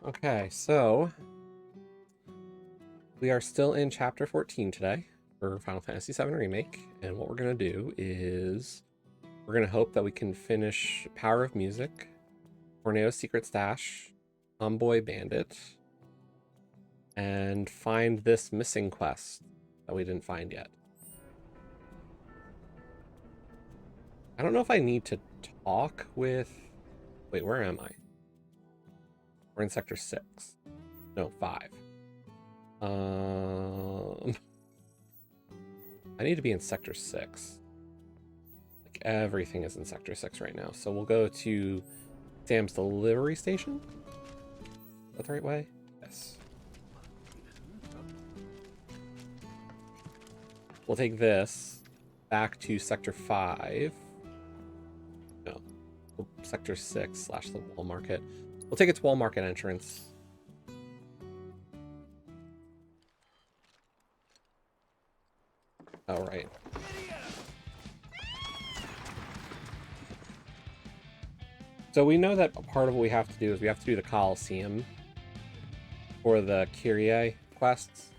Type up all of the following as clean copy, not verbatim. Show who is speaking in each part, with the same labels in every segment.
Speaker 1: Okay, so we are still in chapter 14 today for Final Fantasy VII Remake, and what we're going to do is we're going to hope that we can finish Power of Music, Tornado's Secret Stash, Tomboy Bandit, and find this missing quest that we didn't find yet. I don't know if I need to talk with... Wait, where am I? We're in Sector 6. No, 5. I need to be in Sector 6. Like, everything is in Sector 6 right now. So we'll go to Sam's delivery station. Is that the right way? Yes. We'll take this back to Sector 5. No. Sector 6 / the wall market. We'll take it to wall market entrance. All right. So we know that part of what we have to do is we have to do the Coliseum for the Kyrie quests.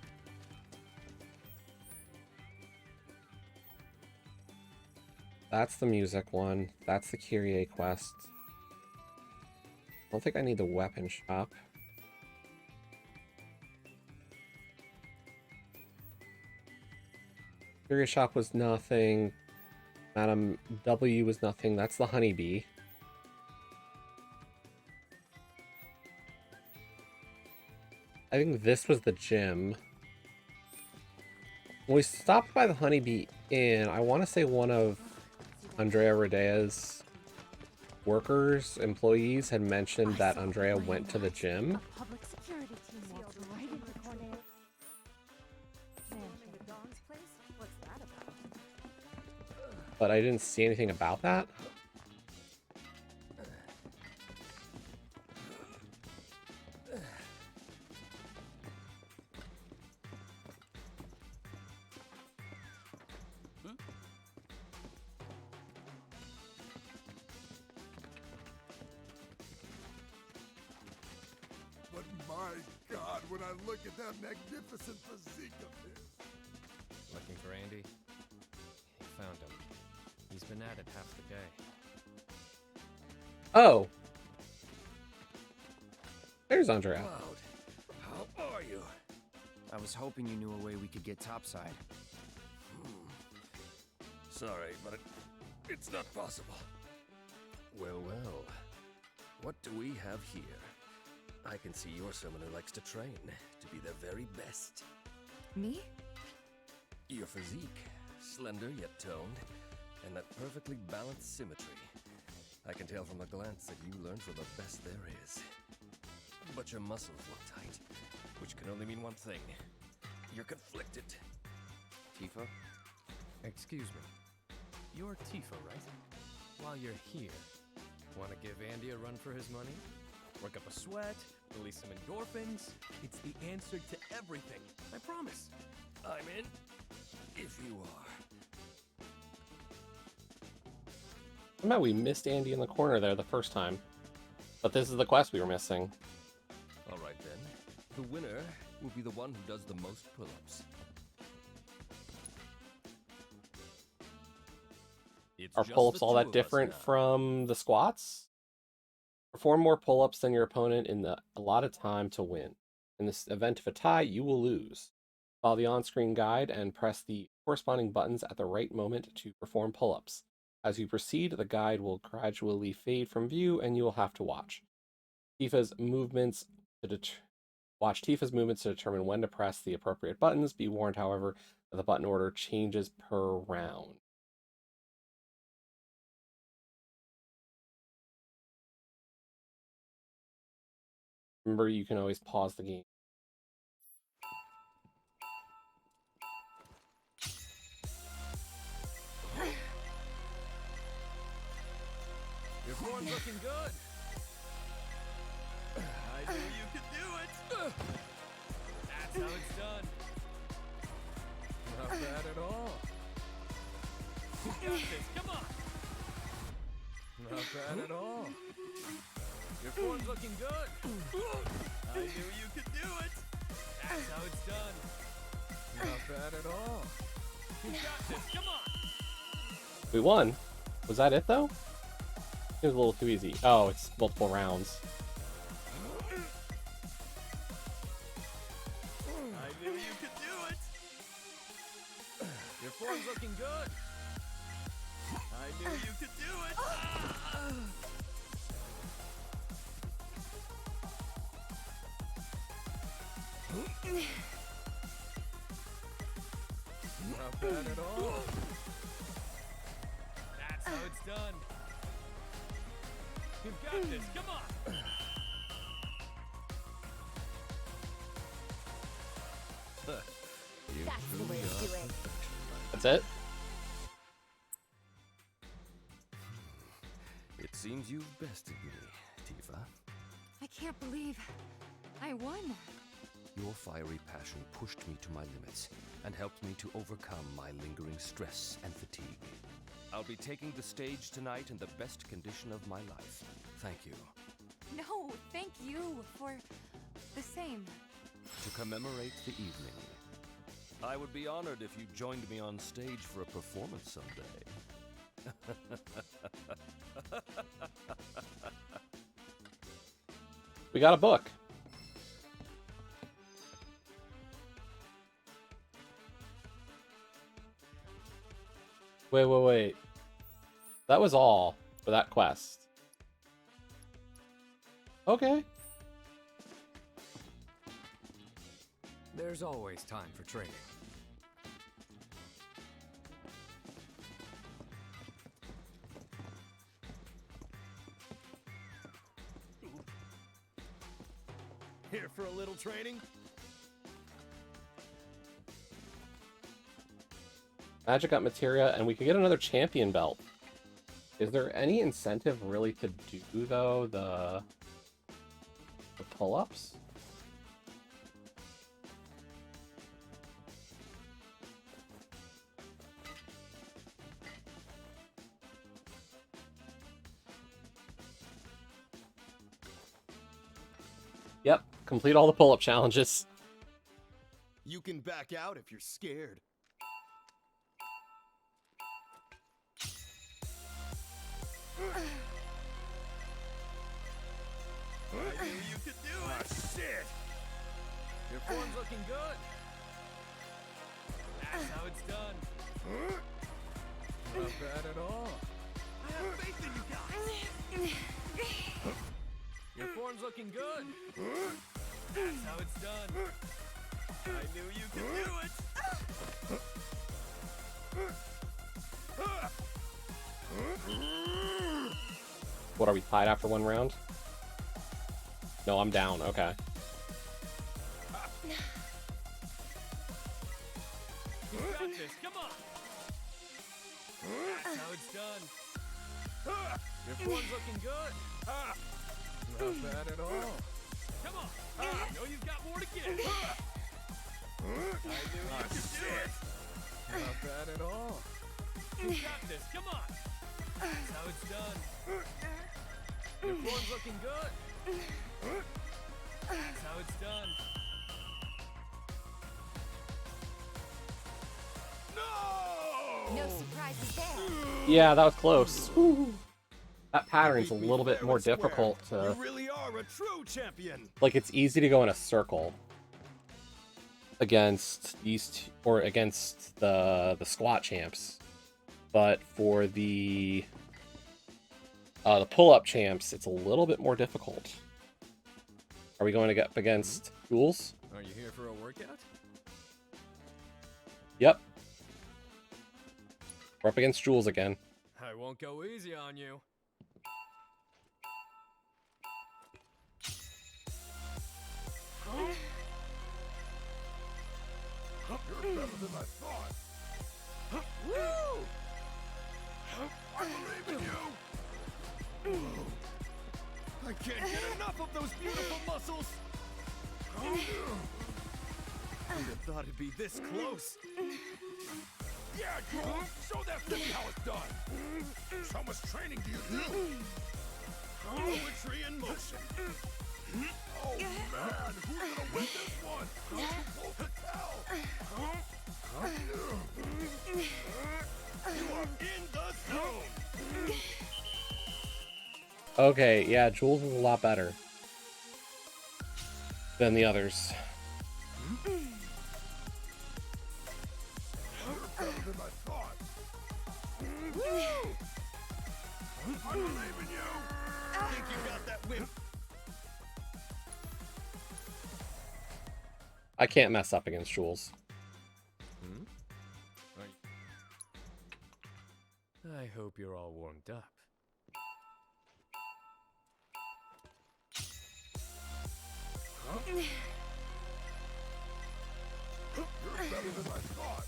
Speaker 1: That's the music one. That's the Kyrie quest. I don't think I need the weapon shop. Kyrie shop was nothing. Madam W was nothing. That's the honeybee. I think this was the gym. When we stopped by the honeybee inn, I want to say one of Andrea Rodea's workers, employees, had mentioned that Andrea went to the gym. But I didn't see anything about that.
Speaker 2: But my God, when I look at that magnificent physique of his.
Speaker 3: Looking for Andy? He found him. He's been at it half the day.
Speaker 1: Oh. There's Andrea.
Speaker 4: Cloud, how are you? I was hoping you knew a way we could get topside.
Speaker 2: Sorry, but it's not possible.
Speaker 4: Well, well. What do we have here? I can see you're someone who likes to train, to be their very best.
Speaker 5: Me?
Speaker 4: Your physique, slender yet toned, and that perfectly balanced symmetry. I can tell from a glance that you learned from the best there is. But your muscles look tight, which can only mean one thing. You're conflicted.
Speaker 3: Tifa? Excuse me. You're Tifa, right? While you're here, want to give Andy a run for his money? Work up a sweat, release some endorphins. It's the answer to everything, I promise.
Speaker 4: I'm in, if you are.
Speaker 1: I bet we missed Andy in the corner there the first time. But this is the quest we were missing.
Speaker 4: All right then. The winner will be the one who does the most pull-ups.
Speaker 1: Are pull-ups all that different from the squats? Perform more pull-ups than your opponent in the allotted time to win. In this event of a tie, you will lose. Follow the on-screen guide and press the corresponding buttons at the right moment to perform pull-ups. As you proceed, the guide will gradually fade from view and you will have to watch. Tifa's movements to watch Tifa's movements to determine when to press the appropriate buttons. Be warned, however, that the button order changes per round. Remember, you can always pause the game.
Speaker 3: Your form's looking good. I knew you could do it. That's how it's done. Not bad at all. You got this. Come on. Not bad at all. Your form's looking good. I knew you could do it. That's how it's done. Not bad at all. You got this. Come on.
Speaker 1: We won. Was that it though? It was a little too easy. Oh, it's multiple rounds.
Speaker 3: I knew you could do it. Your form's looking good. I knew you could do it. Not bad at all. That's how it's done. You've got this. Come on.
Speaker 5: That's the way to do it.
Speaker 1: That's it?
Speaker 4: It seems you've bested me, Tifa.
Speaker 5: I can't believe I won.
Speaker 4: Your fiery passion pushed me to my limits and helped me to overcome my lingering stress and fatigue. I'll be taking the stage tonight in the best condition of my life. Thank you.
Speaker 5: No, thank you for the same.
Speaker 4: To commemorate the evening, I would be honored if you joined me on stage for a performance someday.
Speaker 1: We got a book. Wait. That was all for that quest. Okay.
Speaker 3: There's always time for training. Here for a little training?
Speaker 1: Magic up materia, and we could get another champion belt. Is there any incentive really to do, though, the pull-ups? Yep, complete all the pull-up challenges.
Speaker 3: You can back out if you're scared. I knew you could do it! Shit! Your form's looking good. That's how it's done. Not bad at all. I have faith in you guys. Your form's looking good. That's how it's done. I knew you could do it.
Speaker 1: What, are we tied after one round? No, I'm down. Okay.
Speaker 3: You got this. Come on. That's how it's done. Your form's looking good. Not bad at all. Come on. I know you've got more to give. I knew you could do it. Not bad at all. You got this. Come on. That's how it's done. Your form's looking good. That's how it's done.
Speaker 5: No surprises there.
Speaker 1: Yeah, that was close. Woo. That pattern's a little bit more difficult to...
Speaker 3: You really are a true champion.
Speaker 1: Like, it's easy to go in a circle against these or against the squat champs, but for the pull-up champs, it's a little bit more difficult. Are we going to get up against Jules?
Speaker 3: Are you here for a workout?
Speaker 1: Yep. We're up against Jules again.
Speaker 3: I won't go easy on you.
Speaker 2: You're better than I thought.
Speaker 3: Woo!
Speaker 2: I believe in you.
Speaker 3: I can't get enough of those beautiful muscles. Who'd have thought it'd be this close?
Speaker 2: Yeah, Joel, show that baby how it's done. So much training do you do? Poetry in motion. Oh man, who's gonna win this one? Too close to tell. You are in the zone.
Speaker 1: Okay, yeah, Jules is a lot better than the others.
Speaker 2: You're better than I thought. I believe in you.
Speaker 4: Think you got that win?
Speaker 1: I can't mess up against Jules.
Speaker 3: I hope you're all warmed up.
Speaker 2: You're better than I thought.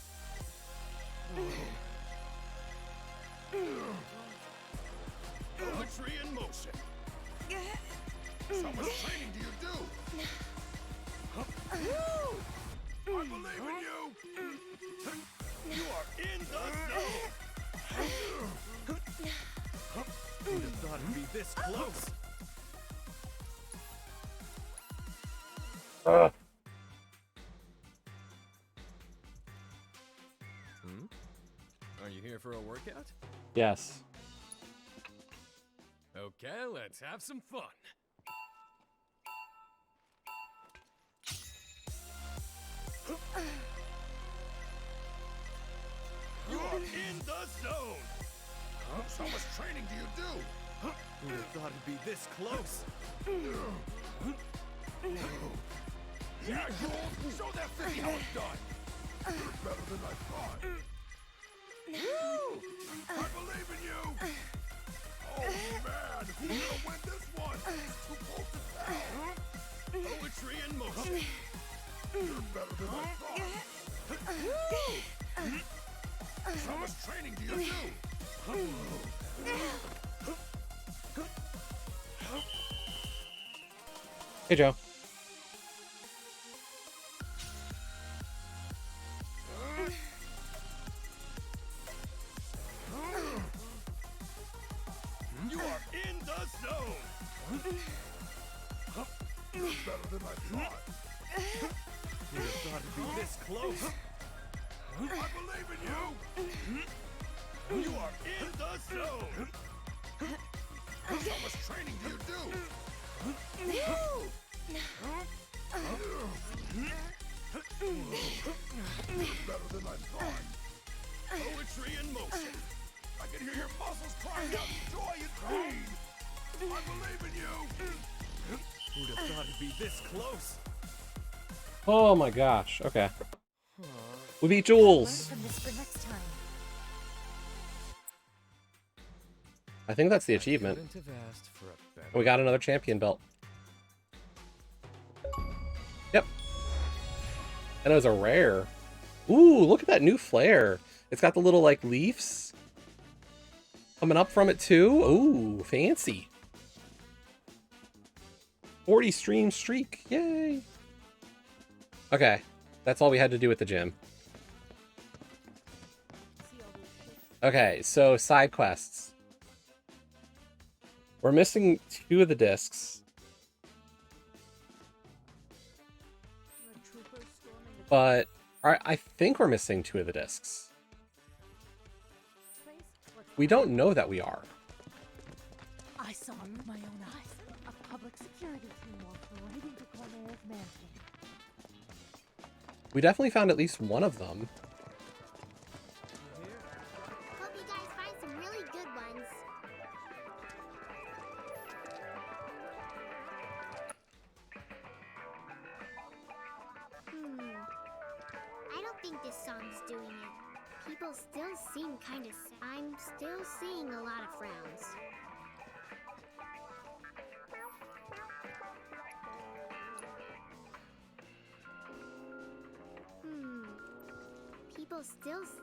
Speaker 2: Poetry in motion. How much training do you do? I believe in you. You are in the zone.
Speaker 3: Who'd have thought it'd be this close? Are you here for a workout?
Speaker 1: Yes.
Speaker 3: Okay, let's have some fun.
Speaker 2: You are in the zone. How much training do you do?
Speaker 3: Who'd have thought it'd be this close?
Speaker 2: Yeah, Jules, show that 50 how it's done. You're better than I thought. I believe in you. Oh man, who's gonna win this one? Too close to tell.
Speaker 4: Poetry in motion.
Speaker 2: You're better than I thought. How much training do you do?
Speaker 1: Hey, Joe.
Speaker 2: You are in the zone. You're better than I thought.
Speaker 3: Who'd have thought it'd be this close?
Speaker 2: I believe in you. You are in the zone. How much training do you do? You're better than I thought.
Speaker 4: Poetry in motion.
Speaker 2: I can hear your muscles crying out joy and pain. I believe in you.
Speaker 3: Who'd have thought it'd be this close?
Speaker 1: Oh my gosh. Okay. We beat
Speaker 5: Learn
Speaker 1: Jules.
Speaker 5: from this for next time.
Speaker 1: I think that's the achievement.
Speaker 3: Couldn't have asked for a better.
Speaker 1: We got another champion belt. Yep. And it was a rare. Ooh, look at that new flare. It's got the little, like, leaves coming up from it, too. Ooh, fancy. 40 stream streak. Yay. Okay. That's all we had to do at the gym. Okay, so side quests. We're missing 2 of the discs. But I think we're missing 2 of the discs. We don't know that we are.
Speaker 5: I saw it with my own eyes. A public security team walked right into Cornelius' mansion.
Speaker 1: We definitely found at least one of them.
Speaker 6: Hope you guys find some really good ones. I don't think this song's doing it. People still seem kind of sad. I'm still seeing a lot of frowns.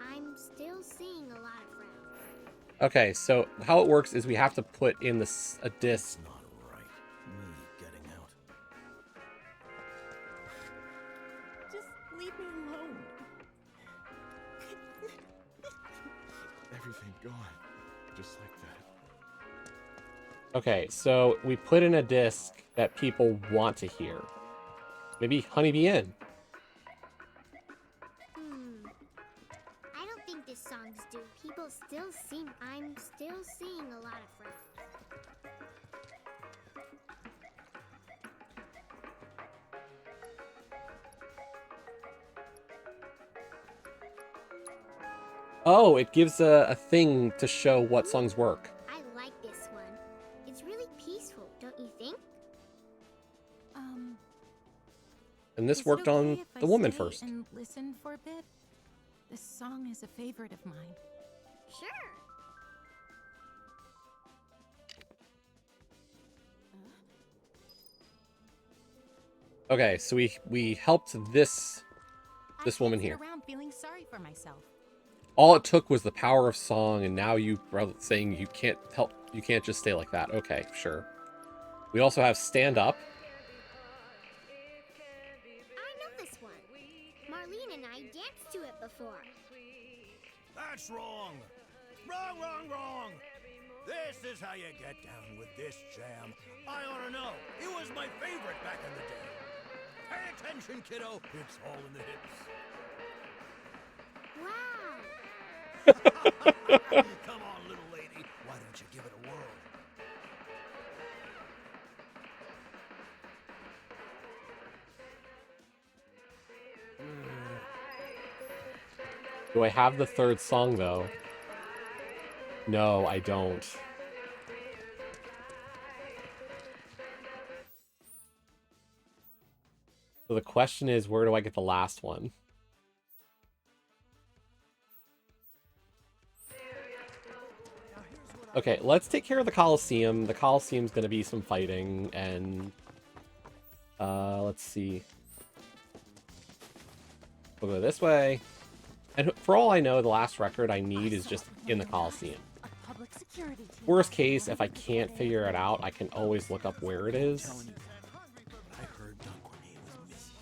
Speaker 6: I'm still seeing a lot of frowns.
Speaker 1: Okay, so how it works is we have to put in this a disc.
Speaker 2: Not right. Me getting out.
Speaker 7: Just leave me alone.
Speaker 8: Everything gone. Just like that.
Speaker 1: Okay, so we put in a disc that people want to hear. Maybe Honeybee Inn.
Speaker 6: I don't think this song's due. People still seem. I'm still seeing a lot of friends.
Speaker 1: Oh, it gives a thing to show what songs work.
Speaker 6: I like this one. It's really peaceful, don't you think?
Speaker 1: And this
Speaker 5: Is it
Speaker 1: worked
Speaker 5: okay
Speaker 1: on
Speaker 5: if I
Speaker 1: the woman
Speaker 5: stay
Speaker 1: first.
Speaker 5: and listen for a bit? This song is a favorite of mine.
Speaker 6: Sure.
Speaker 1: Okay, so we helped this
Speaker 5: I
Speaker 1: woman
Speaker 5: can't sit
Speaker 1: here.
Speaker 5: around feeling sorry for myself.
Speaker 1: All it took was the power of song, and now you are saying you can't help. You can't just stay like that. Okay, sure. We also have Stand Up.
Speaker 6: I know this one. Marlene and I danced to it before.
Speaker 2: That's wrong. Wrong, wrong, wrong. This is how you get down with this jam. I ought to know. It was my favorite back in the day. Pay attention, kiddo. It's all in the hips.
Speaker 6: Wow.
Speaker 2: Come on, little lady. Why don't you give it a whirl?
Speaker 1: Do I have the third song, though? No, I don't. So the question is, where do I get the last one? Okay, let's take care of the Coliseum. The Coliseum's gonna be some fighting, and... let's see. We'll go this way. And for all I know, the last record I need is just in the Coliseum.
Speaker 5: A public security team.
Speaker 1: Worst case, if I can't figure it out, I can always look up where it is.
Speaker 2: I heard Don Cornelius was missing.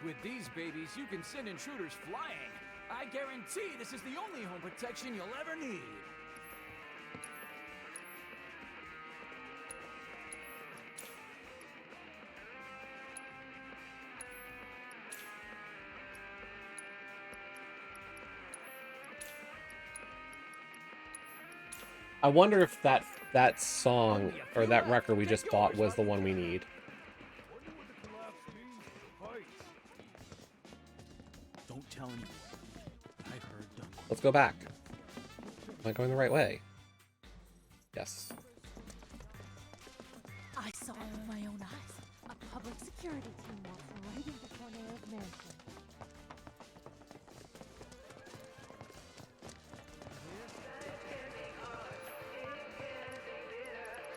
Speaker 8: With these babies, you can send intruders flying. I guarantee this is the only home protection you'll ever need.
Speaker 1: I wonder if that song, or that record we just bought, was the one we need.
Speaker 8: Don't tell anyone. I heard Don.
Speaker 1: Let's go back. Am I going the right way? Yes.
Speaker 5: I saw it with my own eyes. A public security team walked right into Cornelius' mansion.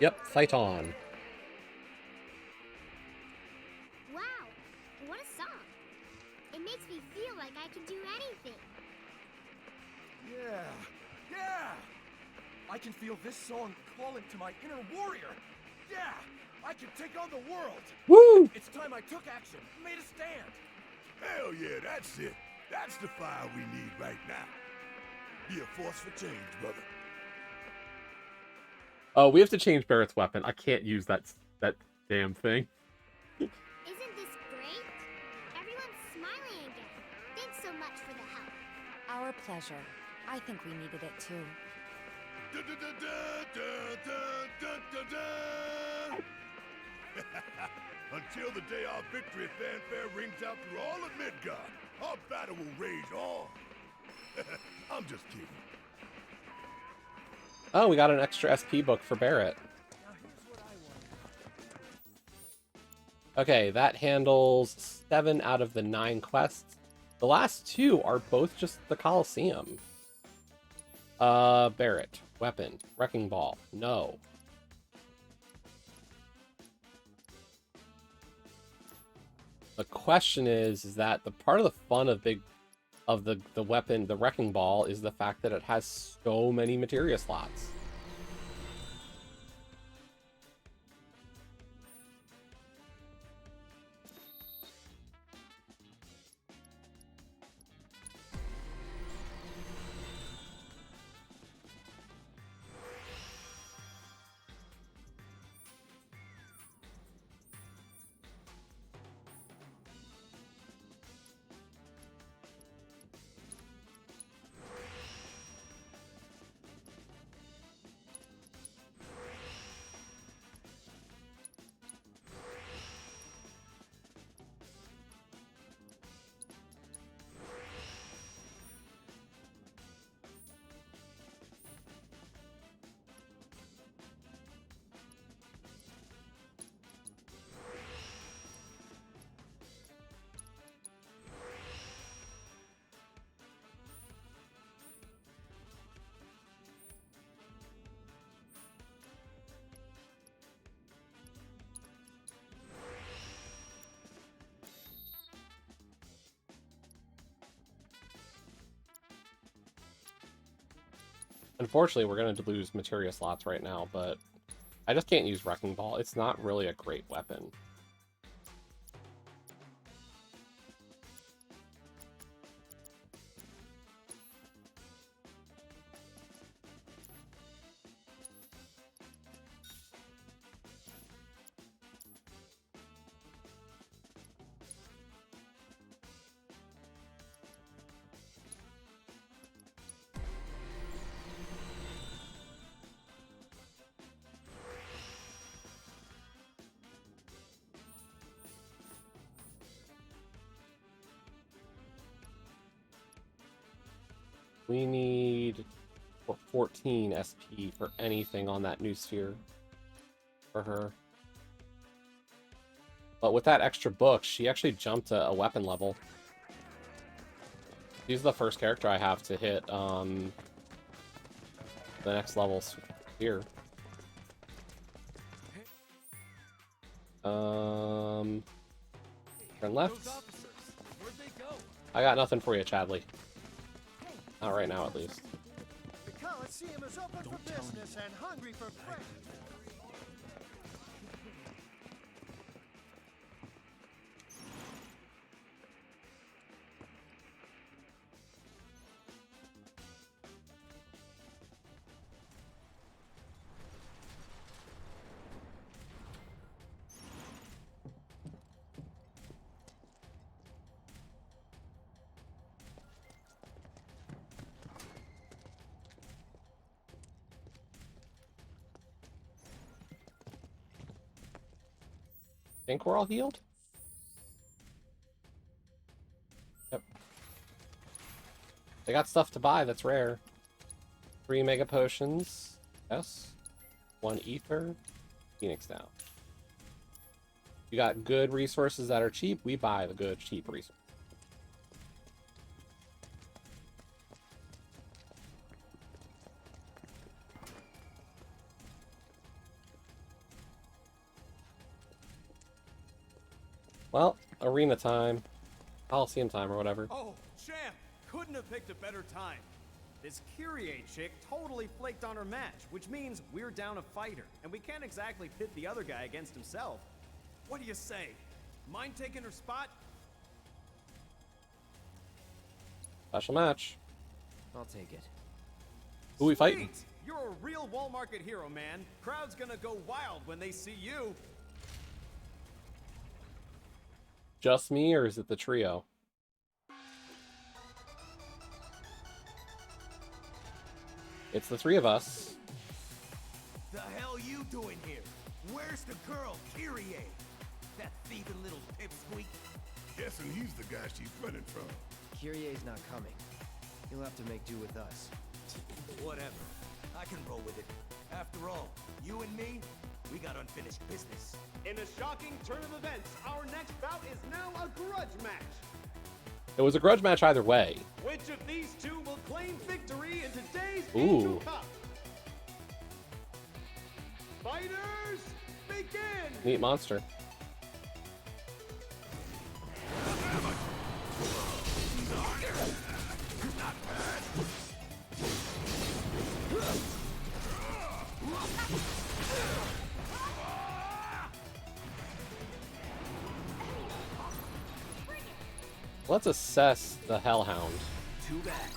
Speaker 1: Yep, fight on.
Speaker 6: Wow. What a song. It makes me feel like I can do anything.
Speaker 2: Yeah. Yeah. I can feel this song calling to my inner warrior. Yeah. I can take on the world.
Speaker 1: Woo!
Speaker 2: It's time I took action, made a stand. Hell yeah, that's it. That's the fire we need right now. Be a force for change, brother.
Speaker 1: Oh, we have to change Barrett's weapon. I can't use that damn thing.
Speaker 6: Isn't this great? Everyone's smiling again. Thanks so much for the help.
Speaker 9: Our pleasure. I think we needed it too.
Speaker 2: Until the day our victory fanfare rings out through all of Midgard, our battle will rage on. I'm just kidding.
Speaker 1: Oh, we got an extra SP book for Barrett. Okay, that handles 7 out of the 9 quests. The last 2 are both just the Coliseum. Barrett. Weapon. Wrecking Ball. No. The question is that the part of the fun of the weapon, the Wrecking Ball, is the fact that it has so many materia slots. Unfortunately, we're going to lose materia slots right now, but I just can't use Wrecking Ball. It's not really a great weapon. We need 14 SP for anything on that new sphere for her. But with that extra book, she actually jumped a weapon level. She's the first character I have to hit the next level here. Turn left. I got nothing for you, Chadley. Not right now, at least.
Speaker 2: The Coliseum is open for business and hungry for friends.
Speaker 1: Think we're all healed? Yep. They got stuff to buy that's rare. 3 mega potions. Yes. 1 ether. Phoenix down. You got good resources that are cheap. We buy the good, cheap resources. Well, arena time. Coliseum time or whatever.
Speaker 10: Oh, champ! Couldn't have picked a better time. This Kyrie chick totally flaked on her match, which means we're down a fighter, and we can't exactly pit the other guy against himself. What do you say? Mind taking her spot?
Speaker 1: Special match.
Speaker 3: I'll take it.
Speaker 1: Who we fighting?
Speaker 10: Sweet! You're a real wall market hero, man. Crowd's gonna go wild when they see you.
Speaker 1: Just me, or is it the trio? It's the 3 of us.
Speaker 2: The hell you doing here? Where's the girl, Kyrie? That thieving little pipsqueak?
Speaker 11: Guessing he's the guy she's running from.
Speaker 3: Kyrie's not coming. You'll have to make do with us.
Speaker 2: Whatever. I can roll with it. After all, you and me, we got unfinished business.
Speaker 10: In a shocking turn of events, our next bout is now a grudge match.
Speaker 1: It was a grudge match either way.
Speaker 10: Which of these two will claim victory in today's
Speaker 1: Ooh.
Speaker 10: Angel Cup? Fighters, begin!
Speaker 1: Neat monster. Let's assess the Hellhound.
Speaker 2: Too bad.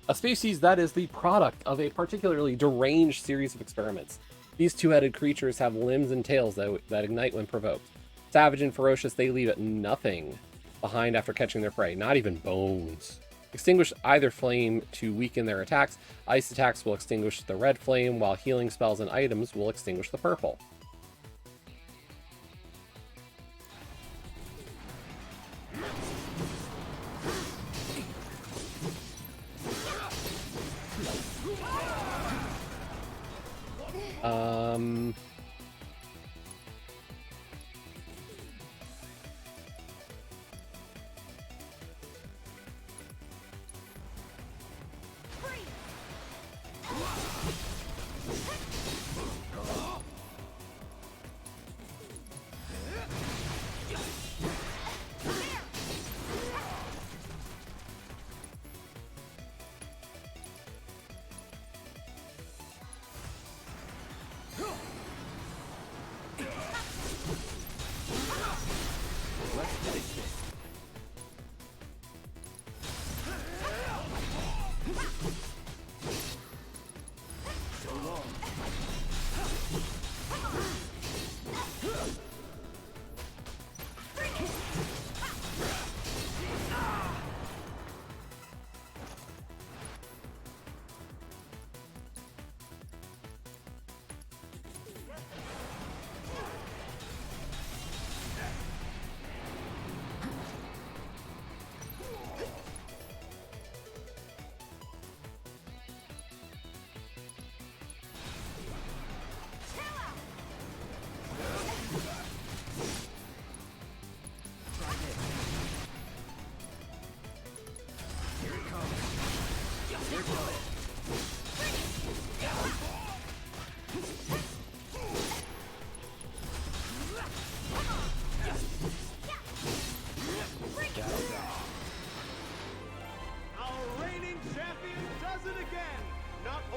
Speaker 1: A species that is the product of a particularly deranged series of experiments. These two-headed creatures have limbs and tails that ignite when provoked. Savage and ferocious, they leave nothing behind after catching their prey, not even bones. Extinguish either flame to weaken their attacks. Ice attacks will extinguish the red flame, while healing spells and items will extinguish the purple.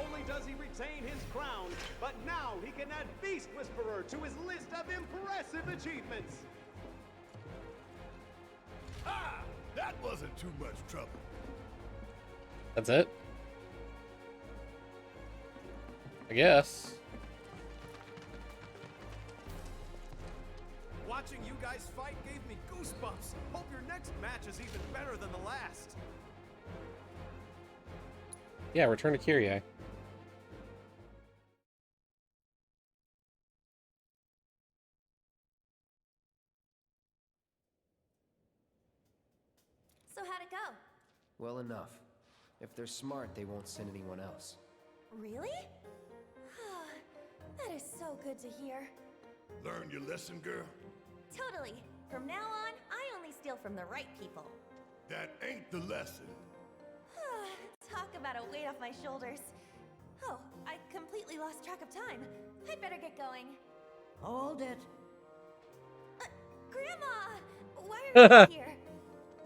Speaker 10: only does he retain his crown, but now he can add Beast Whisperer to his list of impressive achievements.
Speaker 11: Ah! That wasn't too much trouble.
Speaker 1: That's it? I guess.
Speaker 10: Watching you guys fight gave me goosebumps. Hope your next match is even better than the last.
Speaker 1: Yeah, return to Kyrie.
Speaker 12: So how'd it go?
Speaker 13: Well enough. If they're smart, they won't send anyone else.
Speaker 12: Really? That is so good to hear.
Speaker 11: Learn your lesson, girl?
Speaker 12: Totally. From now on, I only steal from the right people.
Speaker 11: That ain't the lesson.
Speaker 12: Talk about a weight off my shoulders. Oh, I completely lost track of time. I'd better get going.
Speaker 14: Hold it.
Speaker 12: Grandma! Why are you here?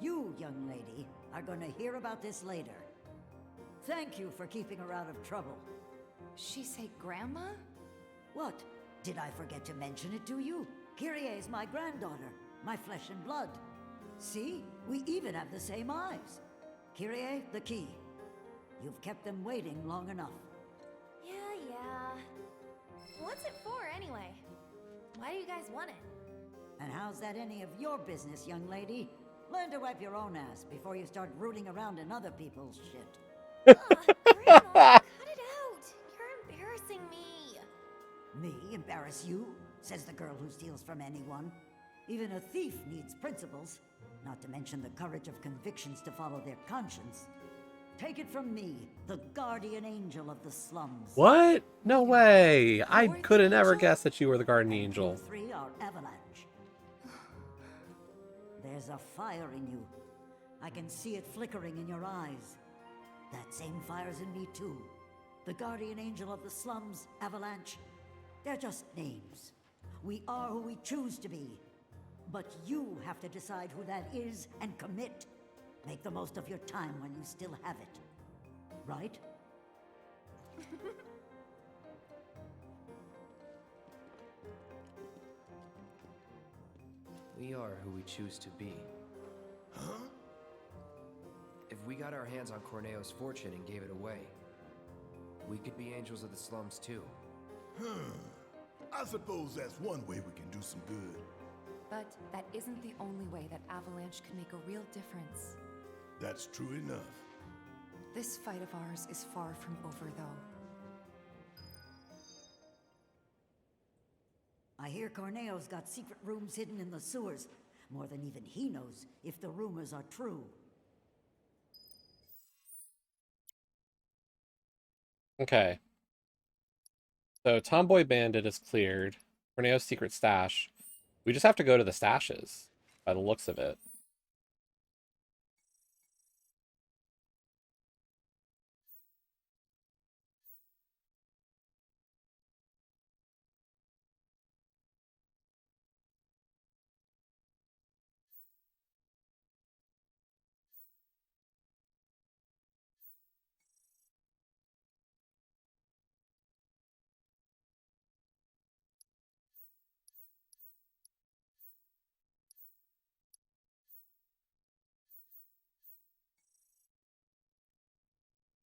Speaker 14: You, young lady, are gonna hear about this later. Thank you for keeping her out of trouble.
Speaker 9: She say grandma?
Speaker 14: What? Did I forget to mention it to you? Kyrie's my granddaughter, my flesh and blood. See? We even have the same eyes. Kyrie, the key. You've kept them waiting long enough.
Speaker 12: Yeah. What's it for, anyway? Why do you guys want it?
Speaker 14: And how's that any of your business, young lady? Learn to wipe your own ass before you start rooting around in other people's shit.
Speaker 12: Grandma, cut it out! You're embarrassing me.
Speaker 14: Me embarrass you? Says the girl who steals from anyone. Even a thief needs principles, not to mention the courage of convictions to follow their conscience. Take it from me, the guardian angel of the slums.
Speaker 1: What? No way! I could have never guessed that you were the guardian angel.
Speaker 14: 3 are avalanche. There's a fire in you. I can see it flickering in your eyes. That same fire's in me too. The guardian angel of the slums, avalanche. They're just names. We are who we choose to be. But you have to decide who that is and commit. Make the most of your time when you still have it. Right?
Speaker 13: We are who we choose to be.
Speaker 11: Huh?
Speaker 13: If we got our hands on Corneo's fortune and gave it away, we could be angels of the slums too.
Speaker 11: I suppose that's one way we can do some good.
Speaker 9: But that isn't the only way that Avalanche can make a real difference.
Speaker 11: That's true enough.
Speaker 9: This fight of ours is far from over, though.
Speaker 14: I hear Corneo's got secret rooms hidden in the sewers. More than even he knows, if the rumors are true.
Speaker 1: Okay. So Tomboy Bandit is cleared. Corneo's secret stash. We just have to go to the stashes, by the looks of it.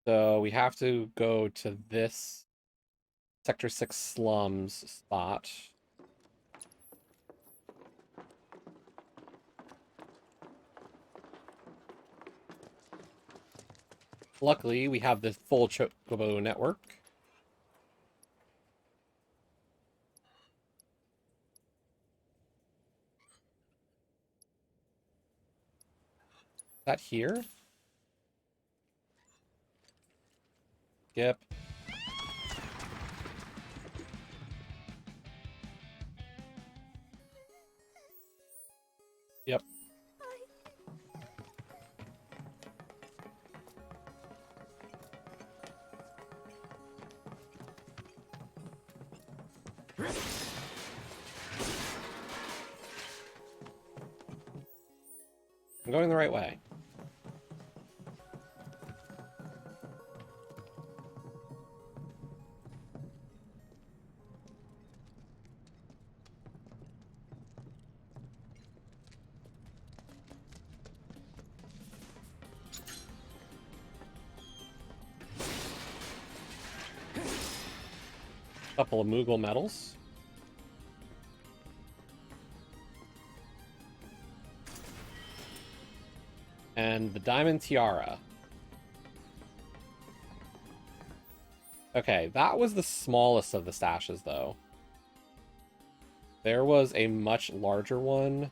Speaker 1: So we have to go to this Sector 6 slums spot. Luckily, we have the full Chocobo network. Is that here? Yep. Yep. I'm going the right way. Couple of Moogle medals. And the Diamond Tiara. Okay, that was the smallest of the stashes, though. There was a much larger one.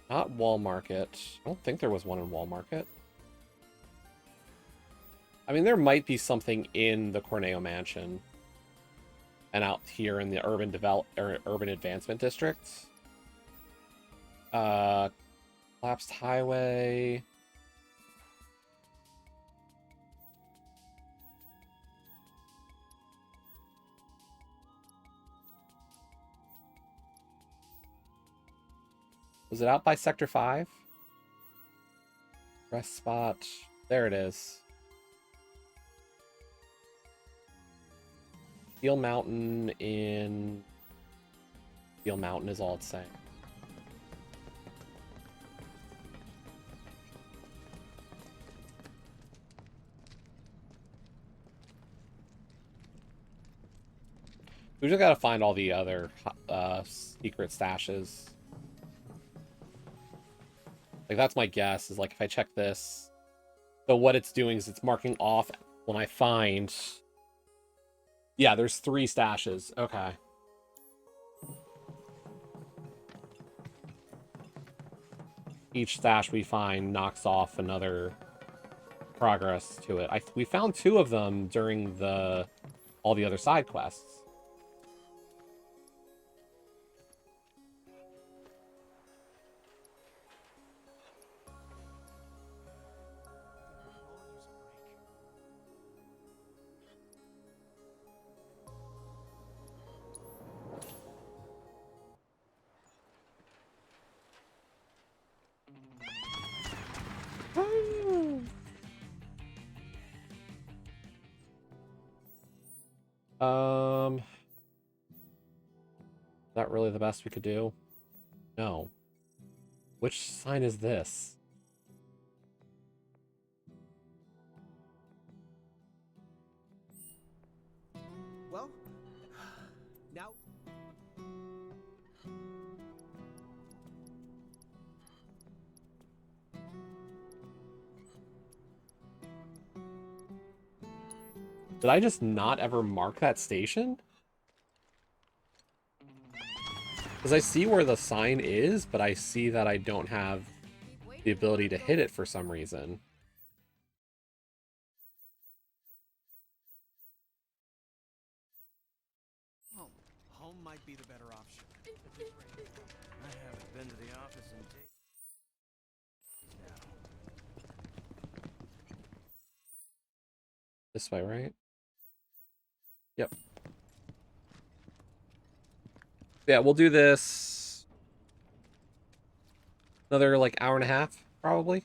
Speaker 1: Not Wall Market. I don't think there was one in Wall Market. I mean, there might be something in the Corneo Mansion and out here in the Urban Advancement District. Collapsed Highway. Was it out by Sector 5? Rest spot. There it is. Steel Mountain in... Steel Mountain is all it's saying. We just gotta find all the other secret stashes. Like, that's my guess, is like if I check this. So what it's doing is it's marking off when I find... Yeah, there's 3 stashes. Okay. Each stash we find knocks off another progress to it. We found 2 of them during all the other side quests. Is that really the best we could do? No. Which sign is this?
Speaker 10: Well, now...
Speaker 1: Did I just not ever mark that station? Because I see where the sign is, but I see that I don't have the ability to hit it for some reason.
Speaker 10: Home might be the better option. I haven't been to the office in days now.
Speaker 1: This way, right? Yep. Yeah, we'll do this another, like, hour and a half, probably.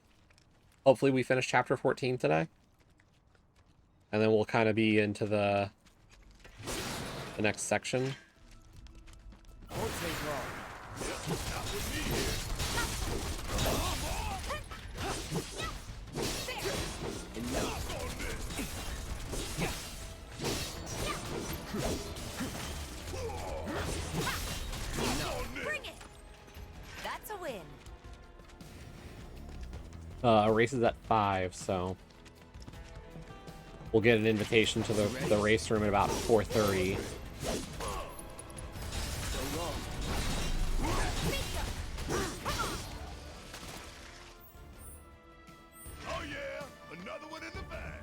Speaker 1: Hopefully we finish chapter 14 today. And then we'll kind of be into the next section.
Speaker 10: Won't take long.
Speaker 2: Not with me here.
Speaker 10: Enough.
Speaker 12: Bring it! That's a win.
Speaker 1: Race is at 5, so we'll get an invitation to the race room at about 4:30.
Speaker 2: Oh yeah, another one in the bag.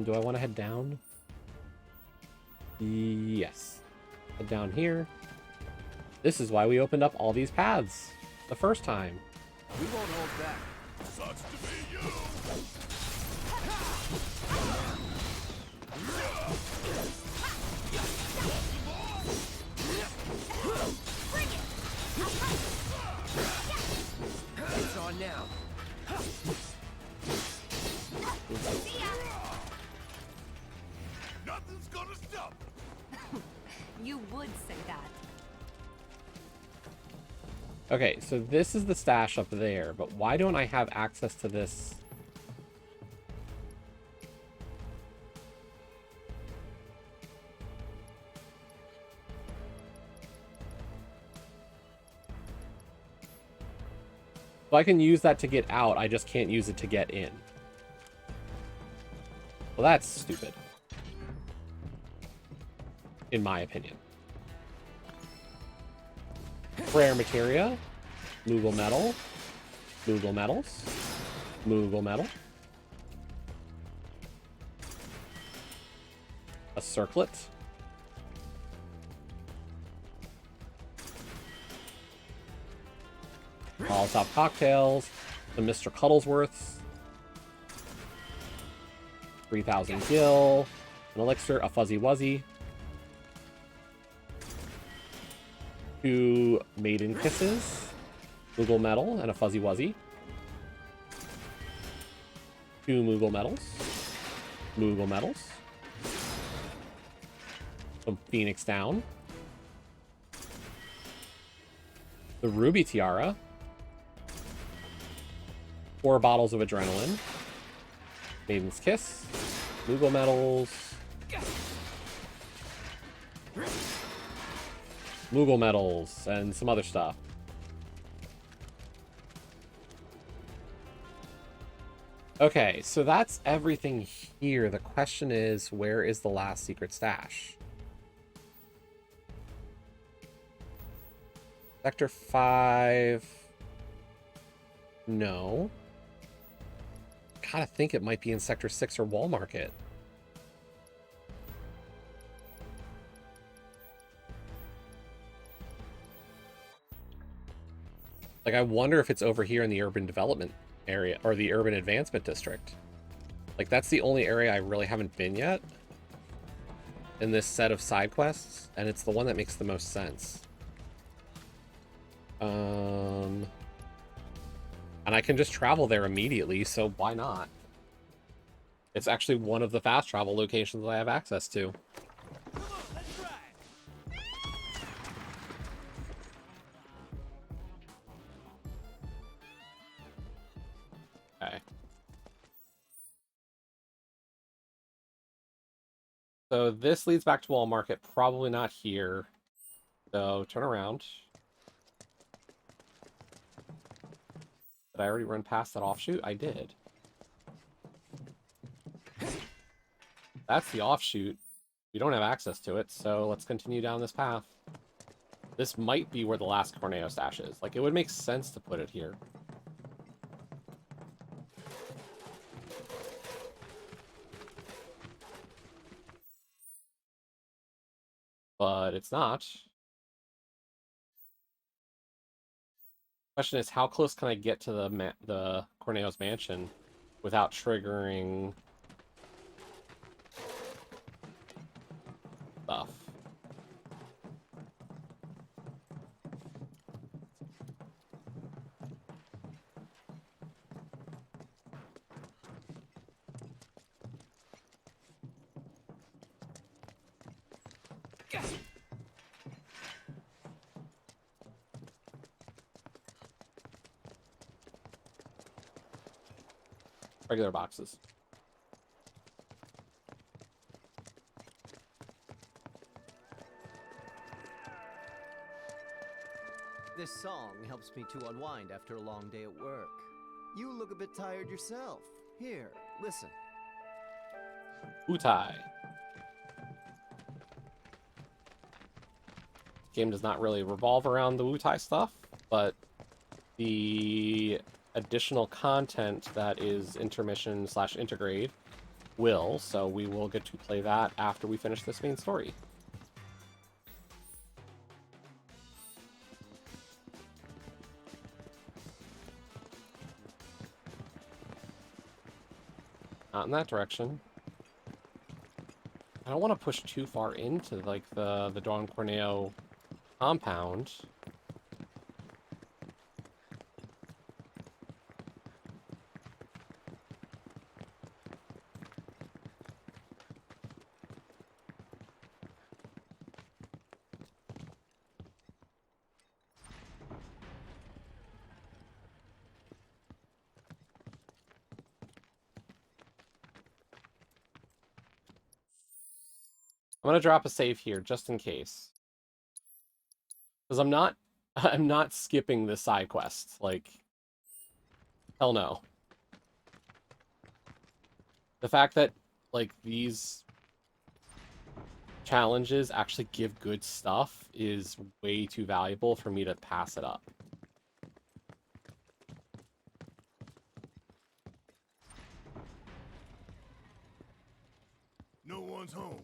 Speaker 1: Do I want to head down? Yes. Head down here. This is why we opened up all these paths the first time.
Speaker 10: We won't hold back.
Speaker 2: Sucks to be you.
Speaker 10: It's on now.
Speaker 2: Nothing's gonna stop.
Speaker 12: You would say that.
Speaker 1: Okay, so this is the stash up there, but why don't I have access to this? So I can use that to get out, I just can't use it to get in. Well, that's stupid. In my opinion. Rare materia. Moogle metal. Moogle metals. Moogle metal. A circlet. Molotov cocktails. The Mr. Cuddlesworths. 3,000 gil. An elixir. A fuzzy wuzzy. 2 maiden kisses. Moogle metal and a fuzzy wuzzy. 2 Moogle metals. Moogle metals. Some Phoenix down. The Ruby Tiara. 4 bottles of adrenaline. Maiden's Kiss. Moogle metals. Moogle metals and some other stuff. Okay, so that's everything here. The question is, where is the last secret stash? Sector 5. No. Gotta think it might be in Sector 6 or Wall Market. Like, I wonder if it's over here in the urban development area or the urban advancement district. Like, that's the only area I really haven't been yet in this set of side quests, and it's the one that makes the most sense. And I can just travel there immediately, so why not? It's actually one of the fast travel locations that I have access to. Okay. So this leads back to Wall Market, probably not here. So turn around. Did I already run past that offshoot? I did. That's the offshoot. We don't have access to it, so let's continue down this path. This might be where the last Corneo stash is. Like, it would make sense to put it here. But it's not. Question is, how close can I get to the Corneo's mansion without triggering stuff? Regular boxes.
Speaker 10: This song helps me to unwind after a long day at work. You look a bit tired yourself. Here, listen.
Speaker 1: Utai. Game does not really revolve around the Wutai stuff, but the additional content that is intermission / intergrade will, so we will get to play that after we finish this main story. Not in that direction. I don't want to push too far into like the Don Corneo compound. I'm gonna drop a save here just in case, because I'm not skipping this side quest. Like, hell no. The fact that like these challenges actually give good stuff is way too valuable for me to pass it up.
Speaker 11: No one's home.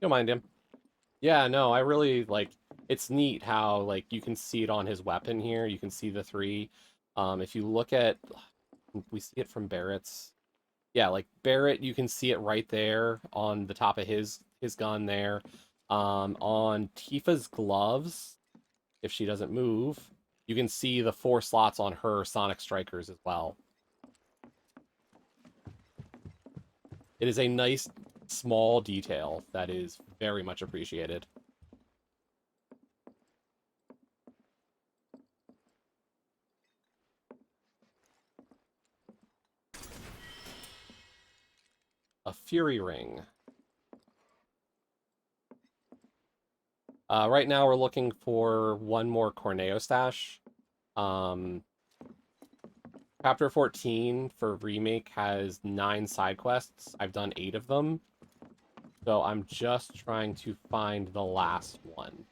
Speaker 1: Don't mind him. Yeah, no, I really like. It's neat how like you can see it on his weapon here. You can see the 3. If you look at, we see it from Barrett's. Yeah, like Barrett, you can see it right there on the top of his gun there. On Tifa's gloves, if she doesn't move, you can see the 4 slots on her Sonic Strikers as well. It is a nice, small detail that is very much appreciated. A Fury Ring. Right now we're looking for 1 more Corneo stash. Chapter 14 for Remake has 9 side quests. I've done 8 of them. So I'm just trying to find the last one.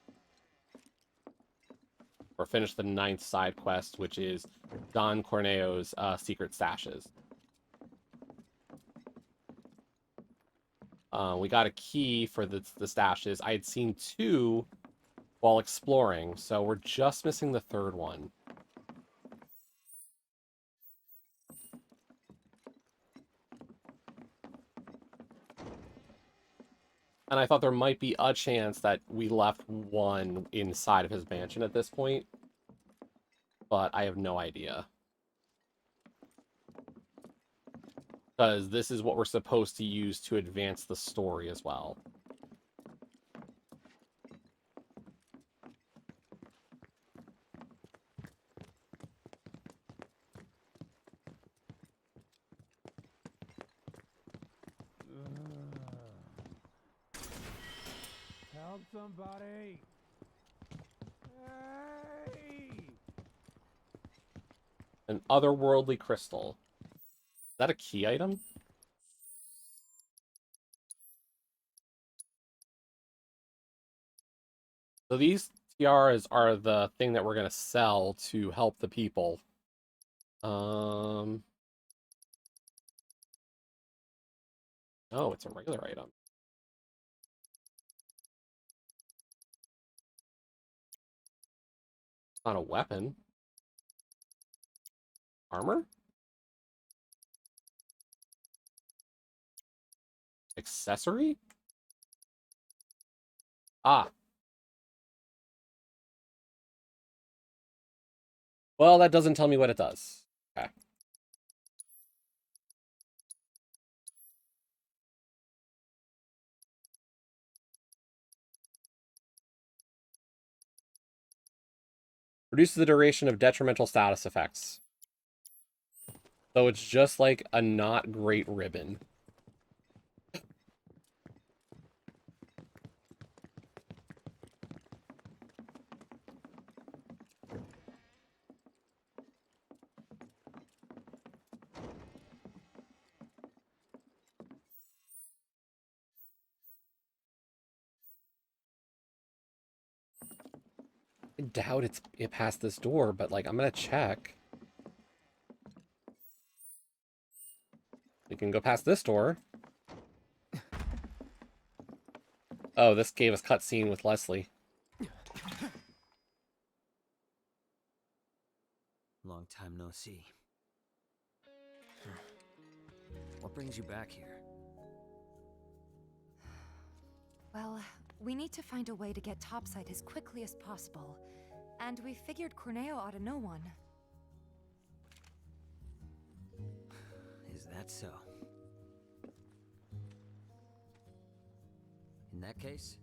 Speaker 1: Or finish the 9th side quest, which is Don Corneo's secret stashes. We got a key for the stashes. I had seen 2 while exploring, so we're just missing the 3rd one. And I thought there might be a chance that we left 1 inside of his mansion at this point. But I have no idea. Because this is what we're supposed to use to advance the story as well.
Speaker 2: Help somebody! Hey!
Speaker 1: An otherworldly crystal. Is that a key item? So these tiaras are the thing that we're going to sell to help the people. Oh, it's a regular item. It's not a weapon. Armor? Accessory? Ah. Well, that doesn't tell me what it does. Okay. Reduces the duration of detrimental status effects. So it's just like a not great ribbon. I doubt it passed this door, but like I'm gonna check. We can go past this door. Oh, this gave us cutscene with Leslie.
Speaker 15: Long time no see. What brings you back here?
Speaker 9: Well, we need to find a way to get topside as quickly as possible. And we figured Corneo ought to know one.
Speaker 15: Is that so? In that case,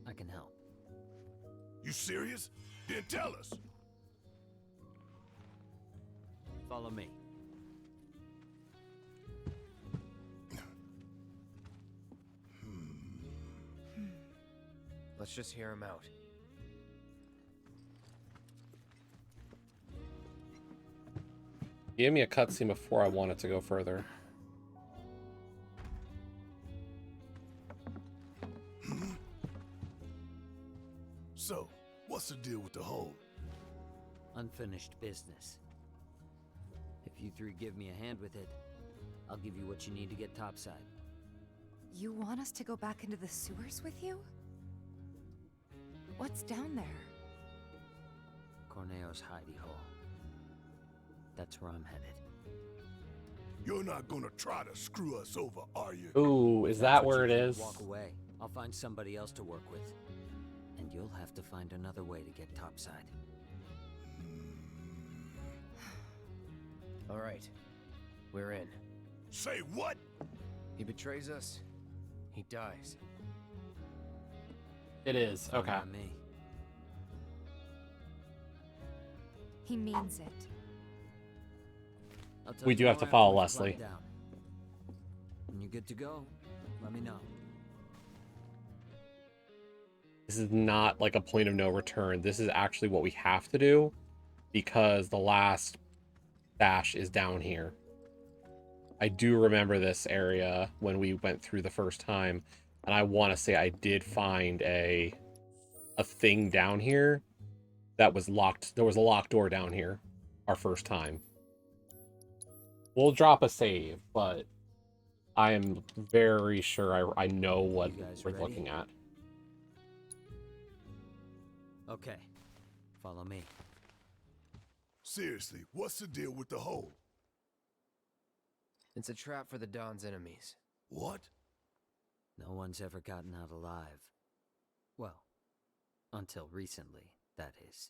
Speaker 15: I can help.
Speaker 11: You serious? Then tell us.
Speaker 15: Follow me.
Speaker 13: Let's just hear him out.
Speaker 1: Give me a cutscene before I want it to go further.
Speaker 11: So, what's the deal with the hole?
Speaker 15: Unfinished business. If you three give me a hand with it, I'll give you what you need to get topside.
Speaker 9: You want us to go back into the sewers with you? What's down there?
Speaker 15: Corneo's hidey hole. That's where I'm headed.
Speaker 11: You're not gonna try to screw us over, are you?
Speaker 1: Ooh, is that where it is?
Speaker 15: Walk away. I'll find somebody else to work with. And you'll have to find another way to get topside.
Speaker 13: All right. We're in.
Speaker 11: Say what?
Speaker 13: He betrays us. He dies.
Speaker 1: It is. Okay.
Speaker 15: Not me.
Speaker 9: He means it.
Speaker 15: I'll tell
Speaker 1: We
Speaker 15: you
Speaker 1: do have
Speaker 15: more
Speaker 1: to
Speaker 15: after
Speaker 1: follow
Speaker 15: we've
Speaker 1: Leslie.
Speaker 15: run down. When you're good to go, let me know.
Speaker 1: This is not like a point of no return. This is actually what we have to do because the last dash is down here. I do remember this area when we went through the first time, and I want to say I did find a thing down here that was locked. There was a locked door down here our first time. We'll drop a save, but I am very sure I know what we're
Speaker 15: ready?
Speaker 1: looking at.
Speaker 15: Okay. Follow me.
Speaker 11: Seriously, what's the deal with the hole?
Speaker 13: It's a trap for the Dawn's enemies.
Speaker 11: What?
Speaker 15: No one's ever gotten out alive. Well, until recently, that is.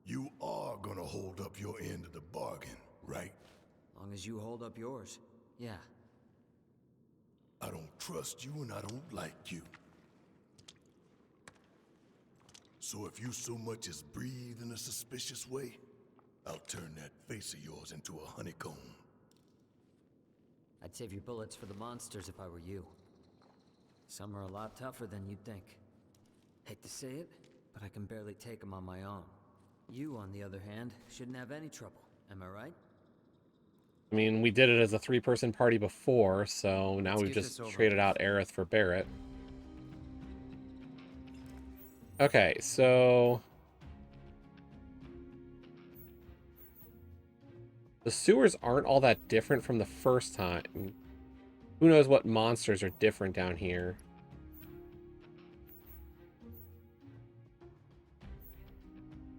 Speaker 11: You are gonna hold up your end of the bargain, right?
Speaker 15: Long as you hold up yours. Yeah.
Speaker 11: I don't trust you and I don't like you. So if you so much as breathe in a suspicious way, I'll turn that face of yours into a honeycomb.
Speaker 15: I'd save your bullets for the monsters if I were you. Some are a lot tougher than you'd think. Hate to say it, but I can barely take them on my own. You, on the other hand, shouldn't have any trouble. Am I right?
Speaker 1: I mean, we did it as a 3-person party before, so now we've just traded out Aerith for Barrett. Okay, so the sewers aren't all that different from the first time. Who knows what monsters are different down here?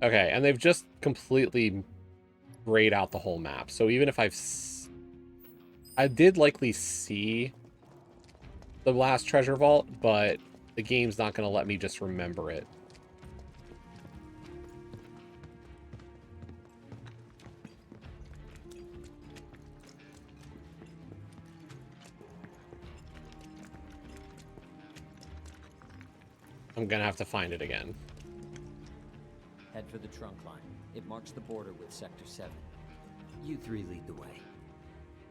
Speaker 1: Okay, and they've just completely grayed out the whole map. So even if I did likely see the last treasure vault, but the game's not going to let me just remember it. I'm going to have to find it again.
Speaker 15: Head for the trunk line. It marks the border with Sector 7. You three lead the way.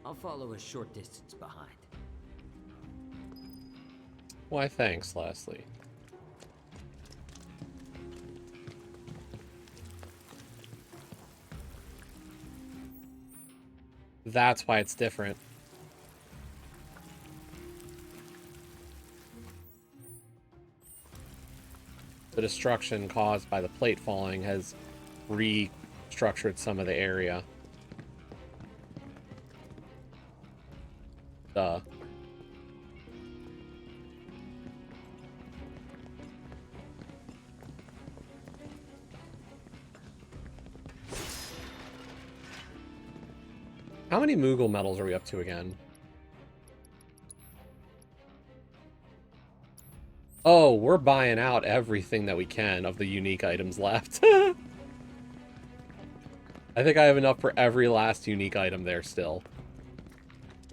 Speaker 15: I'll follow a short distance behind.
Speaker 1: Why, thanks, Leslie. That's why it's different. The destruction caused by the plate falling has restructured some of the area. Duh. How many Moogle medals are we up to again? Oh, we're buying out everything that we can of the unique items left. I think I have enough for every last unique item there still.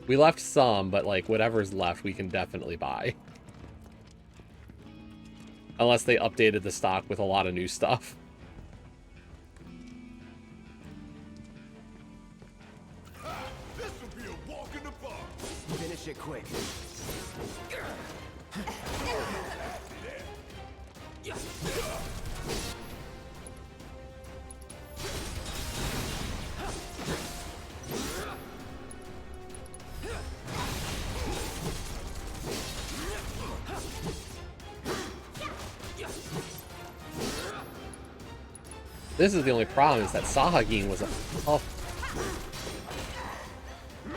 Speaker 1: We left some, but like whatever's left we can definitely buy. Unless they updated the stock with a lot of new stuff.
Speaker 2: This will be a walk in the park.
Speaker 13: Finish it quick.
Speaker 1: This is the only problem, is that Sahagin was a tough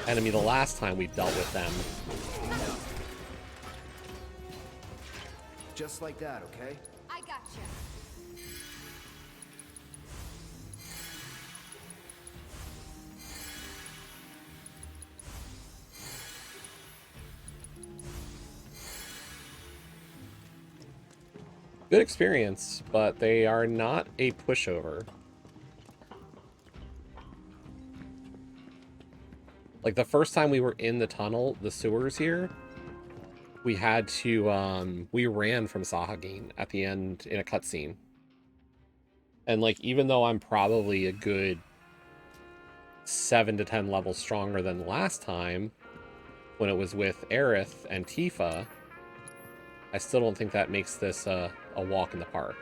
Speaker 1: enemy the last time we dealt with them.
Speaker 13: Just like that, okay?
Speaker 12: I gotcha.
Speaker 1: Good experience, but they are not a pushover. Like, the first time we were in the tunnel, the sewers here, we had to, we ran from Sahagin at the end in a cutscene. And, like, even though I'm probably a good 7 to 10 levels stronger than the last time, when it was with Aerith and Tifa, I still don't think that makes this a walk in the park.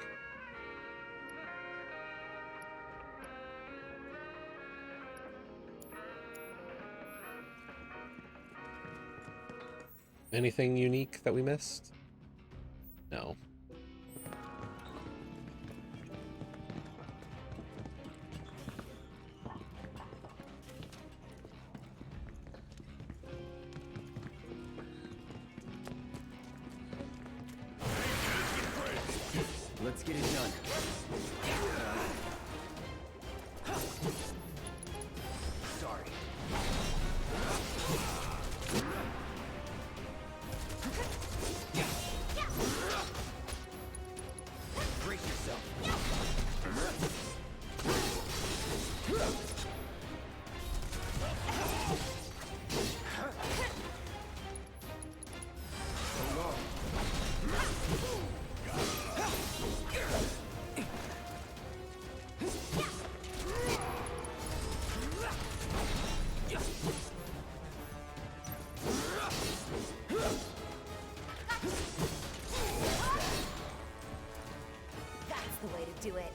Speaker 1: Anything unique that we missed? No.
Speaker 13: Let's get it done. Sorry. Brace yourself.
Speaker 12: That's the way to do it.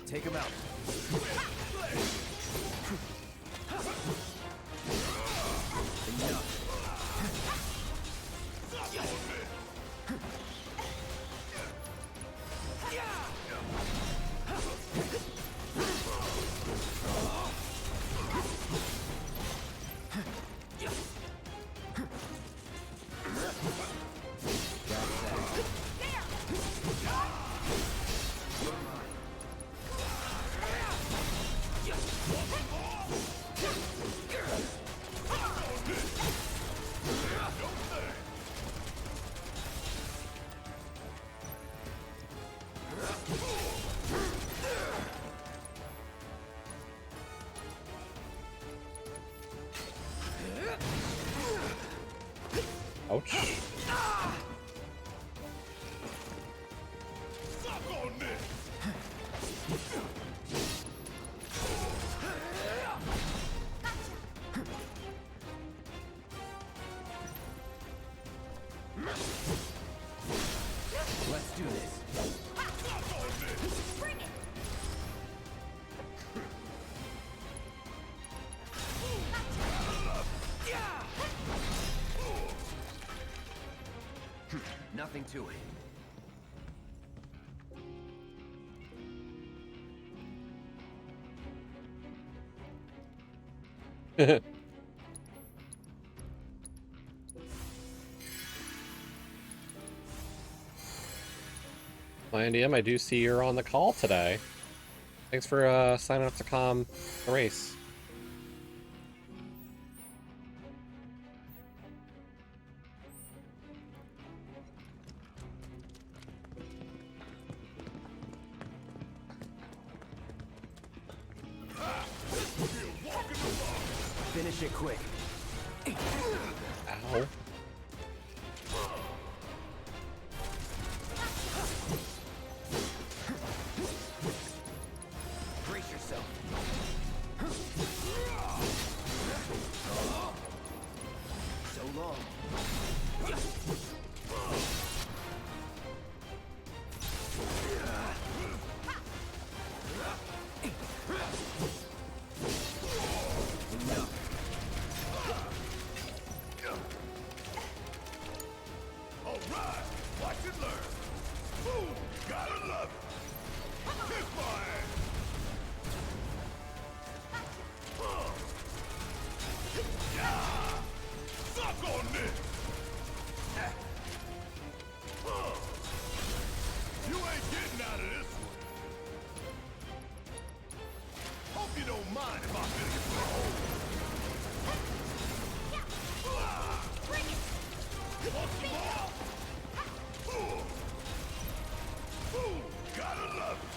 Speaker 13: Take him out.
Speaker 1: Ouch.
Speaker 2: Suck on this.
Speaker 13: Let's do this.
Speaker 12: Bring it.
Speaker 13: Nothing to it.
Speaker 1: Well, Andy M, I do see you're on the call today. Thanks for signing up to come the race.
Speaker 13: Finish it quick.
Speaker 1: Ow.
Speaker 13: Brace yourself. So long.
Speaker 2: Alright, watch and learn. Boom, gotta love it. Kiss my ass. Yeah, suck on this. You ain't getting out of this one. Hope you don't mind if I finish you for a hole. Bring it. Want some more? Ooh, gotta love it.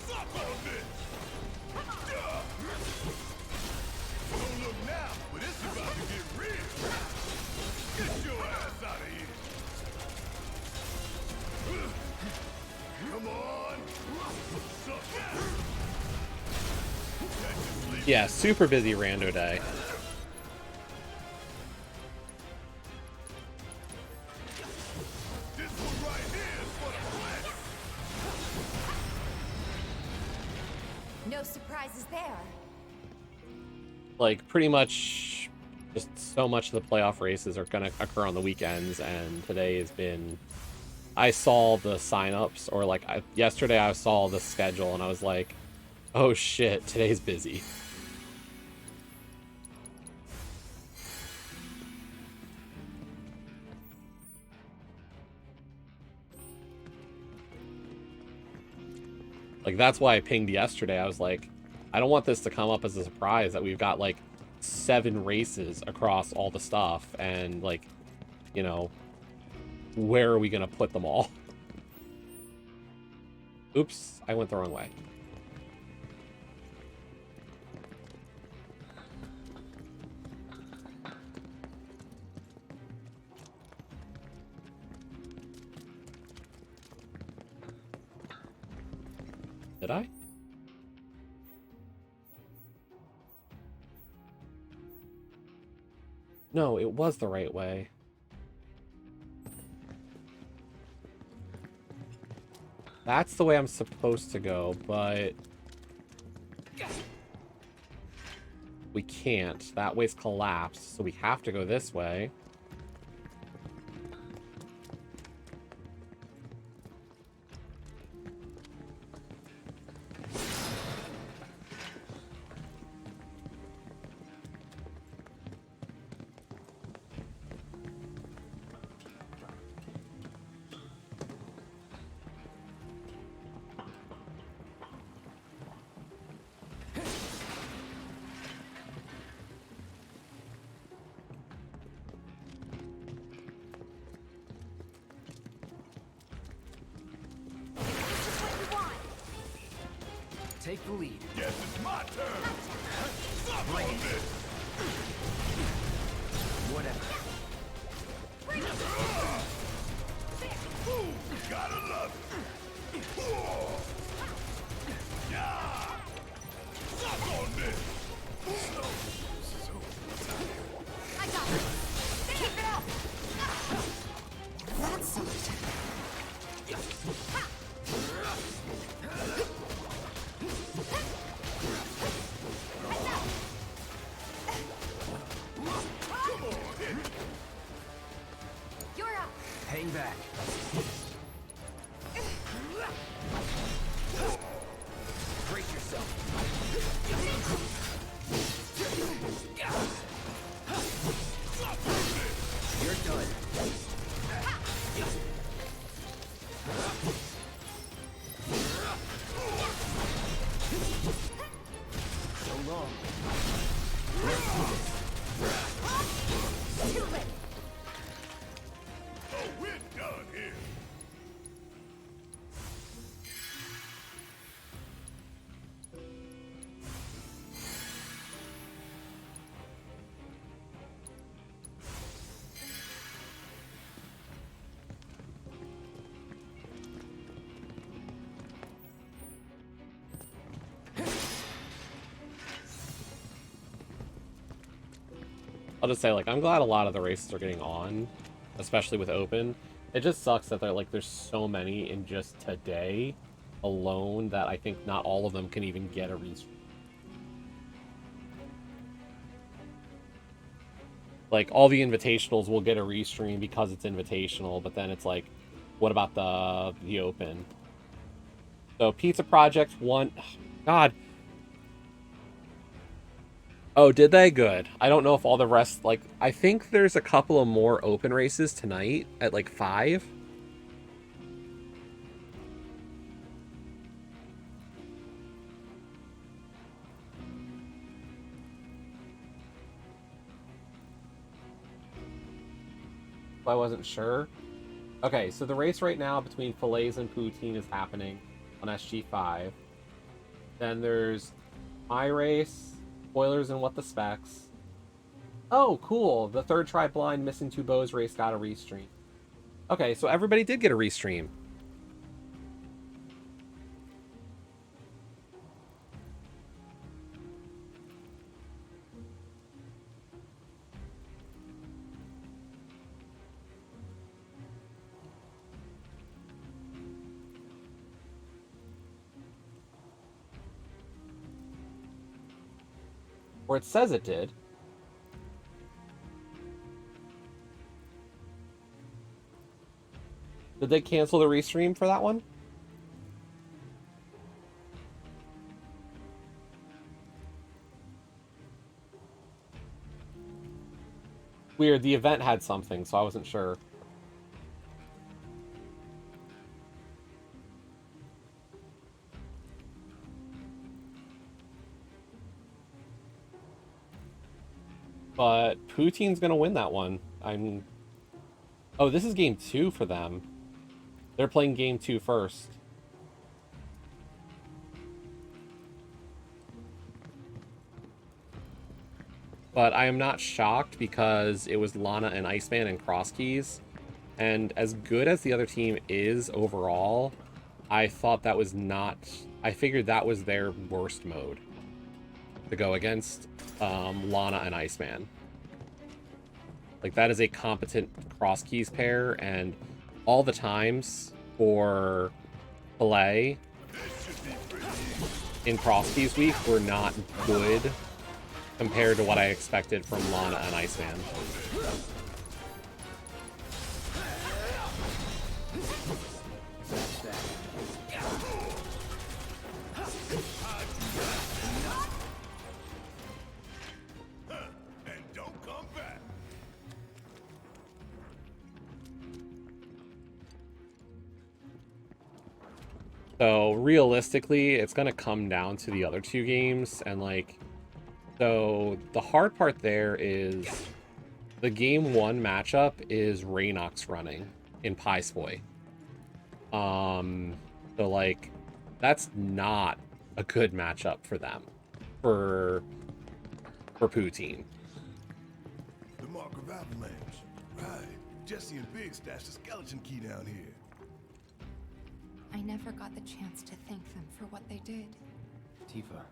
Speaker 2: Suck on this. Don't look now, but it's about to get real. Get your ass out of here. Come on. Suck it.
Speaker 1: Yeah, super busy rando day.
Speaker 2: This one right here is for the flesh.
Speaker 12: No surprises there.
Speaker 1: Like, pretty much just so much of the playoff races are going to occur on the weekends, and today has been... I saw the signups, or like yesterday I saw the schedule, and I was like, oh shit, today's busy. Like, that's why I pinged yesterday. I was like, I don't want this to come up as a surprise that we've got like 7 races across all the stuff, and like, you know, where are we gonna put them all? Oops, I went the wrong way. Did I? No, it was the right way. That's the way I'm supposed to go, but... we can't. That way's collapsed, so we have to go this way.
Speaker 13: Take the lead.
Speaker 2: Guess it's my turn. Suck on this.
Speaker 13: Whatever.
Speaker 2: Ooh, gotta love it. Yeah. Suck on this.
Speaker 12: I got it. Keep it up.
Speaker 9: That's something.
Speaker 12: You're up.
Speaker 13: Hang back. Brace yourself. You're done.
Speaker 1: I'll just say, like, I'm glad a lot of the races are getting on, especially with open. It just sucks that there's so many in just today alone that I think not all of them can even get a restream. Like, all the invitationals will get a restream because it's invitational, but then it's like, what about the open? So, Pizza Project 1... God. Oh, did they? Good. I don't know if all the rest... Like, I think there's a couple of more open races tonight at, like, 5. I wasn't sure. Okay, so the race right now between Fillets and Poutine is happening on SG5. Then there's my race, spoilers and what the specs. Oh, cool. The third try blind missing 2 bows race got a restream. Okay, so everybody did get a restream. Or it says it did. Did they cancel the restream for that one? Weird, the event had something, so I wasn't sure. But Poutine's gonna win that one. Oh, this is game 2 for them. They're playing game 2 first. But I am not shocked because it was Lana and Iceman and Cross Keys. And as good as the other team is overall, I thought that was not... I figured that was their worst mode to go against Lana and Iceman. Like, that is a competent Cross Keys pair, and all the times for play in Cross Keys week were not good compared to what I expected from Lana and Iceman. So realistically, it's going to come down to the other 2 games. And like, so the hard part there is the game 1 matchup is Raynox running in Piespoy. So like, that's not a good matchup for them, for Poutine.
Speaker 11: The Mark of Avalanche. Right. Jesse and Big stashed a skeleton key down here.
Speaker 9: I never got the chance to thank them for what they did.
Speaker 13: Tifa.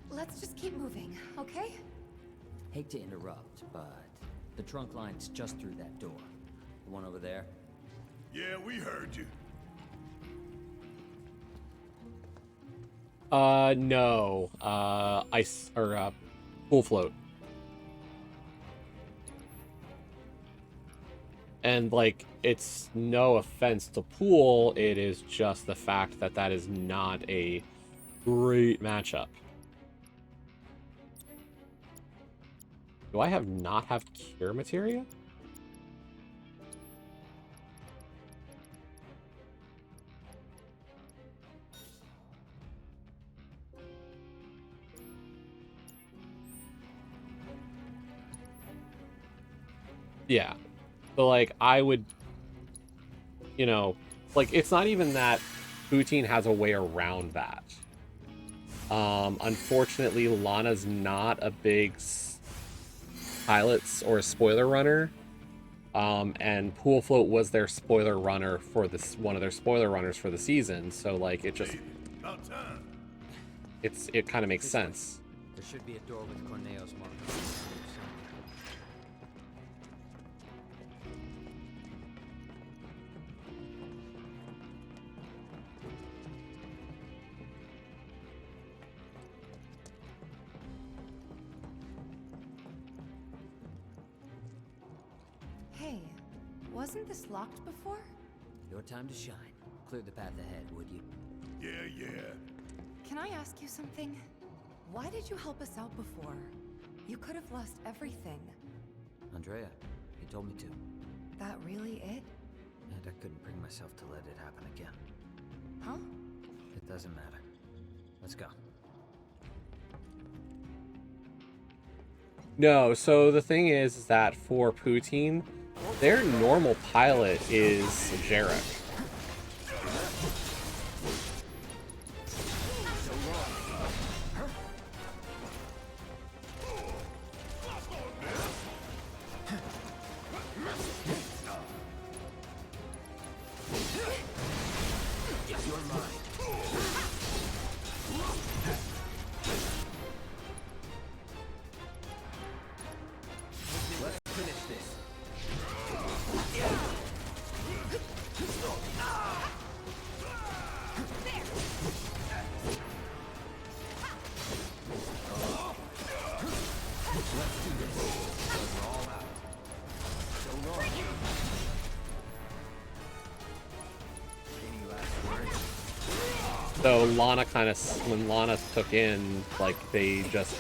Speaker 9: Let's just keep moving, okay?
Speaker 15: Hate to interrupt, but the trunk line's just through that door. The one over there?
Speaker 11: Yeah, we heard you.
Speaker 1: No. Ice, or, pool float. And, like, it's no offense to Pool, it is just the fact that that is not a great matchup. Do I not have Cure Materia? Yeah. So, like, I would, you know, like, it's not even that Poutine has a way around that. Unfortunately, Lana's not a big pilots or a spoiler runner. And Pool Float was their spoiler runner for this, one of their spoiler runners for the season. So, like, it just, it kind of makes sense.
Speaker 15: There should be a door with Corneo's mark.
Speaker 9: Wasn't this locked before?
Speaker 15: Your time to shine. Clear the path ahead, would you?
Speaker 11: Yeah.
Speaker 9: Can I ask you something? Why did you help us out before? You could have lost everything.
Speaker 15: Andrea, he told me to.
Speaker 9: That really it?
Speaker 15: And I couldn't bring myself to let it happen again.
Speaker 9: Huh?
Speaker 15: It doesn't matter. Let's go.
Speaker 1: No, so the thing is that for Poutine, their normal pilot is Jarek. So Lana when Lana took in, like, they just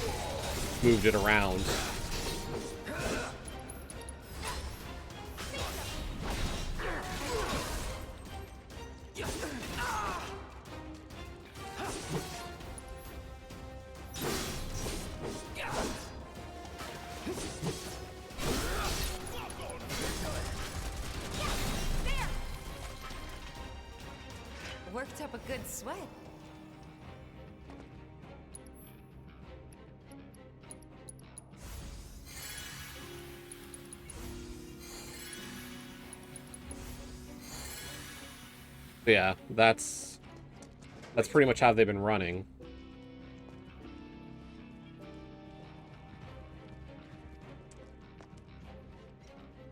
Speaker 1: moved it around.
Speaker 9: Worked up a good sweat.
Speaker 1: Yeah, that's pretty much how they've been running.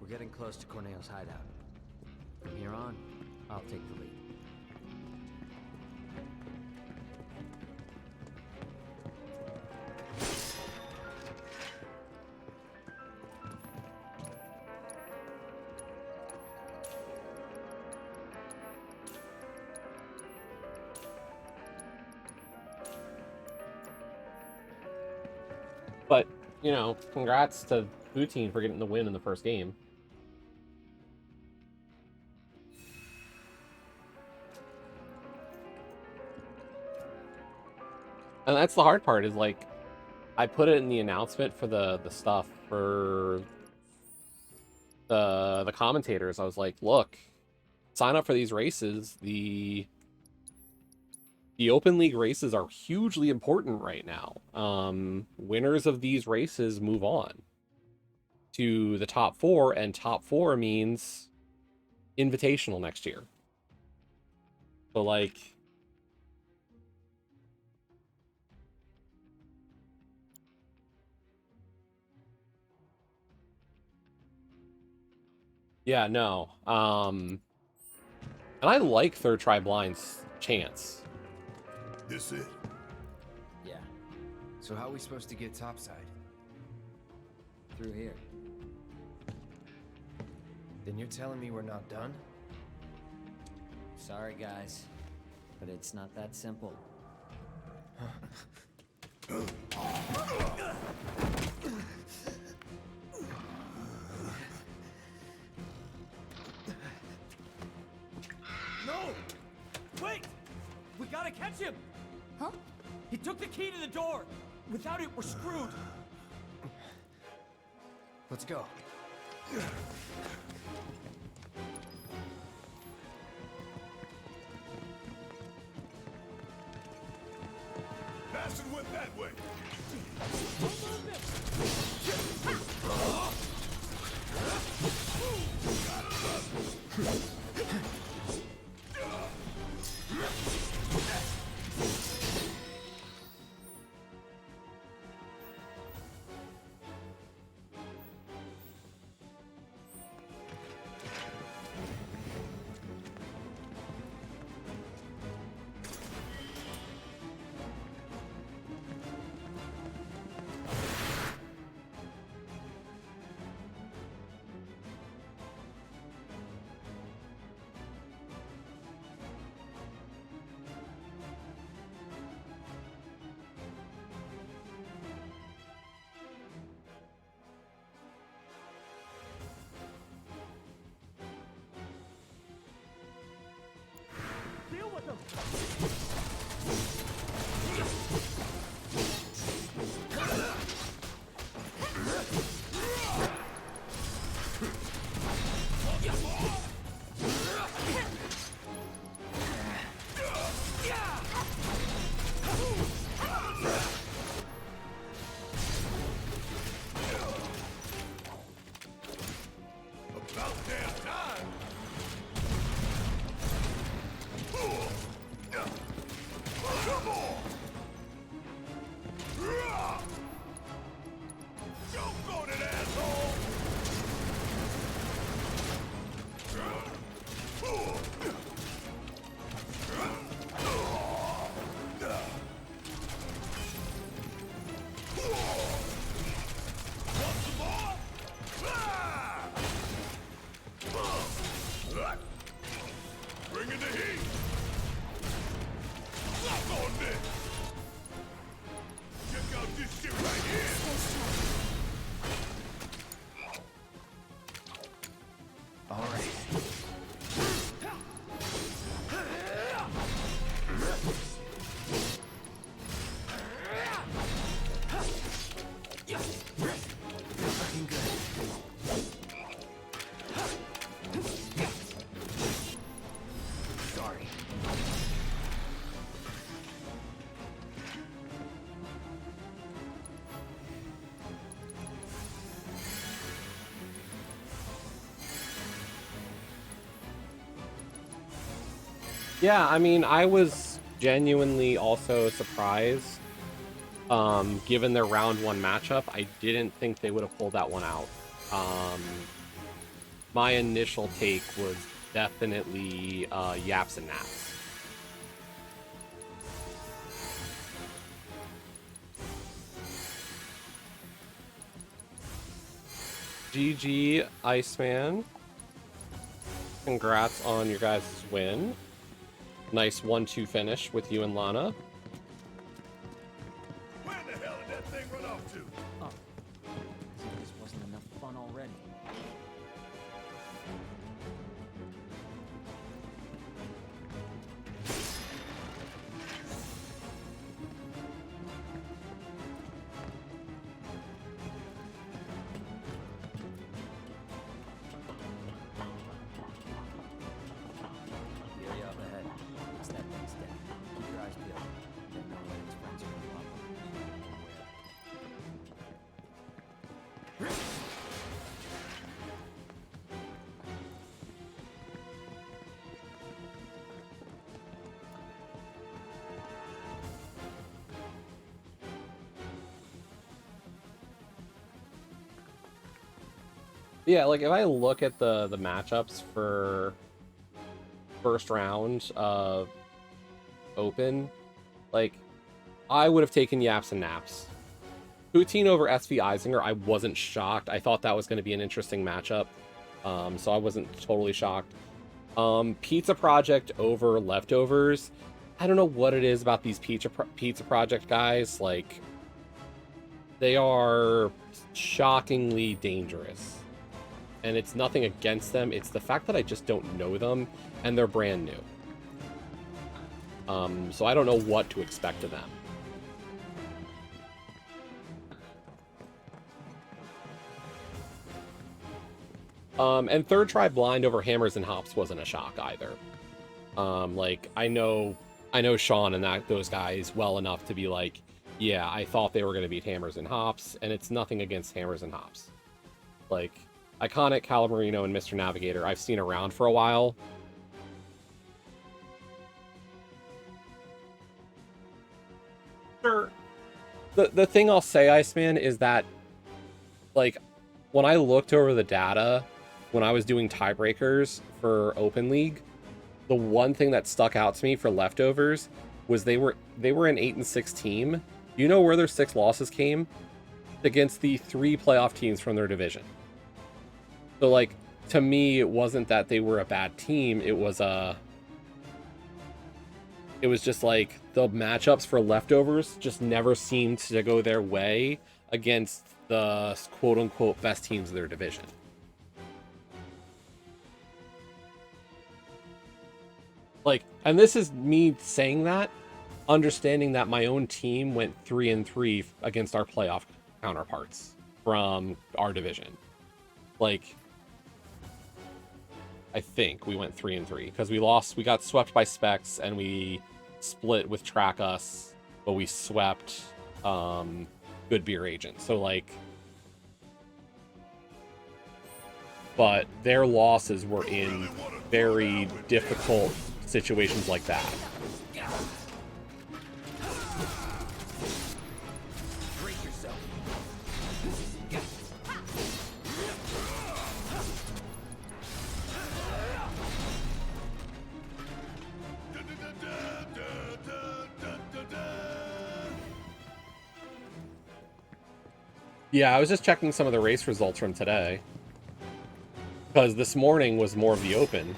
Speaker 15: We're getting close to Corneo's hideout. From here on, I'll take the lead.
Speaker 1: But, you know, congrats to Poutine for getting the win in the first game. And that's the hard part, is like, I put it in the announcement for the stuff for the commentators. I was like, look, sign up for these races. The Open League races are hugely important right now. Winners of these races move on to the top 4, and top 4 means invitational next year. So, like, yeah, no. And I like Third Try Blind's chance.
Speaker 11: This it?
Speaker 13: Yeah. So how are we supposed to get topside?
Speaker 15: Through here.
Speaker 13: Then you're telling me we're not done?
Speaker 15: Sorry, guys, but it's not that simple.
Speaker 8: No! Wait! We gotta catch him!
Speaker 9: Huh?
Speaker 8: He took the key to the door! Without it, we're screwed!
Speaker 13: Let's go.
Speaker 11: Pass and whip that way.
Speaker 2: About damn time! Come on! Jump on it, asshole! Want some more? Bring in the heat! Lock on this! Check out this shit right here!
Speaker 13: All right. Looking good. Sorry.
Speaker 1: Yeah, I mean, I was genuinely also surprised. Given their round 1 matchup, I didn't think they would have pulled that one out. My initial take was definitely Yaps and Naps. GG, Iceman. Congrats on your guys' win. Nice 1-2 finish with you and Lana.
Speaker 2: Where the hell did that thing run off to?
Speaker 15: Oh. As if this wasn't enough fun already. Fury up ahead. It's that thing's dead. Keep your eyes peeled. Then know that its friends are gonna pop up.
Speaker 1: Yeah, like if I look at the matchups for first round of Open, like I would have taken Yaps and Naps. Poutine over SV Eisinger, I wasn't shocked. I thought that was going to be an interesting matchup, so I wasn't totally shocked. Pizza Project over Leftovers. I don't know what it is about these Pizza Project guys. Like, they are shockingly dangerous. And it's nothing against them. It's the fact that I just don't know them, and they're brand new. So I don't know what to expect of them. And Third Try Blind over Hammers and Hops wasn't a shock either. Like, I know Sean and those guys well enough to be like, yeah, I thought they were going to beat Hammers and Hops, and it's nothing against Hammers and Hops. Like, Iconic, Calamarino, and Mr. Navigator I've seen around for a while. Sure. The thing I'll say, Iceman, is that, like, when I looked over the data, when I was doing tiebreakers for Open League, the one thing that stuck out to me for Leftovers was they were an 8-6 team. You know where their 6 losses came? Against the 3 playoff teams from their division. So, like, to me, it wasn't that they were a bad team. It was just like the matchups for Leftovers just never seemed to go their way against the quote-unquote best teams of their division. Like, and this is me saying that, understanding that my own team went 3-3 against our playoff counterparts from our division. Like, I think we went 3-3 because we got swept by Specs, and we split with Track Us, but we swept Good Beer Agent. So like, but their losses were in very difficult situations like that. Yeah, I was just checking some of the race results from today, because this morning was more of the open.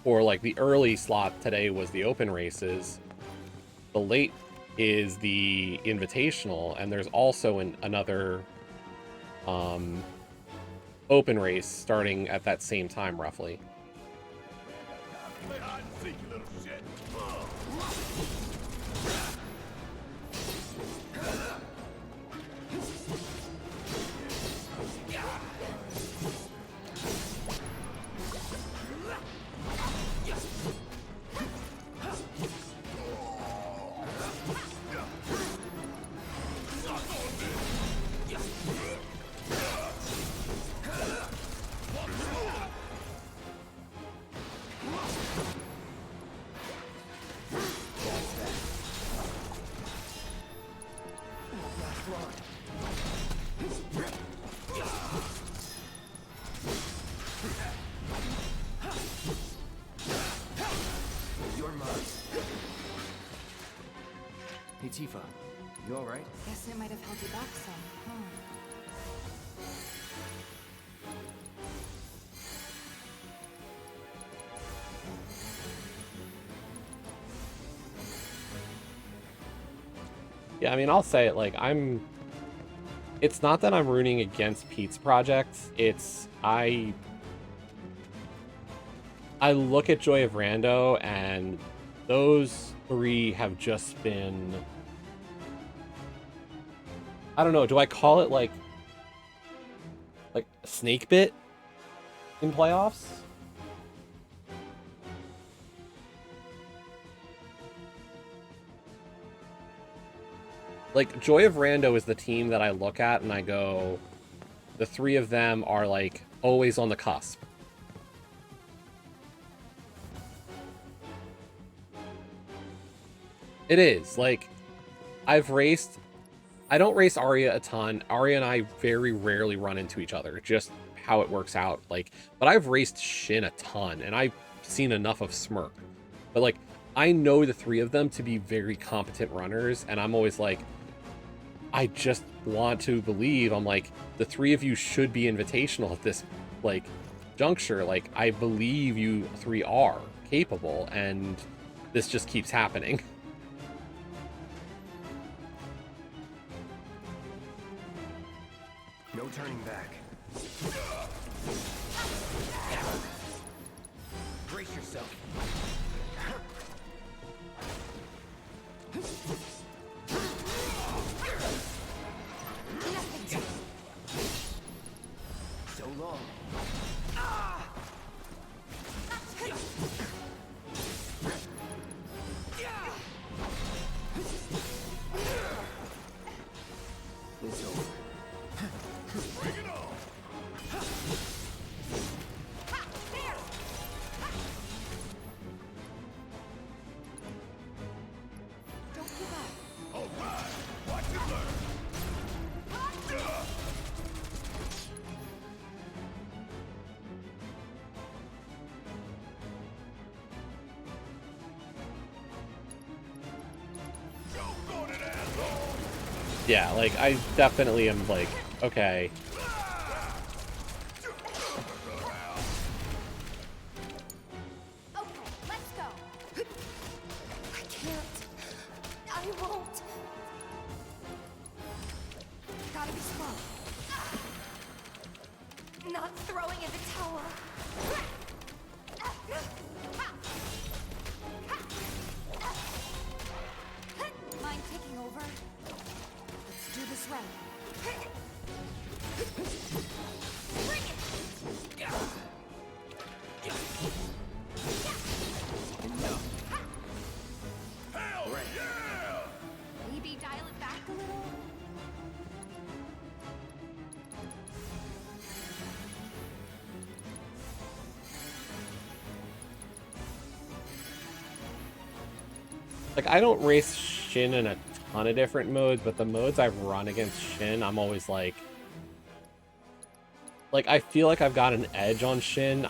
Speaker 1: Or like the early slot today was the open races. The late is the invitational, and there's also another open race starting at that same time, roughly.
Speaker 13: Hey, Tifa, you alright?
Speaker 9: Guess it might have held you back some, huh?
Speaker 1: Yeah, I mean, I'll say it, like, it's not that I'm rooting against Pete's project, it's, I look at Joy of Rando, and those three have just been, I don't know, do I call it, like snake bit in playoffs? Like, Joy of Rando is the team that I look at and I go, the three of them are, like, always on the cusp. It is. Like, I don't race Arya a ton. Arya and I very rarely run into each other, just how it works out. Like, but I've raced Shin a ton, and I've seen enough of Smirk. But, like, I know the three of them to be very competent runners, and I'm always like, I just want to believe, I'm like, the three of you should be invitational at this, like, juncture. Like, I believe you three are capable, and this just keeps happening.
Speaker 13: No turning back. Brace yourself. So long. It's over.
Speaker 2: Bring it on!
Speaker 9: Don't give up.
Speaker 2: All right, watch and learn.
Speaker 1: Yeah, like, I definitely am like, okay.
Speaker 12: Okay, let's go. I can't. I won't. Gotta be slow. Not throwing in the towel. Mind taking over? Let's do this right. Bring it!
Speaker 2: Hell yeah!
Speaker 12: Maybe dial it back a little?
Speaker 1: Like, I don't race Shin in a ton of different modes, but the modes I've run against Shin, I'm always like, I feel like I've got an edge on Shin.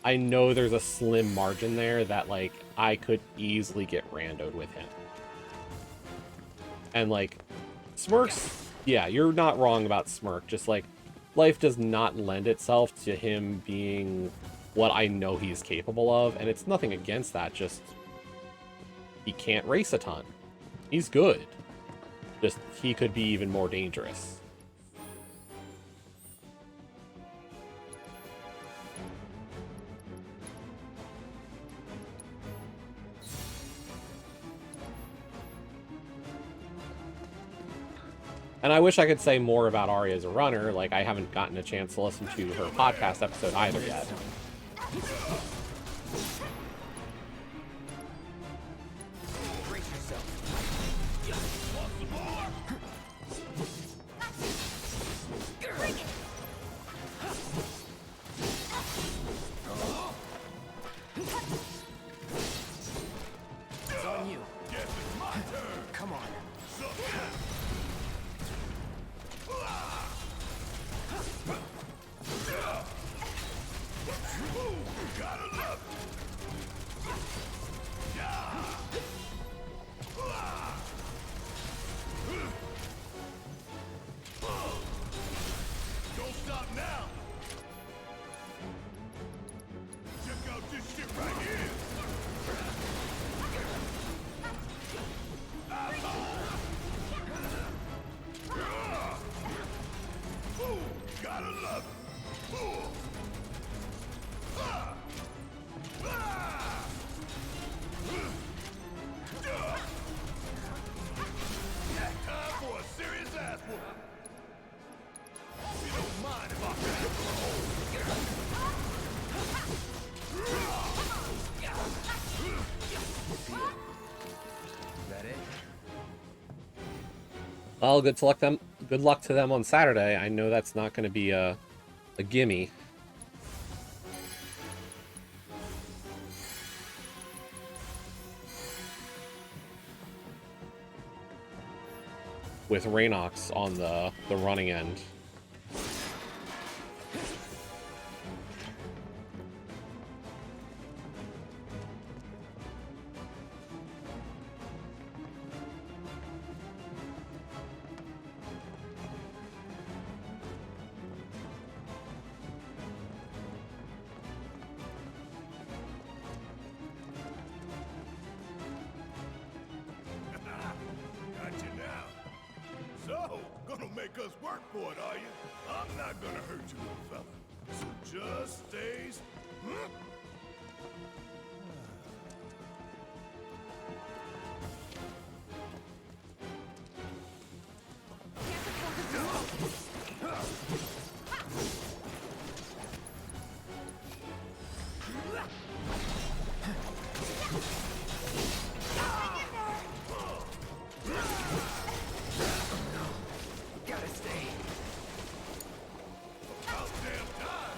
Speaker 1: I know there's a slim margin there that, like, I could easily get randoed with him. And, like, Smirk's, yeah, you're not wrong about Smirk. Just, like, life does not lend itself to him being what I know he's capable of. And it's nothing against that, just he can't race a ton. He's good. Just, he could be even more dangerous. And I wish I could say more about Ari as a runner. Like, I haven't gotten a chance to listen to her podcast episode either yet.
Speaker 2: Brace yourself.
Speaker 12: Bring it!
Speaker 2: It's on you. Guess it's my turn.
Speaker 3: Come on.
Speaker 2: Gotta love it. Don't stop now. Check out this shit right here. Ooh, gotta love it. Ooh. Time for a serious ass whooping. You don't mind if I grab for a hold.
Speaker 13: Is that it?
Speaker 1: Well, good luck to them on Saturday. I know that's not going to be a gimme. With Raynox on the running end.
Speaker 2: Got you now. So, gonna make us work for it, are you? I'm not gonna hurt you, little fella. So just stay.
Speaker 13: Gotta stay.
Speaker 2: About damn time.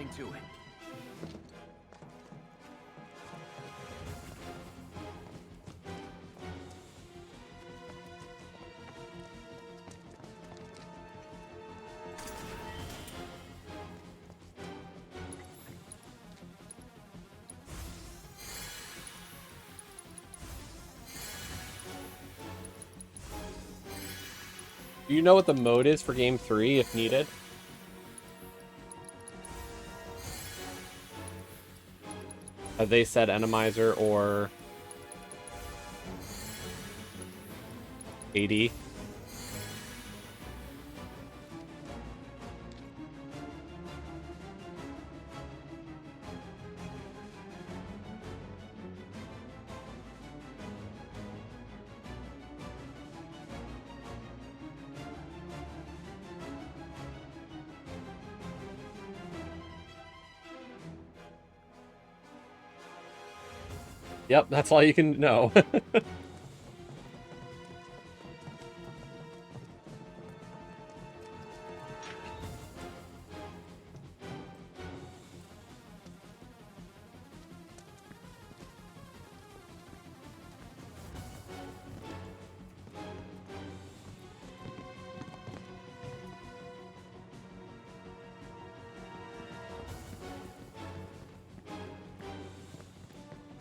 Speaker 13: into it.
Speaker 1: Do you know what the mode is for Game 3 if needed? Have they said Enemizer or AD? Yep, that's all you can know.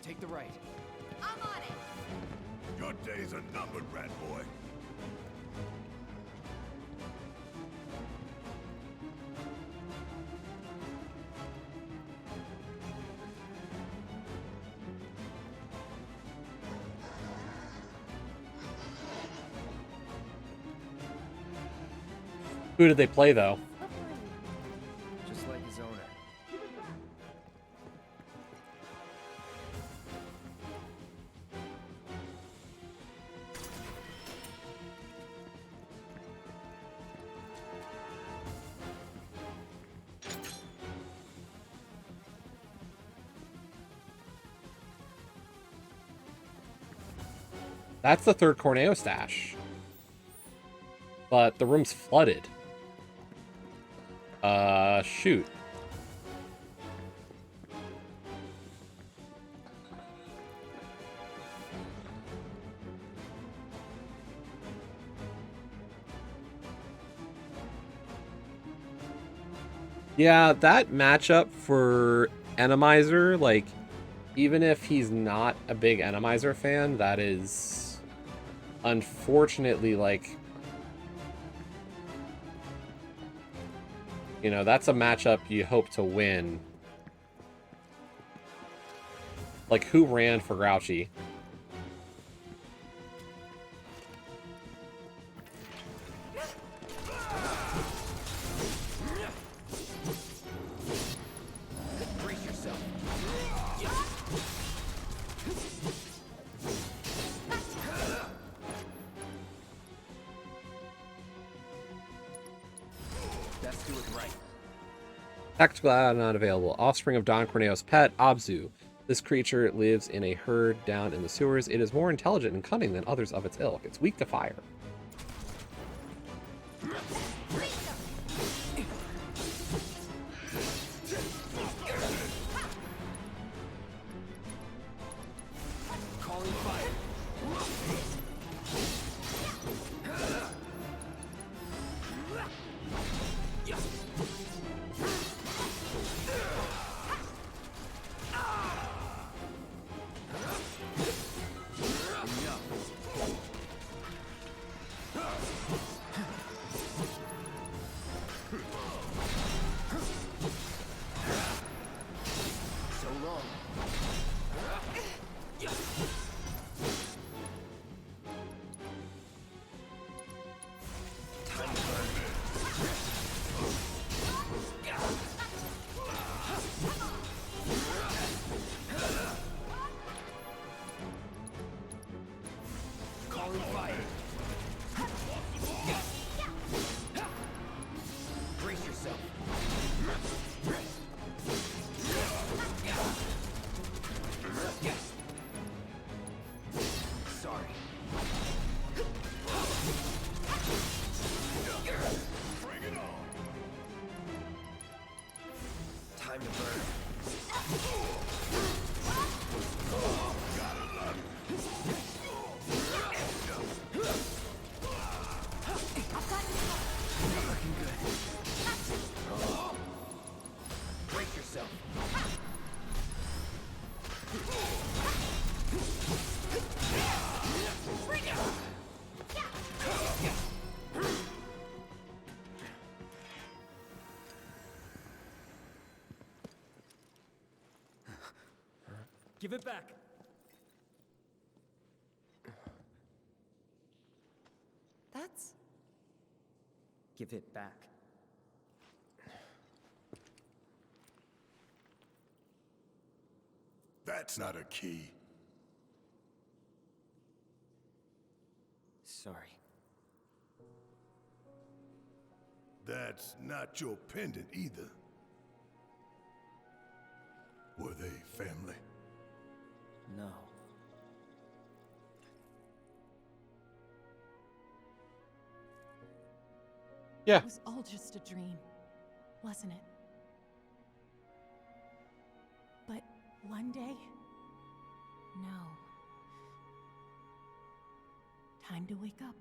Speaker 13: Take the right.
Speaker 12: I'm on it.
Speaker 2: Your days are numbered, rat boy.
Speaker 1: Who did they play, though?
Speaker 13: Just like his owner.
Speaker 1: That's the third Corneo stash. But the room's flooded. Shoot. Yeah, that matchup for Enemizer, like, even if he's not a big Enemizer fan, that is unfortunately, like, you know, that's a matchup you hope to win. Like, who ran for Grouchy?
Speaker 13: Brace yourself. Let's do it right.
Speaker 1: Tactical add not available. Offspring of Don Corneo's pet, Abzu. This creature lives in a herd down in the sewers. It is more intelligent and cunning than others of its ilk. It's weak to fire.
Speaker 13: Calling fire.
Speaker 15: Give it back.
Speaker 9: That's...
Speaker 15: Give it back.
Speaker 11: That's not a key.
Speaker 15: Sorry.
Speaker 11: That's not your pendant either. Were they family?
Speaker 15: No.
Speaker 1: Yeah.
Speaker 5: It was all just a dream, wasn't it? But one day, no. Time to wake up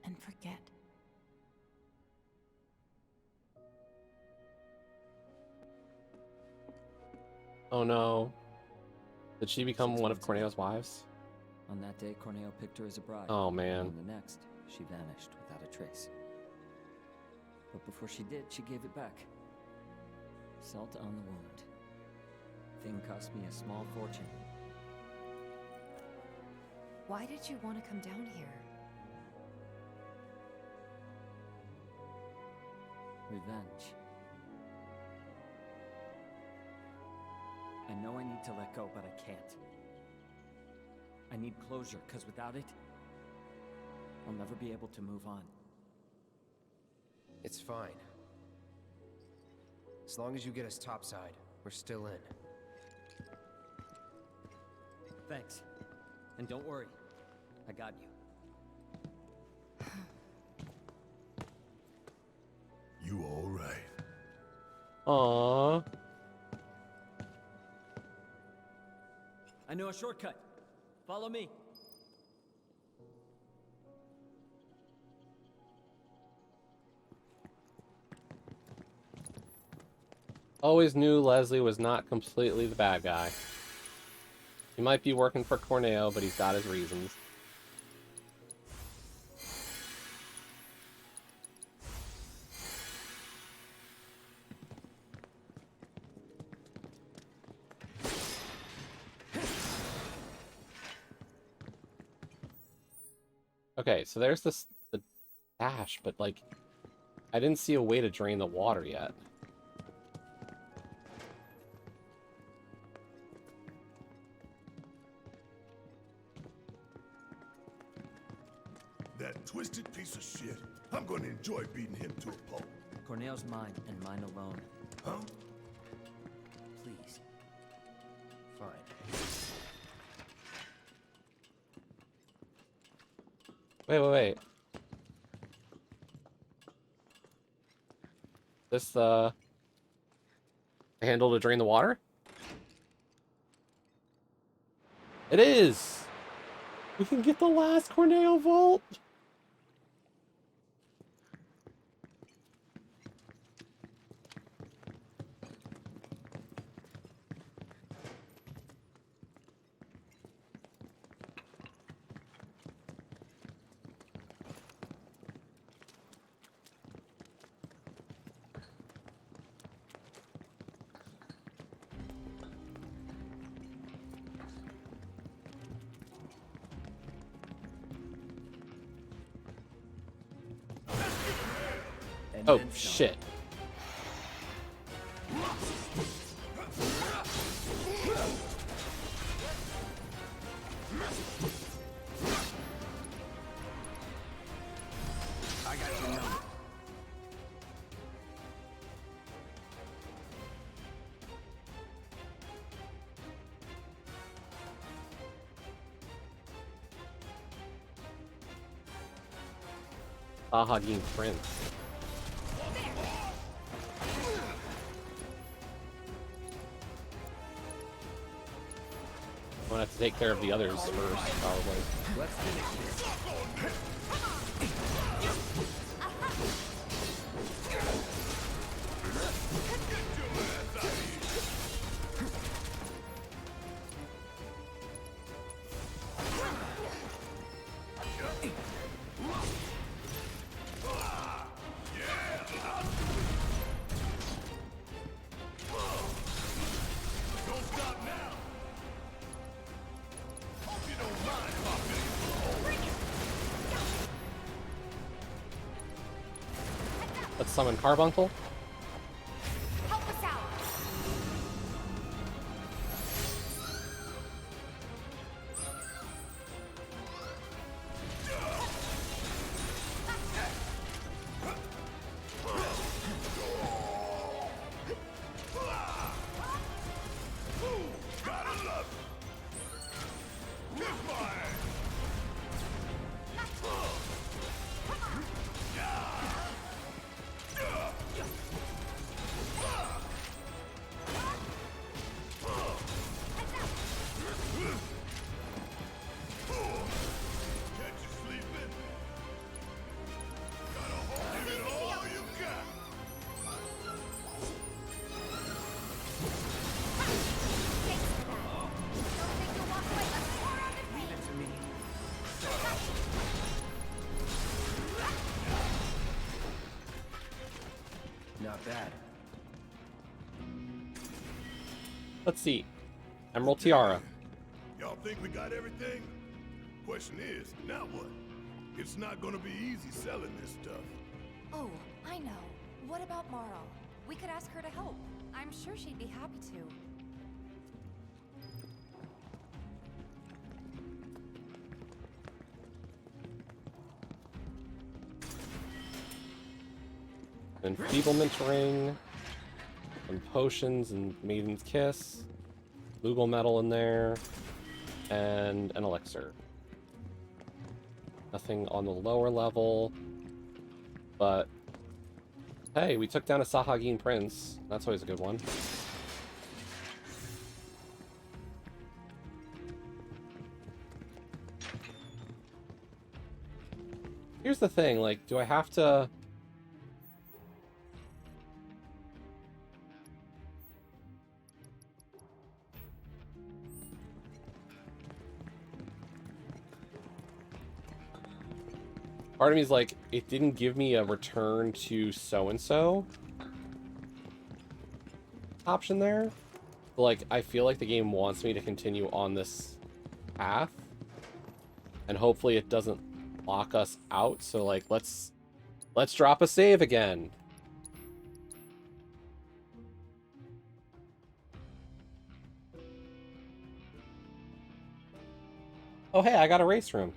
Speaker 5: and forget.
Speaker 1: Oh no. Did she become one of Corneo's wives?
Speaker 15: On that day, Corneo picked her as a bride.
Speaker 1: Oh, man.
Speaker 15: And the next, she vanished without a trace. But before she did, she gave it back. Salt on the wound. Thing cost me a small fortune.
Speaker 9: Why did you want to come down here?
Speaker 15: Revenge. I know I need to let go, but I can't. I need closure, because without it, I'll never be able to move on.
Speaker 13: It's fine. As long as you get us topside, we're still in.
Speaker 15: Thanks. And don't worry. I got you.
Speaker 11: You all right?
Speaker 1: Aww.
Speaker 15: I know a shortcut. Follow me.
Speaker 1: Always knew Leslie was not completely the bad guy. He might be working for Corneo, but he's got his reasons. Okay, so there's the dash, but like, I didn't see a way to drain the water yet.
Speaker 11: That twisted piece of shit. I'm gonna enjoy beating him to a pulp.
Speaker 15: Corneo's mine, and mine alone.
Speaker 11: Huh?
Speaker 15: Please.
Speaker 13: Fine.
Speaker 1: Wait. This, the handle to drain the water? It is! We can get the last Corneo vault! Oh, shit.
Speaker 13: I got your number.
Speaker 1: Ahagin Prince. I'm gonna have to take care of the others first, probably.
Speaker 13: Let's finish this.
Speaker 2: Don't stop now!
Speaker 1: Let's summon Carbuncle.
Speaker 9: Help us out!
Speaker 2: Gotta love it. Kiss my ass. Catch you sleeping. Gotta hold it all you got.
Speaker 13: Leave it to me. Not bad.
Speaker 1: Let's see. Emerald Tiara.
Speaker 11: Y'all think we got everything? Question is, now what? It's not gonna be easy selling this stuff.
Speaker 9: Oh, I know. What about Marl? We could ask her to help. I'm sure she'd be happy to.
Speaker 1: Enfeeblement Ring. Some potions and Maiden's Kiss. Lugal Metal in there. And an elixir. Nothing on the lower level. But hey, we took down a Sahagin Prince. That's always a good one. Here's the thing, like, do I have to... Part of me is like, it didn't give me a return to so-and-so option there. But, like, I feel like the game wants me to continue on this path. And hopefully it doesn't lock us out. So, like, let's drop a save again. Oh, hey, I got a race room.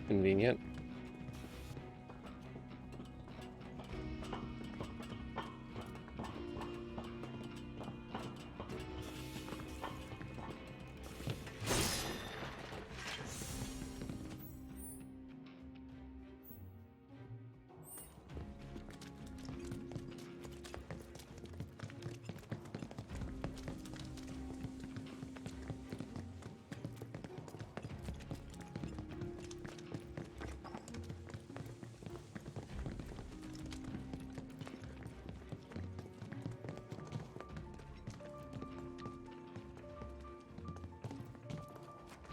Speaker 1: Convenient.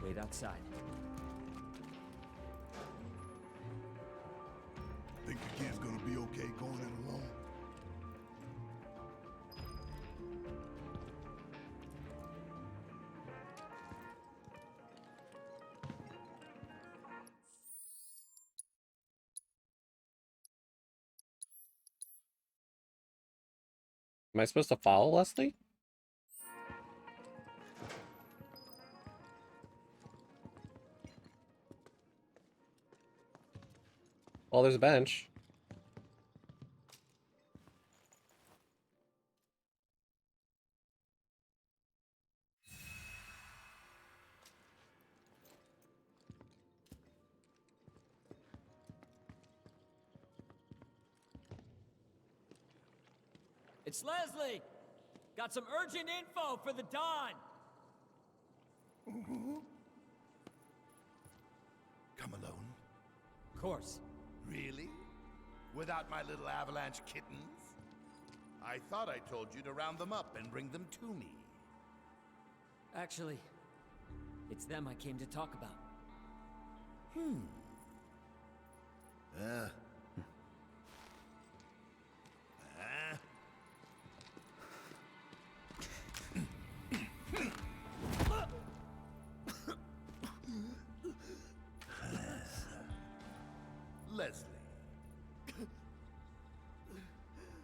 Speaker 15: Wait outside.
Speaker 11: Think the kid's gonna be okay going it alone?
Speaker 1: Am I supposed to follow Leslie? Well, there's a bench.
Speaker 15: It's Leslie! Got some urgent info for the Don!
Speaker 11: Come alone?
Speaker 15: Of course.
Speaker 2: Really? Without my little avalanche kittens? I thought I told you to round them up and bring them to me.
Speaker 15: Actually, it's them I came to talk about.
Speaker 2: Leslie.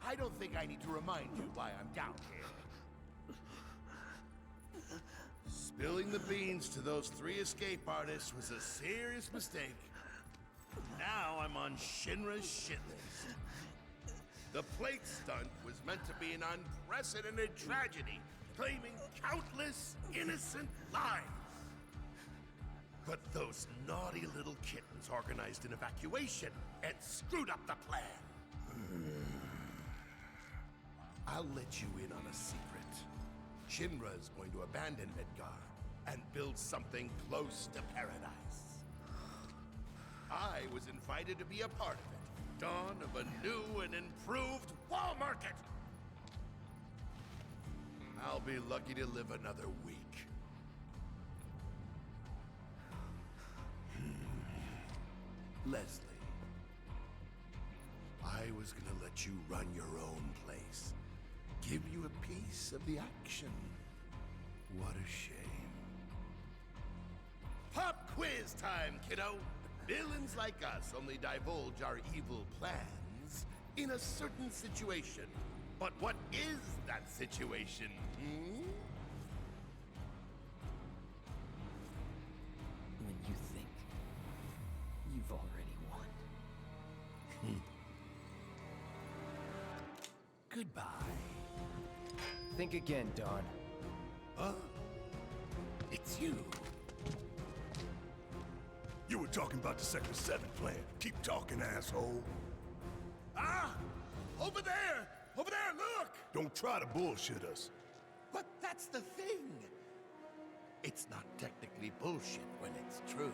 Speaker 2: I don't think I need to remind you why I'm down here. Spilling the beans to those 3 escape artists was a serious mistake. Now I'm on Shinra's shit list. The plate stunt was meant to be an unprecedented tragedy, claiming countless innocent lives. But those naughty little kittens organized an evacuation and screwed up the plan. I'll let you in on a secret. Shinra's going to abandon Midgard and build something close to paradise. I was invited to be a part of it. Dawn of a new and improved wall market. I'll be lucky to live another week. Leslie, I was gonna let you run your own place. Give you a piece of the action. What a shame. Pop quiz time, kiddo! Villains like us only divulge our evil plans in a certain situation. But what is that situation,
Speaker 15: When you think you've already won.
Speaker 2: Goodbye.
Speaker 13: Think again, Don.
Speaker 11: Huh? It's you. You were talking about the Sector 7 plan. Keep talking, asshole.
Speaker 2: Ah! Over there! Over there, look!
Speaker 11: Don't try to bullshit us.
Speaker 2: But that's the thing. It's not technically bullshit when it's true.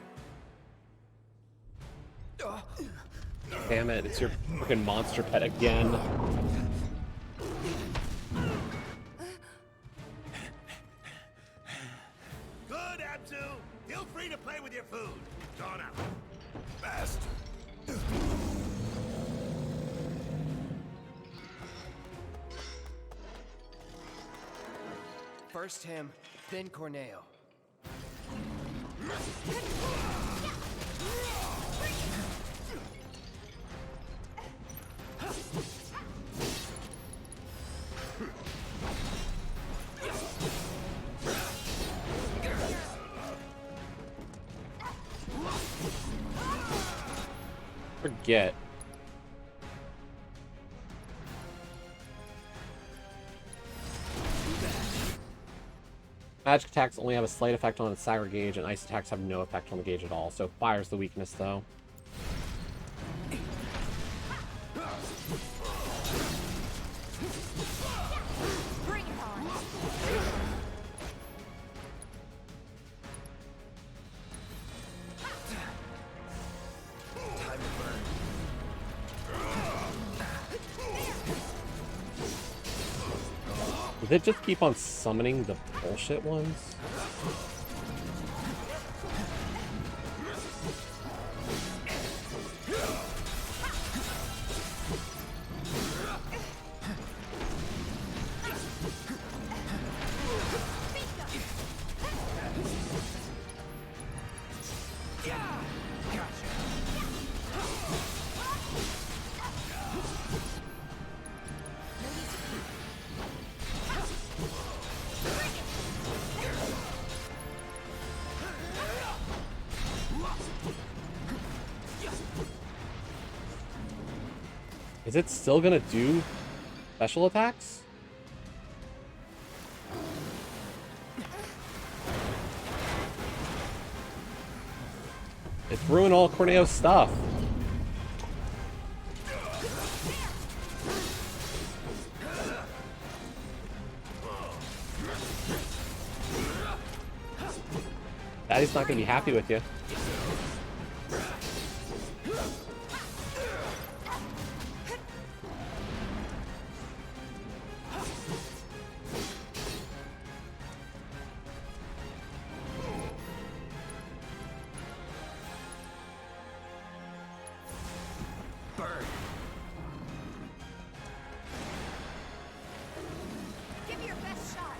Speaker 1: Damn it, it's your freaking monster pet again.
Speaker 2: Good, Abzu! Feel free to play with your food. Gone out.
Speaker 11: Bastard.
Speaker 13: First him, then Corneo.
Speaker 1: Forget. Magic attacks only have a slight effect on its Sagra gauge, and ice attacks have no effect on the gauge at all, so fire's the weakness, though.
Speaker 5: Bring it on!
Speaker 13: Time to burn.
Speaker 1: Did it just keep on summoning the bullshit ones? Is it still gonna do special attacks? It's ruined all Corneo's stuff. Daddy's not gonna be happy with you.
Speaker 12: Give me your best shot.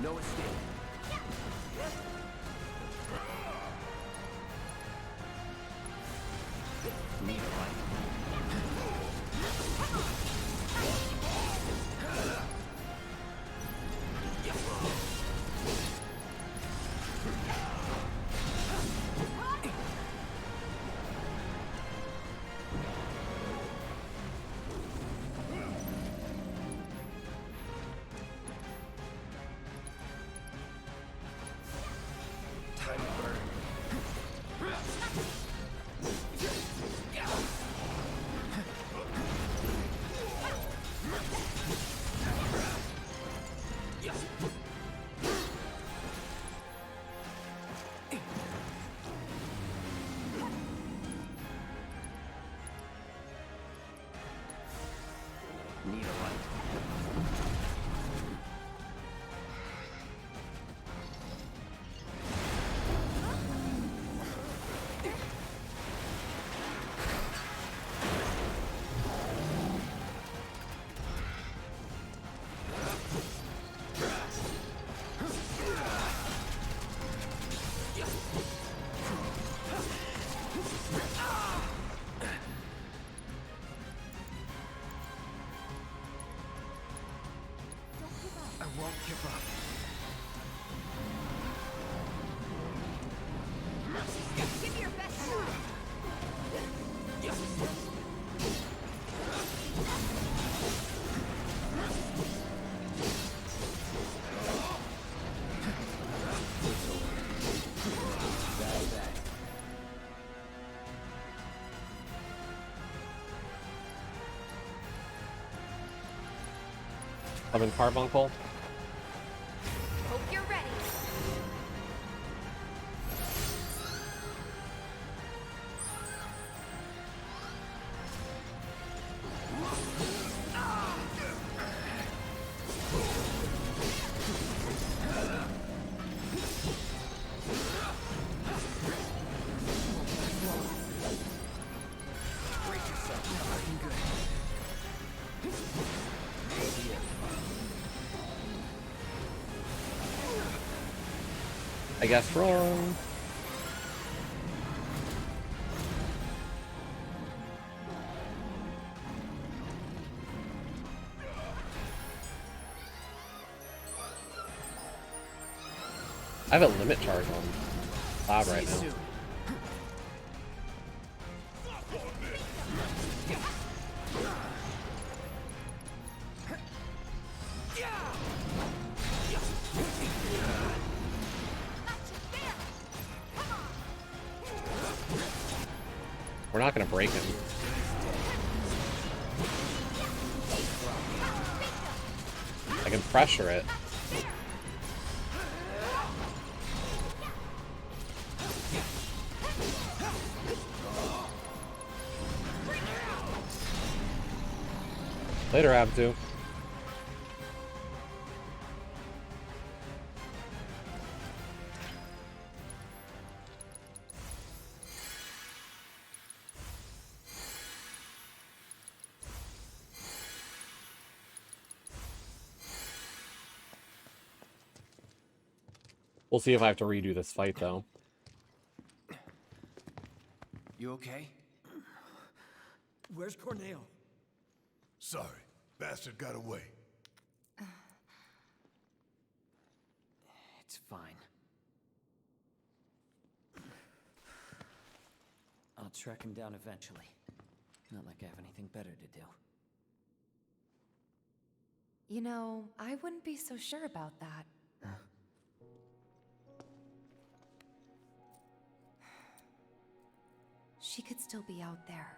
Speaker 13: No escape. Need a light. Time to burn. Need a light. I won't give up.
Speaker 12: Give me your best shot.
Speaker 1: Loving Carbuncle.
Speaker 12: Hope you're ready.
Speaker 13: Brace yourself. Not looking good.
Speaker 1: I guess wrong. I have a limit charge on Bob right now. We're not gonna break him. I can pressure it. Later, Abdu. We'll see if I have to redo this fight, though.
Speaker 13: You okay?
Speaker 2: Where's Corneo? Sorry, bastard got away.
Speaker 15: It's fine. I'll track him down eventually. Not like I have anything better to do.
Speaker 9: You know, I wouldn't be so sure about that.
Speaker 15: Huh?
Speaker 9: She could still be out there.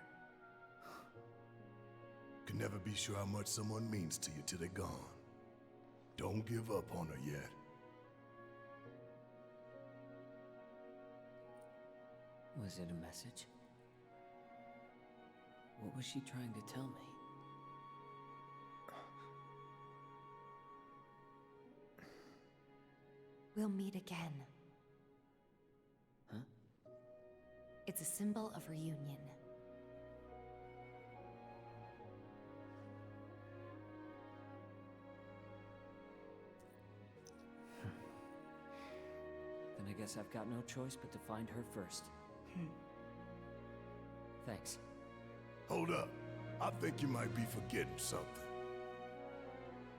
Speaker 11: Can never be sure how much someone means to you till they're gone. Don't give up on her yet.
Speaker 15: Was it a message? What was she trying to tell me?
Speaker 9: We'll meet again.
Speaker 15: Huh?
Speaker 9: It's a symbol of reunion.
Speaker 15: Then I guess I've got no choice but to find her first. Thanks.
Speaker 11: Hold up. I think you might be forgetting something.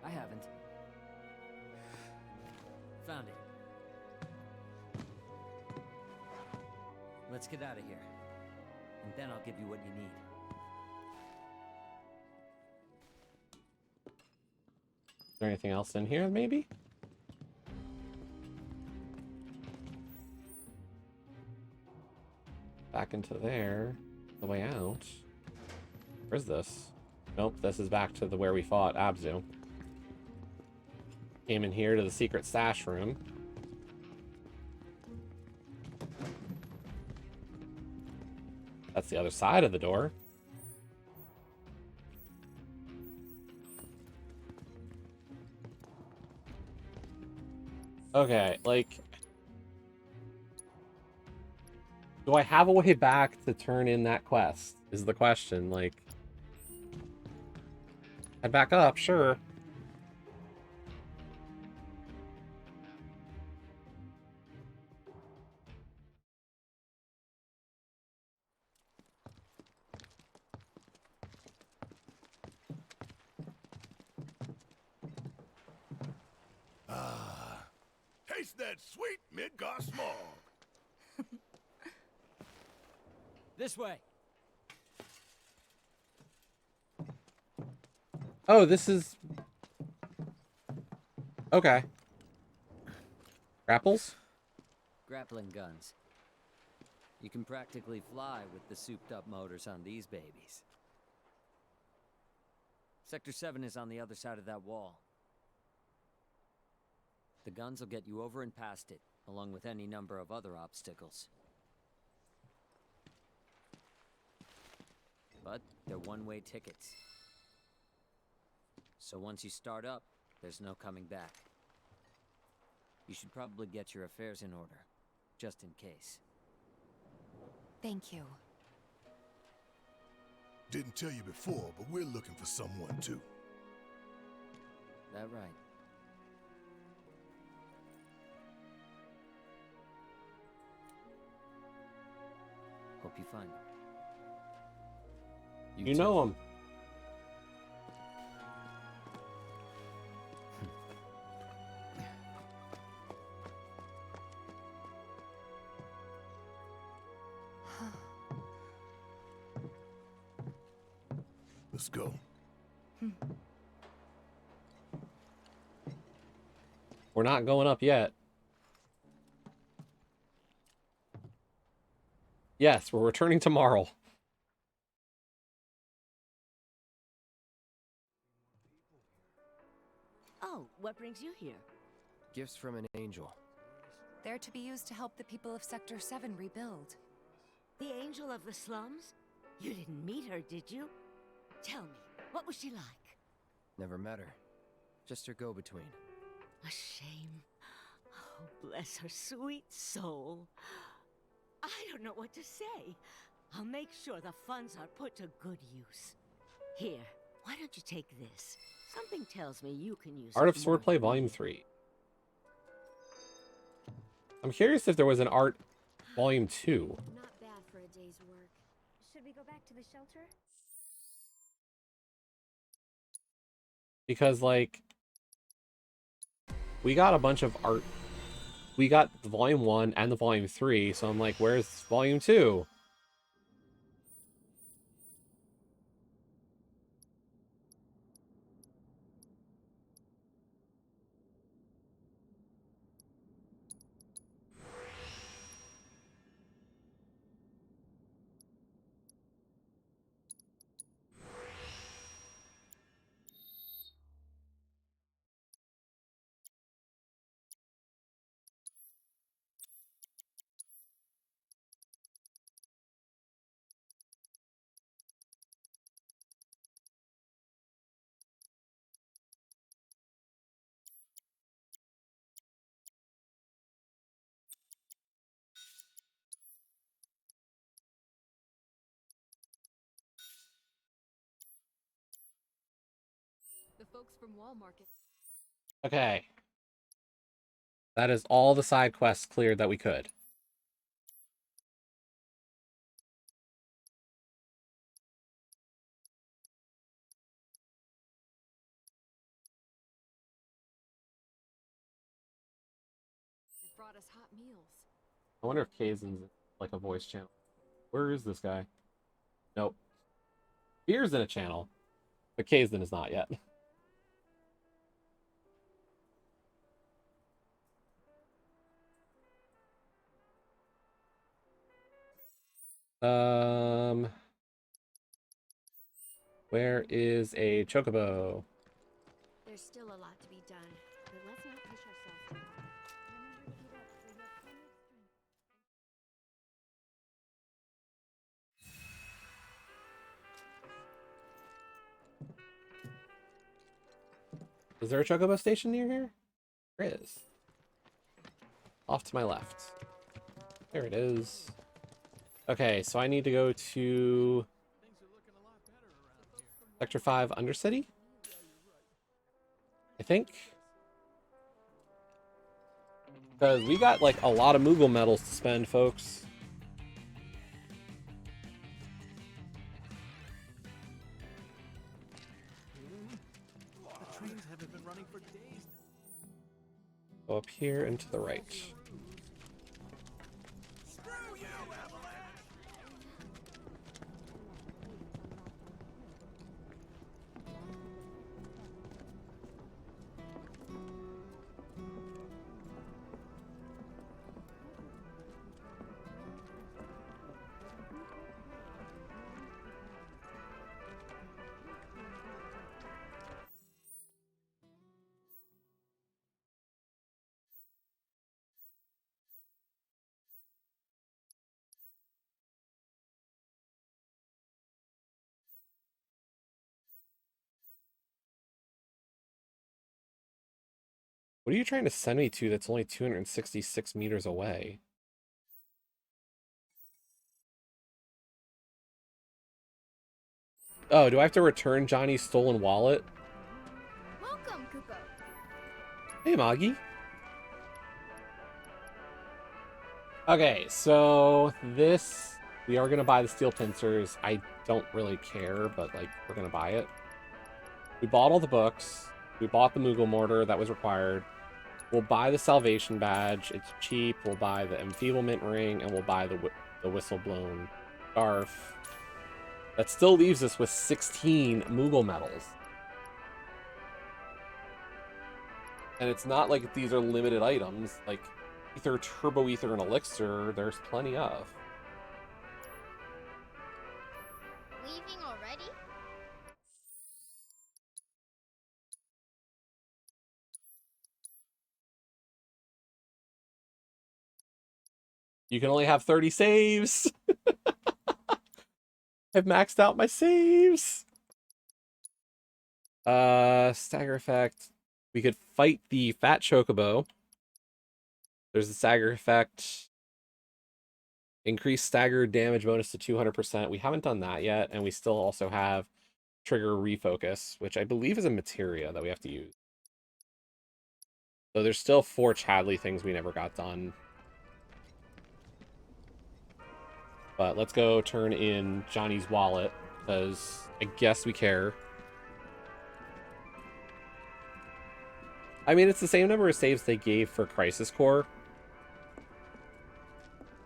Speaker 15: I haven't. Found it. Let's get out of here. And then I'll give you what you need.
Speaker 1: Is there anything else in here, maybe? Back into there. The way out. Where's this? Nope, this is back to the where we fought Abzu. Came in here to the secret stash room. That's the other side of the door. Okay, like... do I have a way back to turn in that quest? Is the question, like... Head back up, sure.
Speaker 11: Taste that sweet Midgar smog.
Speaker 8: This way.
Speaker 1: Oh, this is... okay. Grapples?
Speaker 15: Grappling guns. You can practically fly with the souped-up motors on these babies. Sector 7 is on the other side of that wall. The guns will get you over and past it, along with any number of other obstacles. But they're one-way tickets. So once you start up, there's no coming back. You should probably get your affairs in order, just in case.
Speaker 9: Thank you.
Speaker 11: Didn't tell you before, but we're looking for someone too.
Speaker 15: That right. Hope you find him.
Speaker 1: You know him.
Speaker 11: Let's go.
Speaker 1: We're not going up yet. Yes, we're returning tomorrow.
Speaker 16: Oh, what brings you here?
Speaker 13: Gifts from an angel.
Speaker 9: They're to be used to help the people of Sector 7 rebuild.
Speaker 16: The angel of the slums? You didn't meet her, did you? Tell me, what was she like?
Speaker 13: Never met her. Just her go-between.
Speaker 16: A shame. Oh, bless her sweet soul. I don't know what to say. I'll make sure the funds are put to good use. Here, why don't you take this? Something tells me you can use
Speaker 1: Art
Speaker 16: it
Speaker 1: of Swordplay Volume 3. I'm curious if there was an art volume 2.
Speaker 12: Not bad for a day's work. Should we go back to the shelter?
Speaker 1: Because, like, we got a bunch of art. We got the volume 1 and the volume 3, so I'm like, where's volume 2?
Speaker 17: The folks from Walmart.
Speaker 1: Okay. That is all the side quests cleared that we could.
Speaker 17: They brought us hot meals.
Speaker 1: I wonder if Kaesden's like a voice channel. Where is this guy? Nope. Beer's in a channel, but Kaesden is not yet. Where is a chocobo?
Speaker 12: There's still a lot to be done, but let's not push ourselves too hard. Remember to eat up so you have plenty of strength.
Speaker 1: Is there a chocobo station near here? There is. Off to my left. There it is. Okay, so I need to go to Sector 5 Undercity? I think. Because we got like a lot of Moogle medals to spend, folks.
Speaker 8: The trains haven't been running for days.
Speaker 1: Go up here and to the right. What are you trying to send me to that's only 266 meters away? Oh, do I have to return Johnny's stolen wallet?
Speaker 6: Welcome, Kupo.
Speaker 1: Hey, Moggy. Okay, so this... We are going to buy the steel pincers. I don't really care, but, like, we're going to buy it. We bought all the books. We bought the Moogle mortar that was required. We'll buy the salvation badge. It's cheap. We'll buy the enfeeblement ring, and we'll buy the whistle-blown scarf. That still leaves us with 16 Moogle medals. And it's not like these are limited items. Like, Ether, Turbo Ether, and Elixir, there's plenty of.
Speaker 6: Leaving already?
Speaker 1: You can only have 30 saves. I've maxed out my saves. Stagger effect. We could fight the fat chocobo. There's a stagger effect. Increase stagger damage bonus to 200%. We haven't done that yet, and we still also have trigger refocus, which I believe is a materia that we have to use. So there's still 4 Chadley things we never got done. But let's go turn in Johnny's wallet, because I guess we care. I mean, it's the same number of saves they gave for Crisis Core.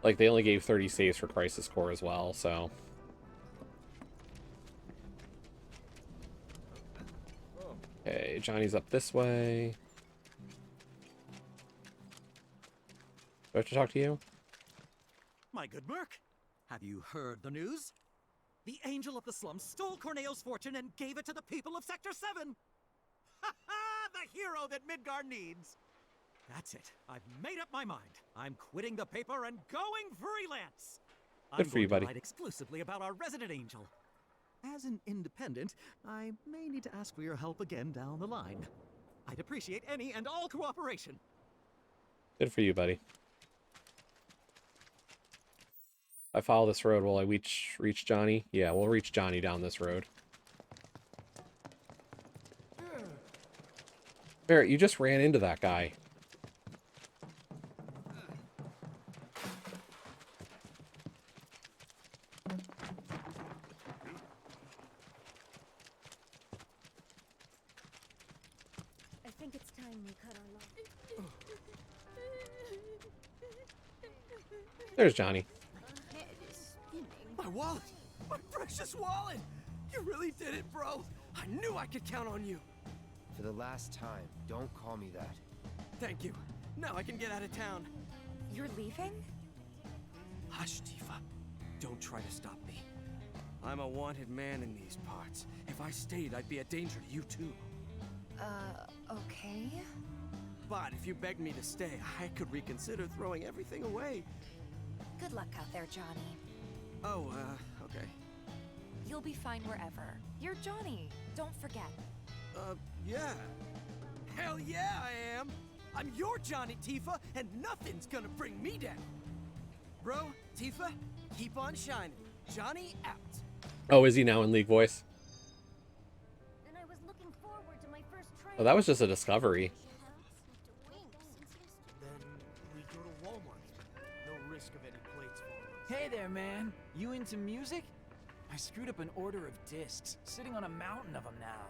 Speaker 1: Like, they only gave 30 saves for Crisis Core as well, so... Okay, Johnny's up this way. Do I have to talk to you?
Speaker 18: My good Merc, have you heard the news? The Angel of the Slums stole Corneo's fortune and gave it to the people of Sector 7! Ha ha! The hero that Midgard needs! That's it. I've made up my mind. I'm quitting the paper and going freelance!
Speaker 1: Good for you, buddy.
Speaker 18: I'm going to write exclusively about our resident angel. As an independent, I may need to ask for your help again down the line. I'd appreciate any and all cooperation.
Speaker 1: Good for you, buddy. I follow this road, will I reach Johnny? Yeah, we'll reach Johnny down this road. Barrett, you just ran into that guy.
Speaker 12: I think it's time we cut our line.
Speaker 1: There's Johnny.
Speaker 4: My wallet! My precious wallet! You really did it, bro! I knew I could count on you!
Speaker 13: For the last time, don't call me that.
Speaker 4: Thank you. Now I can get out of town.
Speaker 9: You're leaving?
Speaker 4: Hush, Tifa. Don't try to stop me. I'm a wanted man in these parts. If I stayed, I'd be a danger to you too.
Speaker 9: Okay.
Speaker 4: But if you begged me to stay, I could reconsider throwing everything away.
Speaker 9: Good luck out there, Johnny.
Speaker 4: Oh, okay.
Speaker 9: You'll be fine wherever. You're Johnny. Don't forget.
Speaker 4: Yeah. Hell yeah, I am! I'm your Johnny, Tifa, and nothing's gonna bring me down! Bro, Tifa, keep on shining. Johnny out.
Speaker 1: Oh, is he now in League voice?
Speaker 12: And I was looking forward to my first train.
Speaker 1: Oh, that was just a discovery.
Speaker 10: Then we go to Walmart. No risk of any plates falling.
Speaker 8: Hey there, man. You into music? I screwed up an order of discs, sitting on a mountain of them now.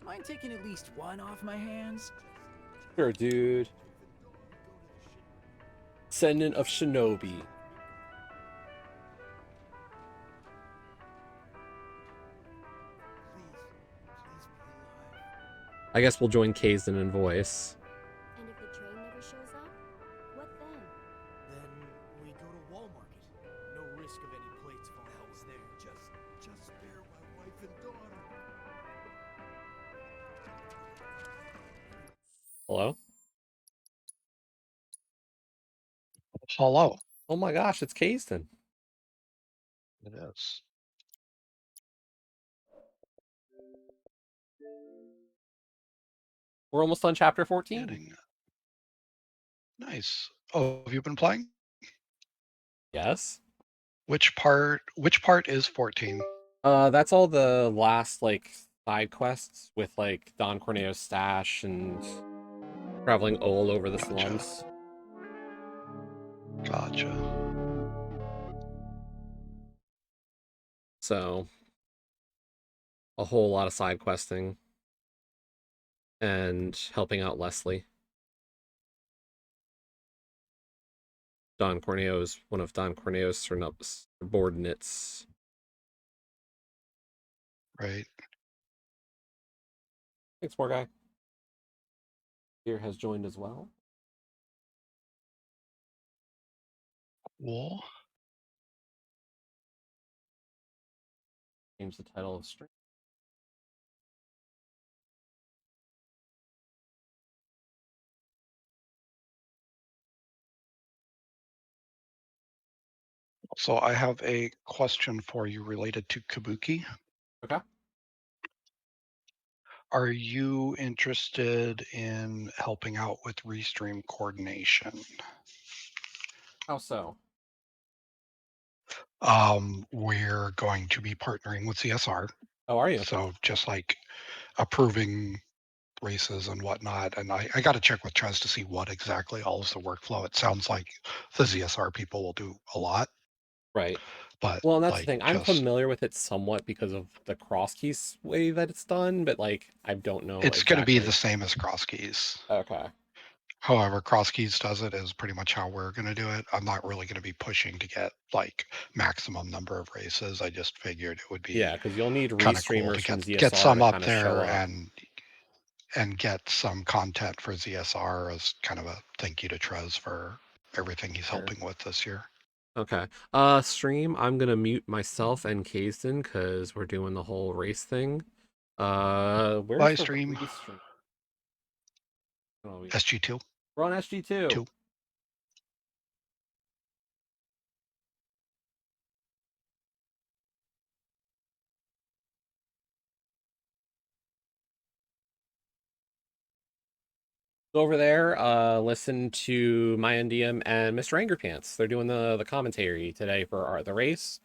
Speaker 8: Mind taking at least one off my hands?
Speaker 1: Sure, dude. Descendant of Shinobi. I guess we'll join Kaesden in voice.
Speaker 6: And if the train never shows up, what then?
Speaker 10: Then we go to Walmart. No risk of any plates falling. Hell's there.
Speaker 11: Just spare my wife and daughter.
Speaker 1: Hello?
Speaker 19: Hello.
Speaker 1: Oh my gosh, it's Kaesden.
Speaker 19: It is.
Speaker 1: We're almost on chapter 14.
Speaker 19: Nice. Oh, have you been playing?
Speaker 1: Yes.
Speaker 19: Which part is 14?
Speaker 1: That's all the last, like, side quests with, like, Don Corneo's stash and traveling all over the slums.
Speaker 19: Gotcha.
Speaker 1: So, a whole lot of side questing and helping out Leslie. Don Corneo is one of Don Corneo's subordinates.
Speaker 19: Right.
Speaker 1: Thanks, more guy. Here has joined as well.
Speaker 19: Cool.
Speaker 1: Change the title of stream.
Speaker 19: So I have a question for you related to Kabuki.
Speaker 1: Okay.
Speaker 19: Are you interested in helping out with restream coordination?
Speaker 1: How so?
Speaker 19: We're going to be partnering with CSR.
Speaker 1: Oh, are you?
Speaker 19: So just like approving races and whatnot. And I got to check with Trez to see what exactly all is the workflow. It sounds like the CSR people will do a lot.
Speaker 1: Right.
Speaker 19: But
Speaker 1: Well, and that's the
Speaker 19: like
Speaker 1: thing. I'm
Speaker 19: just
Speaker 1: familiar with it somewhat because of the cross keys way that it's done, but like I don't know
Speaker 19: it's going to be
Speaker 1: exactly.
Speaker 19: the same as cross keys.
Speaker 1: Okay.
Speaker 19: However, cross keys does it is pretty much how we're going to do it. I'm not really going to be pushing to get like maximum number of races. I just figured it would
Speaker 1: Yeah,
Speaker 19: be
Speaker 1: because you'll need
Speaker 19: kind of cool
Speaker 1: restreamers
Speaker 19: to
Speaker 1: from
Speaker 19: get
Speaker 1: ZSR
Speaker 19: some
Speaker 1: to
Speaker 19: up
Speaker 1: kind of show
Speaker 19: there
Speaker 1: up.
Speaker 19: and get some content for ZSR as kind of a thank you to Trez for everything he's
Speaker 1: Sure.
Speaker 19: helping with this year.
Speaker 1: Okay. Stream, I'm gonna mute myself and Kaesden because we're doing the whole race thing. Where's
Speaker 19: Live
Speaker 1: the
Speaker 19: stream
Speaker 1: restream? Oh,
Speaker 19: SG2.
Speaker 1: we're on SG2.
Speaker 19: 2.
Speaker 1: Go over there, listen to my NDM and Mr. Angerpants. They're doing the commentary today for the race.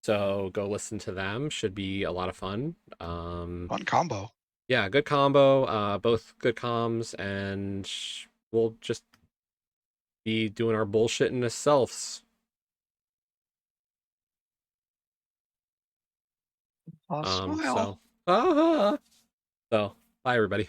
Speaker 1: So go listen to them. Should be a lot of fun.
Speaker 19: Fun combo.
Speaker 1: Yeah, good combo. Both good comms, and we'll just be doing our bullshitting as selves.
Speaker 19: Smile.
Speaker 1: So bye everybody.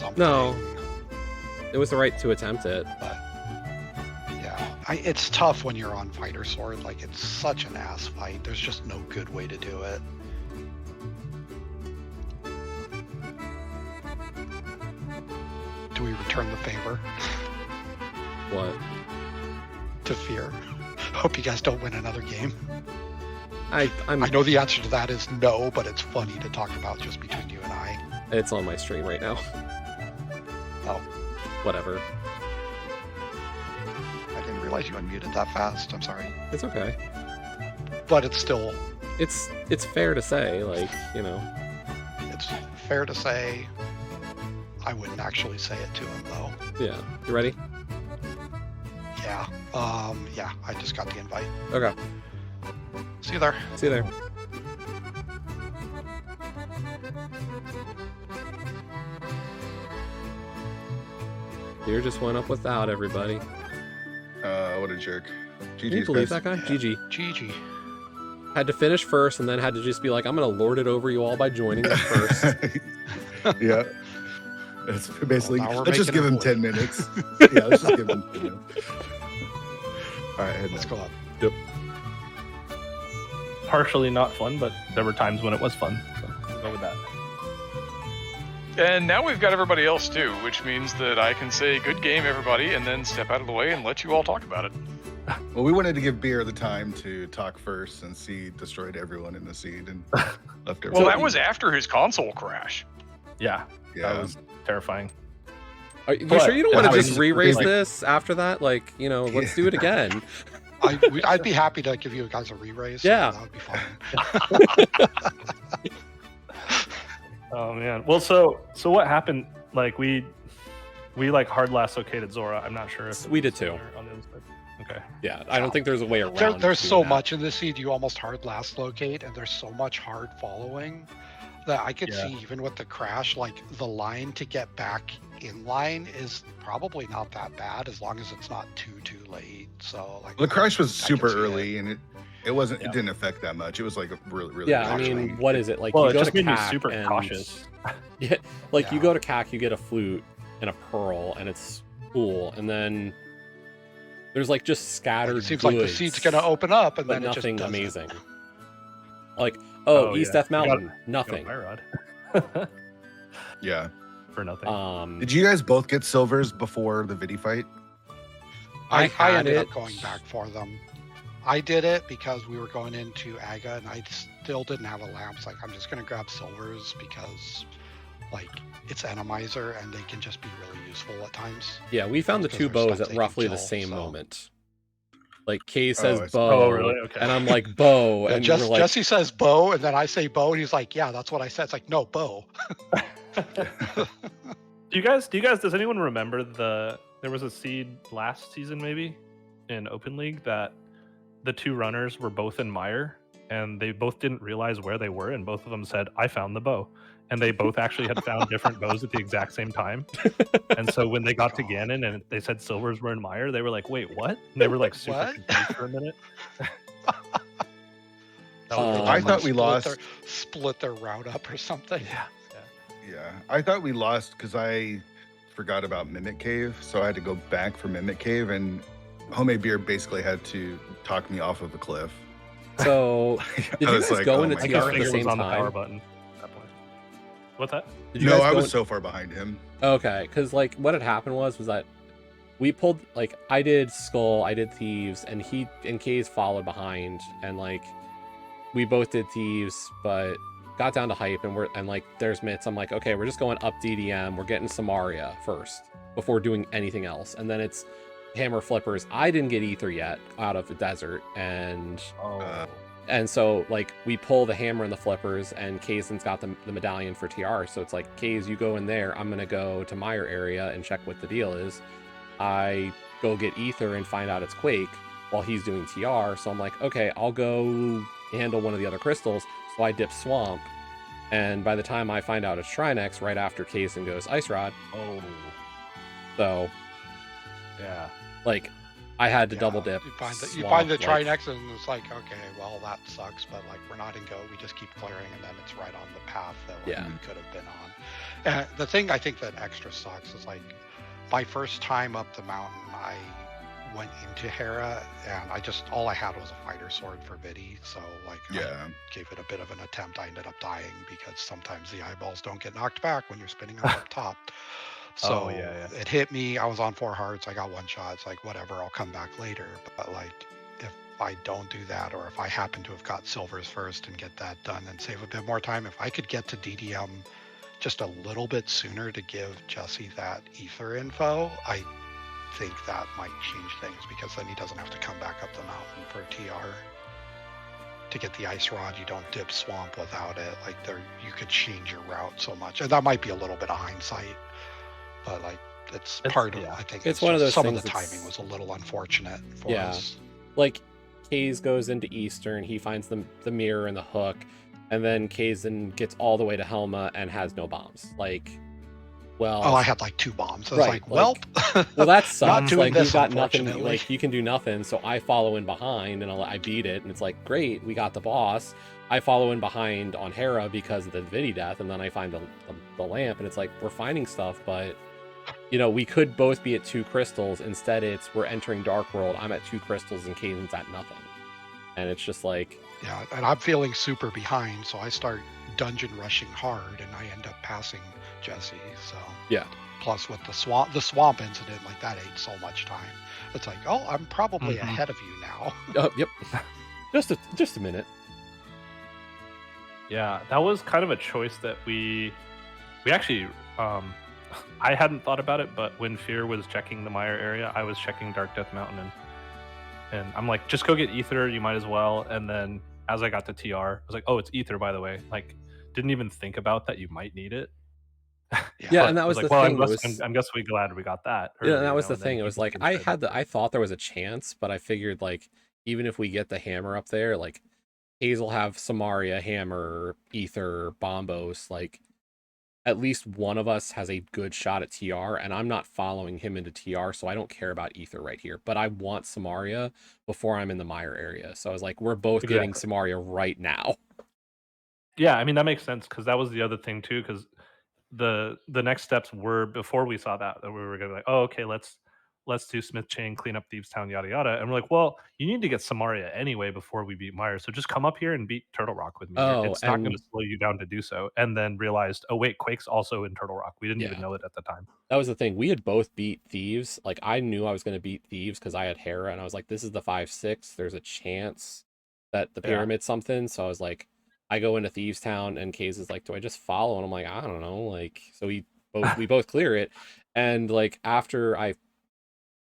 Speaker 19: something.
Speaker 1: No. It was the right to attempt it.
Speaker 19: But yeah, it's tough when you're on Fighter Sword. Like, it's such an ass fight. There's just no good way to do it. Do we return the favor?
Speaker 1: What?
Speaker 19: To Fear. Hope you guys don't win another game.
Speaker 1: I
Speaker 19: know the answer to that is no, but it's funny to talk about just between you and I.
Speaker 1: It's on my stream right now.
Speaker 19: Oh.
Speaker 1: Whatever.
Speaker 19: I didn't realize you unmuted that fast. I'm sorry.
Speaker 1: It's okay.
Speaker 19: But it's still...
Speaker 1: It's fair to say, like, you know.
Speaker 19: It's fair to say. I wouldn't actually say it to him, though.
Speaker 1: Yeah. You ready?
Speaker 19: Yeah. Yeah, I just got the invite.
Speaker 1: Okay.
Speaker 19: See you there.
Speaker 1: See you there. Deer just went up without everybody.
Speaker 20: What a jerk.
Speaker 1: Can you believe that guy? GG.
Speaker 19: GG.
Speaker 1: Had to finish first and then had to just be like, I'm going to lord it over you all by joining us first.
Speaker 20: Yeah. It's basically,
Speaker 19: Well,
Speaker 20: let's just give him 10 minutes. Yeah, let's just give him 10 minutes. All right,
Speaker 19: let's go up.
Speaker 1: Yep.
Speaker 21: Partially not fun, but there were times when it was fun. So I'll go with that.
Speaker 22: And now we've got everybody else too, which means that I can say good game, everybody, and then step out of the way and let you all talk about it.
Speaker 20: Well, we wanted to give Beer the time to talk first, since he destroyed everyone in the seed and left everyone.
Speaker 22: Well, that was after his console crash.
Speaker 21: Yeah, that was terrifying.
Speaker 1: Are you sure you don't want to just re-raise this after that? Like, you know, let's do it again.
Speaker 19: I'd be happy to give you guys a re-raise.
Speaker 1: Yeah.
Speaker 19: So that would be fun.
Speaker 21: Oh man. Well, so what happened? Like we like hard lasso-cated Zora. I'm not sure if
Speaker 1: we did too.
Speaker 21: On the other side. Okay.
Speaker 1: Yeah, I don't think there's a way around.
Speaker 19: There's so much in this seed. You almost hard last locate, and there's so much hard following that I could see even with the crash, like the line to get back in line is probably not that bad as long as it's not too late. So like
Speaker 20: the crash was super early, and it wasn't. It didn't affect that much. It was like a really.
Speaker 1: Yeah, I mean, what is it like?
Speaker 21: Well,
Speaker 1: you
Speaker 21: it
Speaker 1: go
Speaker 21: just
Speaker 1: to
Speaker 21: made me
Speaker 1: CAC
Speaker 21: super
Speaker 1: and,
Speaker 21: cautious.
Speaker 1: Yeah, like you go to CAC, you get a flute and a pearl, and it's cool, and then there's like just scattered.
Speaker 19: It seems
Speaker 1: goods,
Speaker 19: like the seed's gonna open up, and
Speaker 1: but
Speaker 19: then
Speaker 1: nothing
Speaker 19: it just
Speaker 1: amazing. Like, East Death Mountain, nothing.
Speaker 20: Yeah,
Speaker 21: for nothing.
Speaker 20: Did you guys both get silvers before the Vidi fight?
Speaker 19: I ended up going back for them. I did it because we were going into Aga, and I still didn't have a lamp. So, like, I'm just gonna grab silvers because, like, it's Enemizer, and they can just be really useful at times.
Speaker 1: Yeah, we found the two bows at roughly the same moment. Like, Kay says bow,
Speaker 21: Oh, really? Okay.
Speaker 1: and I'm like, bow,
Speaker 19: Yeah,
Speaker 1: and we're like,
Speaker 19: Jesse says bow, and then I say bow, and he's like, yeah, that's what I said. It's like, no, bow.
Speaker 21: Does anyone remember there was a seed last season maybe in Open League that the two runners were both in Mire and they both didn't realize where they were, and both of them said, I found the bow. And they both actually had found different bows at the exact same time. And so when they got to Ganon and they said silvers were in Mire, they were like, wait, what? And they were like super confused for a minute.
Speaker 20: I thought we lost.
Speaker 19: Split their route up or something.
Speaker 20: Yeah, I thought we lost because I forgot about Mimic Cave, so I had to go back for Mimic Cave, and Homemade Beer basically had to talk me off of a cliff.
Speaker 1: So, did you guys go into
Speaker 21: I
Speaker 1: TR
Speaker 21: guess
Speaker 1: at the
Speaker 21: Finger
Speaker 1: same
Speaker 21: was on the power
Speaker 1: time?
Speaker 21: button at that point. What's that?
Speaker 20: No, I was so far behind him.
Speaker 1: Okay, because like what had happened was that we pulled, like, I did Skull, I did Thieves, and he and Kay's followed behind, and like we both did Thieves, but got down to hype, and like there's Mitts. I'm like, okay, we're just going up DDM. We're getting Samaria first before doing anything else, and then it's Hammer Flippers. I didn't get Ether yet out of the desert, and so like we pull the Hammer and the Flippers, and Kaesden's got the medallion for TR. So it's like, Kaes, you go in there. I'm gonna go to Mire area and check what the deal is. I go get Ether and find out it's Quake while he's doing TR. So I'm like, okay, I'll go handle one of the other crystals. So I dip Swamp, and by the time I find out it's Shrinex, right after Kaesden goes Ice Rod.
Speaker 21: Oh.
Speaker 1: So,
Speaker 21: yeah.
Speaker 1: Like, I had to
Speaker 19: Yeah,
Speaker 1: double dip.
Speaker 19: you find the
Speaker 1: Swamp, like,
Speaker 19: Trinex and it's like, okay, well that sucks, but like we're not in go. We just keep clearing, and then it's right on the path that like
Speaker 1: Yeah.
Speaker 19: we could have been on. And the thing I think that extra sucks is like my first time up the mountain, I went into Hera, and I just all I had was a fighter sword for Vidi, so like
Speaker 20: Yeah.
Speaker 19: I gave it a bit of an attempt. I ended up dying because sometimes the eyeballs don't get knocked back when you're spinning up top.
Speaker 21: Oh
Speaker 19: So
Speaker 21: yeah,
Speaker 19: it hit me. I was on 4 hearts. I got one shot. It's like whatever. I'll come back later. But like if I don't do that, or if I happen to have got silvers first and get that done and save a bit more time, if I could get to DDM just a little bit sooner to give Jesse that ether info, I think that might change things, because then he doesn't have to come back up the mountain for TR to get the ice rod. You don't dip swamp without it. Like there, you could change your route so much, and that might be a little bit of hindsight, but like it's part of. I think
Speaker 1: it's one of
Speaker 19: just
Speaker 1: those
Speaker 19: some of
Speaker 1: things
Speaker 19: the timing was a little unfortunate for us.
Speaker 1: Like Kaze goes into Eastern, he finds the mirror and the hook, and then Kazen gets all the way to Helma and has no bombs. Like, well,
Speaker 19: Oh, I had like 2 bombs. I was like, well,
Speaker 1: well, that sucks.
Speaker 19: doing
Speaker 1: Like,
Speaker 19: this,
Speaker 1: you've got nothing.
Speaker 19: unfortunately.
Speaker 1: Like, you can do nothing. So I follow in behind, and I beat it, and it's like, great, we got the boss. I follow in behind on Hera because of the Vidi death, and then I find the lamp, and it's like, we're finding stuff, but you know, we could both be at 2 crystals. Instead, it's we're entering Dark World. I'm at 2 crystals, and Kaden's at nothing. And it's just like,
Speaker 19: yeah, and I'm feeling super behind, so I start dungeon rushing hard, and I end up passing Jesse. So
Speaker 1: yeah.
Speaker 19: Plus with the swamp incident, like that ate so much time. It's like, oh, I'm probably ahead of you now.
Speaker 1: Yep. Just a minute.
Speaker 21: Yeah, that was kind of a choice that we actually I hadn't thought about it, but when Fear was checking the Mire area, I was checking Dark Death Mountain, and I'm like, just go get ether, you might as well. And then as I got to TR, I was like, oh, it's ether, by the way. Like, didn't even think about that you might need it.
Speaker 1: Yeah, and that was
Speaker 21: like,
Speaker 1: the
Speaker 21: well,
Speaker 1: thing.
Speaker 21: I'm guessing we glad we got that.
Speaker 1: Yeah,
Speaker 21: Early,
Speaker 1: and that was the
Speaker 21: and then
Speaker 1: thing. It was like I thought there was a chance, but I figured like even if we get the hammer up there, like Hazel have Samaria, hammer, ether, bombos, like at least one of us has a good shot at TR, and I'm not following him into TR, so I don't care about ether right here. But I want Samaria before I'm in the Mire area. So I was like, we're both getting Samaria right now.
Speaker 21: Yeah, I mean that makes sense, because that was the other thing too, because the next steps were, before we saw that we were gonna be like, oh, okay, let's do Smith Chain, clean up Thieves Town, yada yada, and we're like, well, you need to get Samaria anyway before we beat Myers, so just come up here and beat Turtle Rock with me. It's not going to slow you down to do so. And then realized, oh wait, Quake's also in Turtle Rock. We didn't even know it at the time.
Speaker 1: That was the thing. We had both beat Thieves. Like, I knew I was going to beat Thieves because I had Hera, and I was like, this is the 5-6. There's a chance that the pyramid's something. So I was like, I go into Thieves Town, and Case is like, do I just follow? And I'm like, I don't know. Like, so we both clear it. And like, after I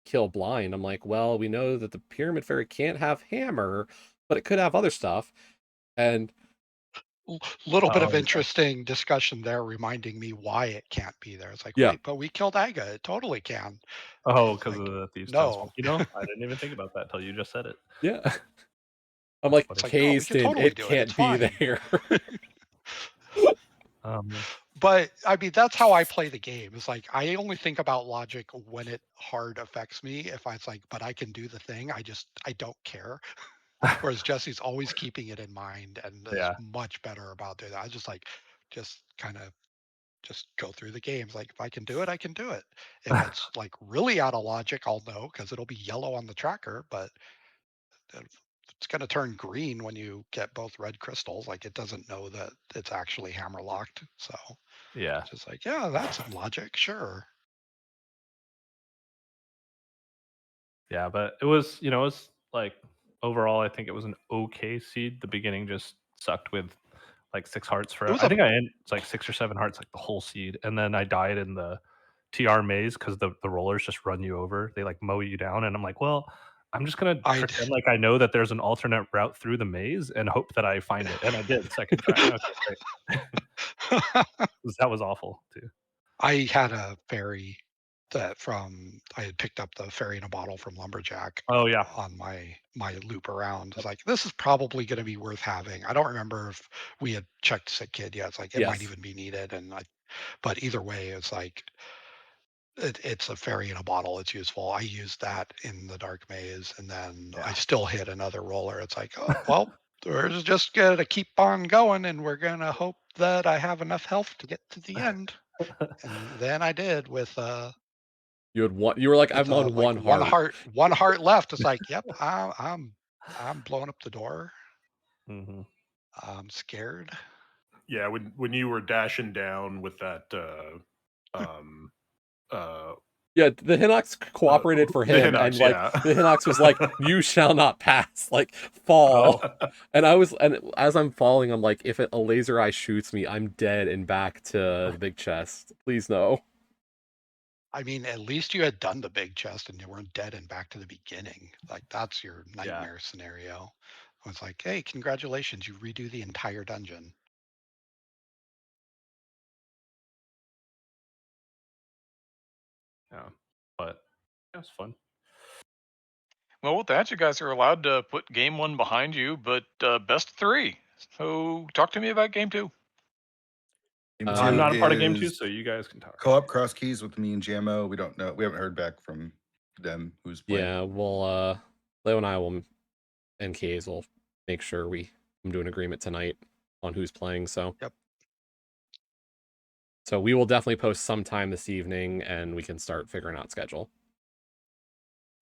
Speaker 1: kill Blind, I'm like, well, we know that the Pyramid Fairy can't have hammer, but it could have other stuff. And
Speaker 19: little bit of interesting discussion there, reminding me why it can't be there. It's like, wait, but we killed Aga. It totally can.
Speaker 21: Oh, because of the Thieves Town
Speaker 19: no.
Speaker 21: swamp. You know, I didn't even think about that till you just said it.
Speaker 1: Yeah. I'm like, Kaesden,
Speaker 19: totally
Speaker 1: it can't be there.
Speaker 19: But I mean, that's how I play the game. It's like I only think about logic when it hard affects me. If it's like, but I can do the thing, I don't care. Whereas Jesse's always keeping it in mind and is much better about doing that. I just kind of go through the games. Like if I can do it, I can do it. If it's like really out of logic, I'll know because it'll be yellow on the tracker, but it's going to turn green when you get both red crystals. Like it doesn't know that it's actually hammer locked. So
Speaker 21: yeah,
Speaker 19: just like, yeah, that's some logic. Sure.
Speaker 21: Yeah, but it was, it was like overall, I think it was an okay seed. The beginning just sucked with like 6 hearts for. I think I ended like 6 or 7 hearts, like the whole seed, and then I died in the TR maze because the rollers just run you over. They like mow you down, and I'm like, well, I'm just gonna pretend like I know that there's an alternate route through the maze and hope that I find it, and I did second try. Okay, great. That was awful too.
Speaker 19: I had a fairy that I had picked up the fairy in a bottle from Lumberjack.
Speaker 21: Oh yeah,
Speaker 19: on my loop around. It's like, this is probably going to be worth having. I don't remember if we had checked Sick Kid yet. It's like it might even be needed, but either way, it's like It's a fairy in a bottle. It's useful. I used that in the Dark Maze, and then I
Speaker 21: Yeah.
Speaker 19: still hit another roller. It's like, oh well, we're just gonna keep on going, and we're gonna hope that I have enough health to get to the end. And then I did with
Speaker 1: You had one. You were like, I'm on
Speaker 19: like
Speaker 1: one heart.
Speaker 19: one heart left. It's like, yep, I'm blowing up the door.
Speaker 21: Mm-hmm.
Speaker 19: I'm scared.
Speaker 7: Yeah, when you were dashing down with that
Speaker 1: Yeah, the Hinox cooperated for
Speaker 7: the
Speaker 1: him,
Speaker 7: Hinox,
Speaker 1: and like
Speaker 7: yeah.
Speaker 1: the Hinox was like, "You shall not pass." Like, fall. And as I'm falling, I'm like, if a laser eye shoots me, I'm dead and back to the big chest. Please no.
Speaker 19: I mean, at least you had done the big chest and you weren't dead and back to the beginning. Like that's your nightmare scenario. It's like, hey, congratulations, you redo the entire dungeon.
Speaker 21: Yeah, but that's fun.
Speaker 22: Well, with that, you guys are allowed to put game 1 behind you, but best of 3. So talk to me about game 2.
Speaker 20: Game
Speaker 21: I'm
Speaker 20: 2
Speaker 21: not a part of game 2,
Speaker 20: is
Speaker 21: so you guys can talk.
Speaker 20: Co-op cross keys with me and Jammo. We don't know. We haven't heard back from them who's playing.
Speaker 1: Yeah, well, Leo and I will, and Kays will make sure we come to an agreement tonight on who's playing. So
Speaker 19: yep.
Speaker 1: So we will definitely post sometime this evening, and we can start figuring out schedule.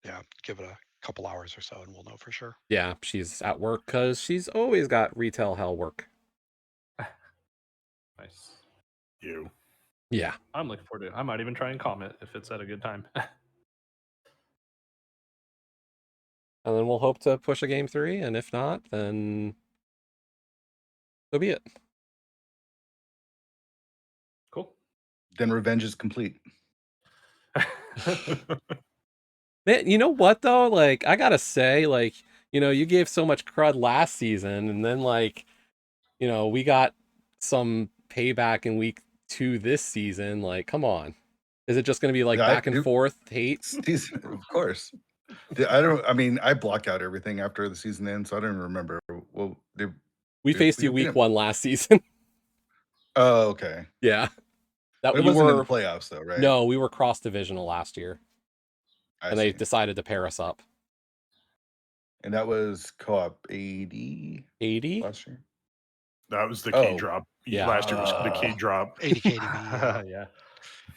Speaker 19: Yeah, give it a couple hours or so, and we'll know for sure.
Speaker 1: Yeah, she's at work because she's always got retail hell work.
Speaker 21: Nice.
Speaker 7: You.
Speaker 1: Yeah.
Speaker 21: I'm looking forward to it. I might even try and comment if it's at a good time.
Speaker 1: And then we'll hope to push a game 3, and if not, then so be it.
Speaker 21: Cool.
Speaker 20: Then revenge is complete.
Speaker 1: Man, you know what though? Like, I gotta say, like, you gave so much crud last season, and then like, we got some payback in week 2 this season. Like, come on. Is it just gonna be like back and forth hate?
Speaker 20: Of course. I mean, I block out everything after the season ends, so I don't even remember. Well,
Speaker 1: we faced you week 1 last season.
Speaker 20: Oh, okay.
Speaker 1: Yeah.
Speaker 20: But it wasn't in the playoffs though, right?
Speaker 1: No, we were cross-divisional last year.
Speaker 20: I
Speaker 1: and
Speaker 20: see.
Speaker 1: they decided to pair us up.
Speaker 20: And that was co-op 80?
Speaker 1: 80?
Speaker 20: Last year?
Speaker 7: That was the key drop.
Speaker 1: Yeah.
Speaker 7: Last year was the key drop.
Speaker 19: 80 KDB.
Speaker 21: Yeah.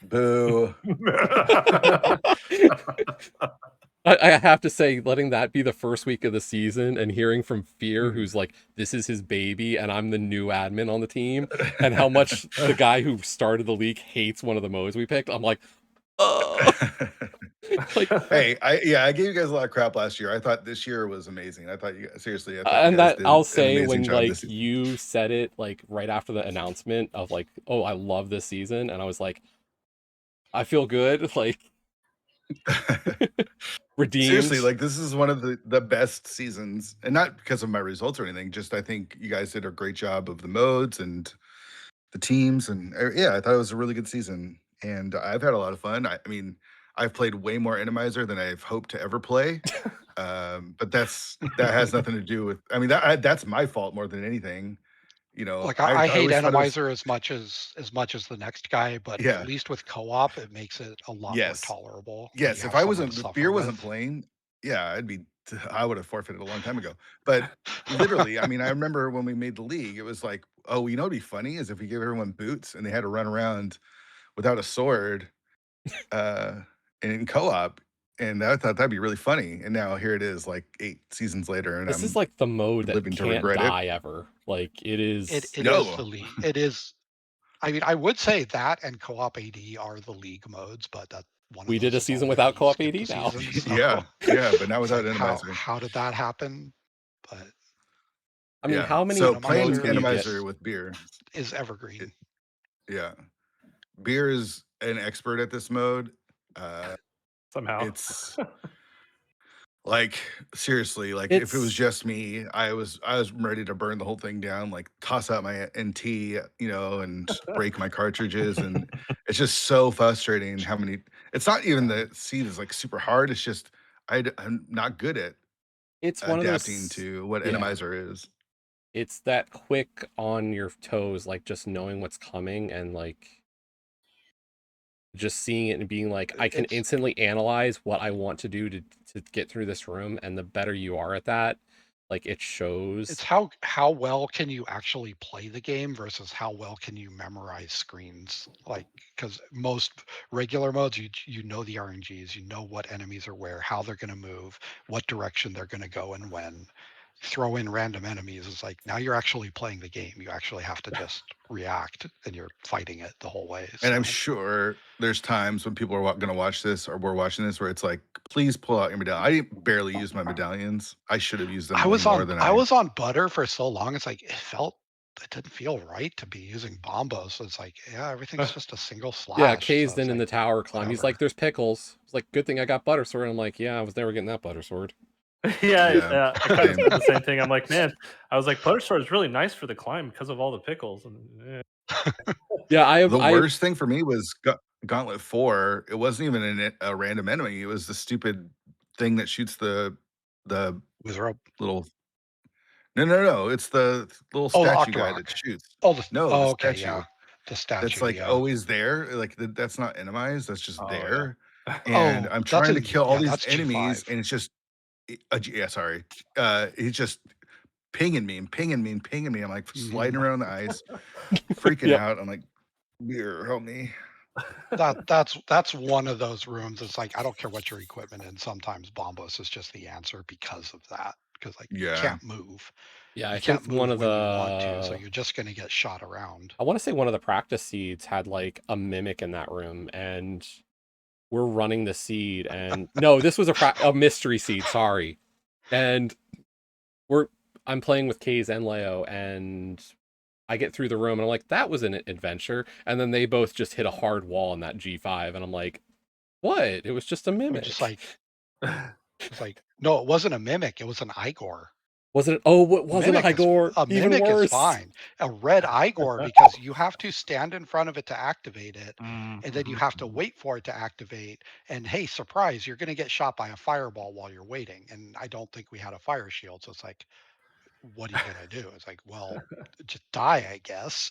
Speaker 20: Boo.
Speaker 1: I have to say, letting that be the first week of the season and hearing from Fear, who's like, this is his baby, and I'm the new admin on the team, and how much the guy who started the league hates one of the modes we picked, I'm like,
Speaker 20: hey, I gave you guys a lot of crap last year. I thought this year was amazing. I thought seriously, I thought
Speaker 1: and
Speaker 20: you guys
Speaker 1: that
Speaker 20: did
Speaker 1: I'll say
Speaker 20: an amazing
Speaker 1: when
Speaker 20: job
Speaker 1: like
Speaker 20: this year.
Speaker 1: you said it like right after the announcement of like, oh, I love this season, and I was like, I feel good, like redeemed.
Speaker 20: Seriously, like this is one of the best seasons, and not because of my results or anything. Just I think you guys did a great job of the modes and the teams, and yeah, I thought it was a really good season, and I've had a lot of fun. I mean, I've played way more Enemizer than I've hoped to ever play, but that has nothing to do with. I mean, that's my fault more than anything.
Speaker 19: Like I hate
Speaker 20: always thought it was-
Speaker 19: Enemizer as much as the next guy, but
Speaker 20: Yeah.
Speaker 19: at least with co-op, it makes it a lot more tolerable. when
Speaker 20: Yes,
Speaker 19: you
Speaker 20: if
Speaker 19: have
Speaker 20: I
Speaker 19: someone
Speaker 20: wasn't,
Speaker 19: to
Speaker 20: if
Speaker 19: suffer
Speaker 20: Beer wasn't
Speaker 19: with.
Speaker 20: playing, yeah, I would have forfeited a long time ago. But literally, I mean, I remember when we made the league, it was like, oh, you know, what'd be funny is if we gave everyone boots and they had to run around without a sword, in co-op, and I thought that'd be really funny. And now here it is, like 8 seasons later, and
Speaker 1: This
Speaker 20: I'm
Speaker 1: is like the mode that
Speaker 20: living to
Speaker 1: can't
Speaker 20: regret
Speaker 1: die
Speaker 20: it.
Speaker 1: ever. Like it is.
Speaker 19: It is the league. It is. I mean, I would say that and co-op AD are the league modes, but that one.
Speaker 1: We did a season without co-op AD now.
Speaker 19: Season, so
Speaker 20: yeah, but now without
Speaker 19: like
Speaker 20: Enemizer.
Speaker 19: how did that happen? But
Speaker 1: I mean,
Speaker 20: Yeah.
Speaker 1: how many
Speaker 20: So playing
Speaker 1: modes can you get?
Speaker 20: Enemizer with Beer
Speaker 19: is evergreen.
Speaker 20: Yeah. Beer is an expert at this mode.
Speaker 21: Somehow.
Speaker 20: It's like seriously, like if it was just me, I was ready to burn the whole thing down, like toss out my NT, and break my cartridges. And it's just so frustrating how many. It's not even the seed is like super hard. It's just I'm not good at
Speaker 1: It's one of
Speaker 20: adapting
Speaker 1: those,
Speaker 20: to what
Speaker 1: yeah.
Speaker 20: Enemizer is.
Speaker 1: It's that quick on your toes, like just knowing what's coming and like just seeing it and being like, I can instantly analyze what I want to do to get through this room, and the better you are at that, like it shows.
Speaker 19: It's how well can you actually play the game versus how well can you memorize screens? Like, because most regular modes, you know the RNGs, you know what enemies are where, how they're going to move, what direction they're going to go, and when. Throw in random enemies is like now you're actually playing the game. You actually have to just react, and you're fighting it the whole way.
Speaker 20: And I'm
Speaker 19: so.
Speaker 20: sure there's times when people are going to watch this or we're watching this where it's like, please pull out your medallion. I barely use my medallions. I should have used them
Speaker 19: I
Speaker 20: way
Speaker 19: was
Speaker 20: more
Speaker 19: on
Speaker 20: than
Speaker 19: I was on butter for so long. It's like it didn't feel right to be using bombos. So it's like, yeah, everything's just a single slash.
Speaker 1: Yeah,
Speaker 19: So
Speaker 1: Kaesden
Speaker 19: it's
Speaker 1: in the
Speaker 19: like,
Speaker 1: tower climb. He's
Speaker 19: whatever.
Speaker 1: like, "There's pickles." It's like, good thing I got butter sword. I'm like, yeah, I was never getting that butter sword.
Speaker 21: Yeah, I kind of said the same thing. I'm like, man, I was like, butter sword is really nice for the climb because of all the pickles. And,
Speaker 1: Yeah,
Speaker 20: the worst thing for me was Gauntlet 4. It wasn't even a random enemy. It was the stupid thing that shoots the little. No. It's the little
Speaker 19: Oh, the
Speaker 20: statue guy
Speaker 19: Octorok.
Speaker 20: that shoots.
Speaker 19: Oh, the
Speaker 20: No, the
Speaker 19: okay,
Speaker 20: statue.
Speaker 19: yeah, the statue.
Speaker 20: That's like
Speaker 19: yeah.
Speaker 20: always there. Like that's not enemized. That's just there. And
Speaker 19: Oh,
Speaker 20: I'm
Speaker 19: that's
Speaker 20: trying to kill all these
Speaker 19: that's
Speaker 20: enemies,
Speaker 19: G5.
Speaker 20: and it's just yeah, sorry. He's just pinging me and pinging me and pinging me. I'm like sliding around the ice, freaking out. I'm like, beer, help me.
Speaker 19: That's one of those rooms. It's like I don't care what your equipment is. Sometimes bombos is just the answer because of that. Because like you
Speaker 20: Yeah.
Speaker 19: can't move.
Speaker 1: Yeah,
Speaker 19: you
Speaker 1: I
Speaker 19: can't
Speaker 1: think
Speaker 19: move
Speaker 1: one of
Speaker 19: when you want to, so
Speaker 1: the
Speaker 19: you're just gonna get shot around.
Speaker 1: I want to say one of the practice seeds had like a mimic in that room, and we're running the seed, and no, this was a mystery seed. Sorry, and I'm playing with Kaze and Leo, and I get through the room, and I'm like, that was an adventure, and then they both just hit a hard wall in that G5, and I'm like, what? It was just a mimic.
Speaker 19: Just like it's like no, it wasn't a mimic. It was an Igor.
Speaker 1: Was it? Oh, what was an
Speaker 19: Mimic
Speaker 1: Igor?
Speaker 19: a
Speaker 1: Even
Speaker 19: mimic
Speaker 1: worse.
Speaker 19: is fine. A red Igor because you have to stand in front of it to activate it, and then you have to wait for it to activate. And hey, surprise, you're going to get shot by a fireball while you're waiting. And I don't think we had a fire shield, so it's like, what are you going to do? It's like, well, just die, I guess.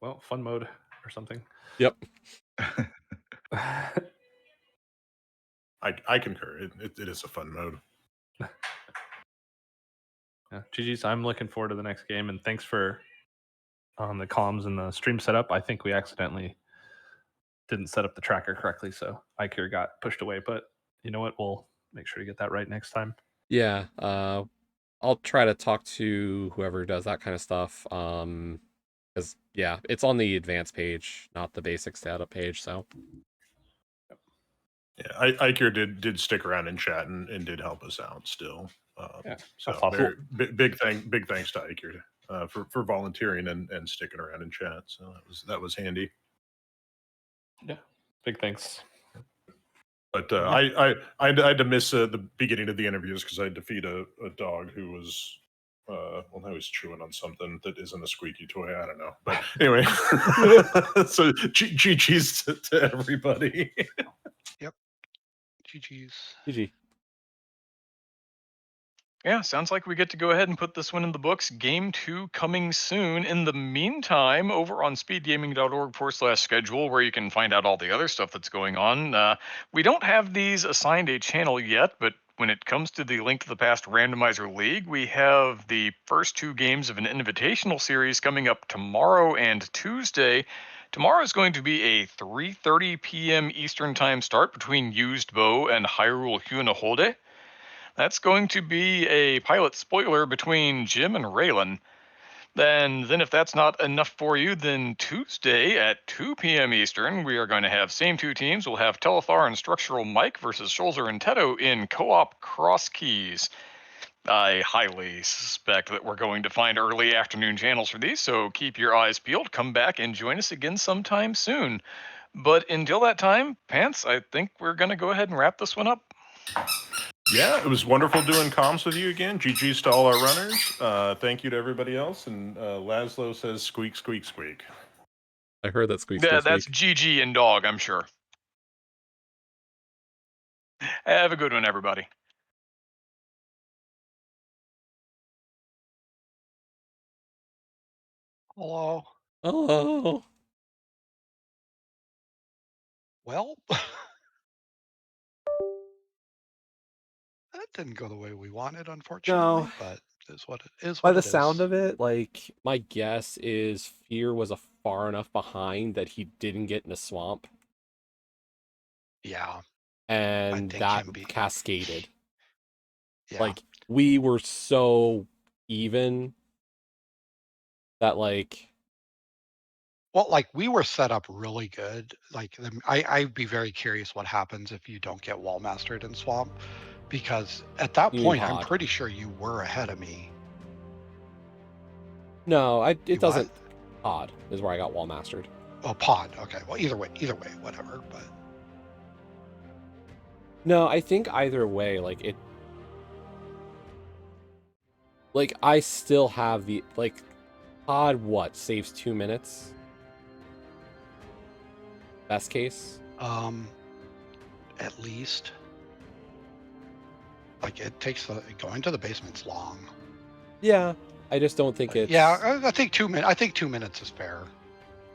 Speaker 21: well, fun mode or something.
Speaker 1: Yep.
Speaker 7: I concur. It is a fun mode.
Speaker 21: Yeah, GG's. I'm looking forward to the next game, and thanks for on the comms and the stream setup. I think we accidentally didn't set up the tracker correctly, so Ikir got pushed away. But you know what? We'll make sure to get that right next time.
Speaker 1: Yeah, I'll try to talk to whoever does that kind of stuff. Because yeah, it's on the advanced page, not the basic setup page. So
Speaker 7: yeah, Ikir did stick around in chat and did help us out still.
Speaker 21: Yeah,
Speaker 7: so big thanks to Ikir for volunteering and sticking around in chat. So that was handy.
Speaker 21: Yeah, big thanks.
Speaker 7: But I had to miss the beginning of the interviews because I had to feed a dog who was now he's chewing on something that isn't a squeaky toy. I don't know, but anyway. So GG's to everybody.
Speaker 19: Yep. GG's.
Speaker 1: GG.
Speaker 22: Yeah, sounds like we get to go ahead and put this one in the books. Game 2 coming soon. In the meantime, over on speedgaming.org/schedule, where you can find out all the other stuff that's going on. We don't have these assigned a channel yet, but when it comes to the Link to the Past Randomizer League, we have the first 2 games of an invitational series coming up tomorrow and Tuesday. Tomorrow is going to be a 3:30 p.m. Eastern Time start between Used Bow and Hyrule Hyunohode. That's going to be a pilot spoiler between Jim and Raylan. Then if that's not enough for you, then Tuesday at 2 p.m. Eastern, we are going to have same 2 teams. We'll have Telethar and Structural Mike versus Scholzer and Teto in co-op cross keys. I highly suspect that we're going to find early afternoon channels for these, so keep your eyes peeled. Come back and join us again sometime soon. But until that time, Pants, I think we're going to go ahead and wrap this one up.
Speaker 7: Yeah, it was wonderful doing comms with you again. GG's to all our runners. Thank you to everybody else. And Laszlo says squeak, squeak, squeak.
Speaker 1: I heard that squeak,
Speaker 22: Yeah,
Speaker 1: squeak,
Speaker 22: that's
Speaker 1: squeak.
Speaker 22: GG and dog, I'm sure. Have a good one, everybody.
Speaker 19: Hello.
Speaker 1: Oh.
Speaker 19: Well, that didn't go the way we wanted,
Speaker 1: No.
Speaker 19: unfortunately, but it is what it is.
Speaker 1: By
Speaker 19: What
Speaker 1: the
Speaker 19: it
Speaker 1: sound
Speaker 19: is.
Speaker 1: of it, like, my guess is Fear was a far enough behind that he didn't get in a swamp.
Speaker 19: Yeah.
Speaker 1: And
Speaker 19: think
Speaker 1: that
Speaker 19: him be-
Speaker 1: cascaded.
Speaker 19: Yeah.
Speaker 1: Like, we were so even that, like,
Speaker 19: Well, like we were set up really good. Like I'd be very curious what happens if you don't get wall mastered in swamp, because at that
Speaker 1: You mean
Speaker 19: point I'm
Speaker 1: pod.
Speaker 19: pretty sure you were ahead of me.
Speaker 1: No, it
Speaker 19: You
Speaker 1: doesn't.
Speaker 19: what?
Speaker 1: Pod is where I got wall mastered.
Speaker 19: Oh, pod. Okay. Well, either way, whatever. But
Speaker 1: No, I think either way, like it. Like I still have the like, pod. What saves 2 minutes? Best case.
Speaker 19: At least. Like it takes going to the basement's long.
Speaker 1: Yeah, I just don't think it's.
Speaker 19: Yeah, I think 2 minutes. I think 2 minutes is fair.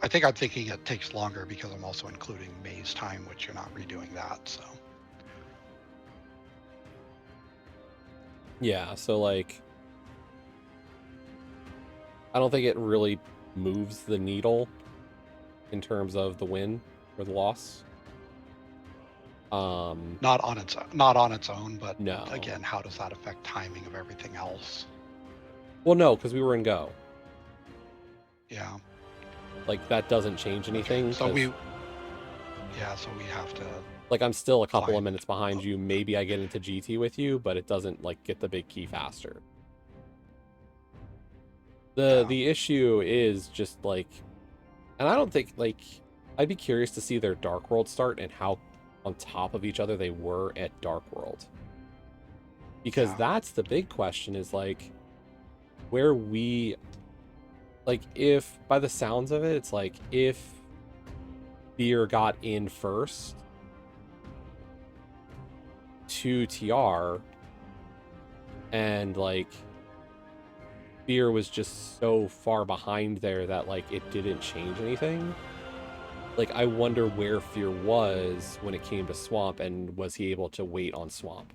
Speaker 19: I think I'm thinking it takes longer because I'm also including maze time, which you're not redoing that. So.
Speaker 1: Yeah, so like, I don't think it really moves the needle in terms of the win or the loss.
Speaker 19: Not on its own, but
Speaker 1: no.
Speaker 19: Again, how does that affect timing of everything else?
Speaker 1: Well, no, because we were in go.
Speaker 19: Yeah.
Speaker 1: Like that doesn't change anything.
Speaker 19: Okay, so we have to.
Speaker 1: Like I'm still a couple of minutes behind you. Maybe I get into GT with you, but it doesn't like get the big key faster. The issue is just like, and I don't think like, I'd be curious to see their Dark World start and how on top of each other they were at Dark World. Because that's the big question is like, where we, like if, by the sounds of it, it's like if Beer got in first to TR and like Beer was just so far behind there that like it didn't change anything. Like I wonder where Fear was when it came to Swamp, and was he able to wait on Swamp?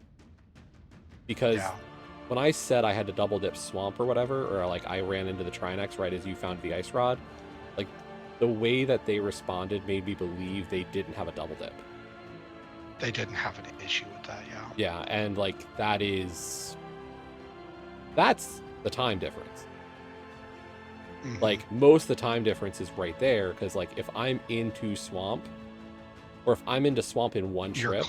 Speaker 1: Because when I said I had to double dip Swamp or whatever, or like I ran into the Trinex right as you found the Ice Rod, like the way that they responded made me believe they didn't have a double dip.
Speaker 19: They didn't have an issue with that, yeah.
Speaker 1: Yeah, and like that's the time difference. Like most of the time difference is right there, because like if I'm into Swamp, or if I'm into Swamp in one trip,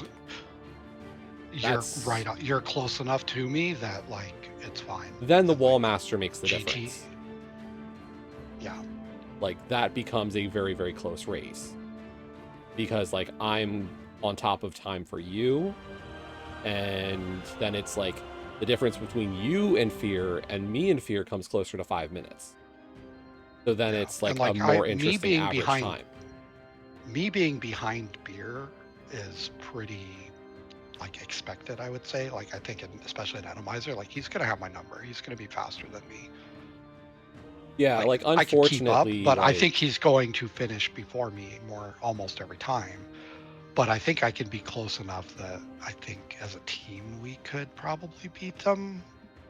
Speaker 19: you're right on. You're close enough to me that like it's fine.
Speaker 1: Then the Wall Master makes the difference.
Speaker 19: Yeah.
Speaker 1: Like that becomes a very, very close race. Because like I'm on top of time for you, and then it's like the difference between you and Fear and me and Fear comes closer to 5 minutes. So then it's like a more interesting average time.
Speaker 19: Me being behind Beer is pretty like expected, I would say. Like I think, especially in Enemizer, like he's gonna have my number. He's gonna be faster than me.
Speaker 1: Yeah, like unfortunately,
Speaker 19: I can keep up, but
Speaker 1: like,
Speaker 19: I think he's going to finish before me almost every time. But I think I can be close enough that I think as a team we could probably beat them.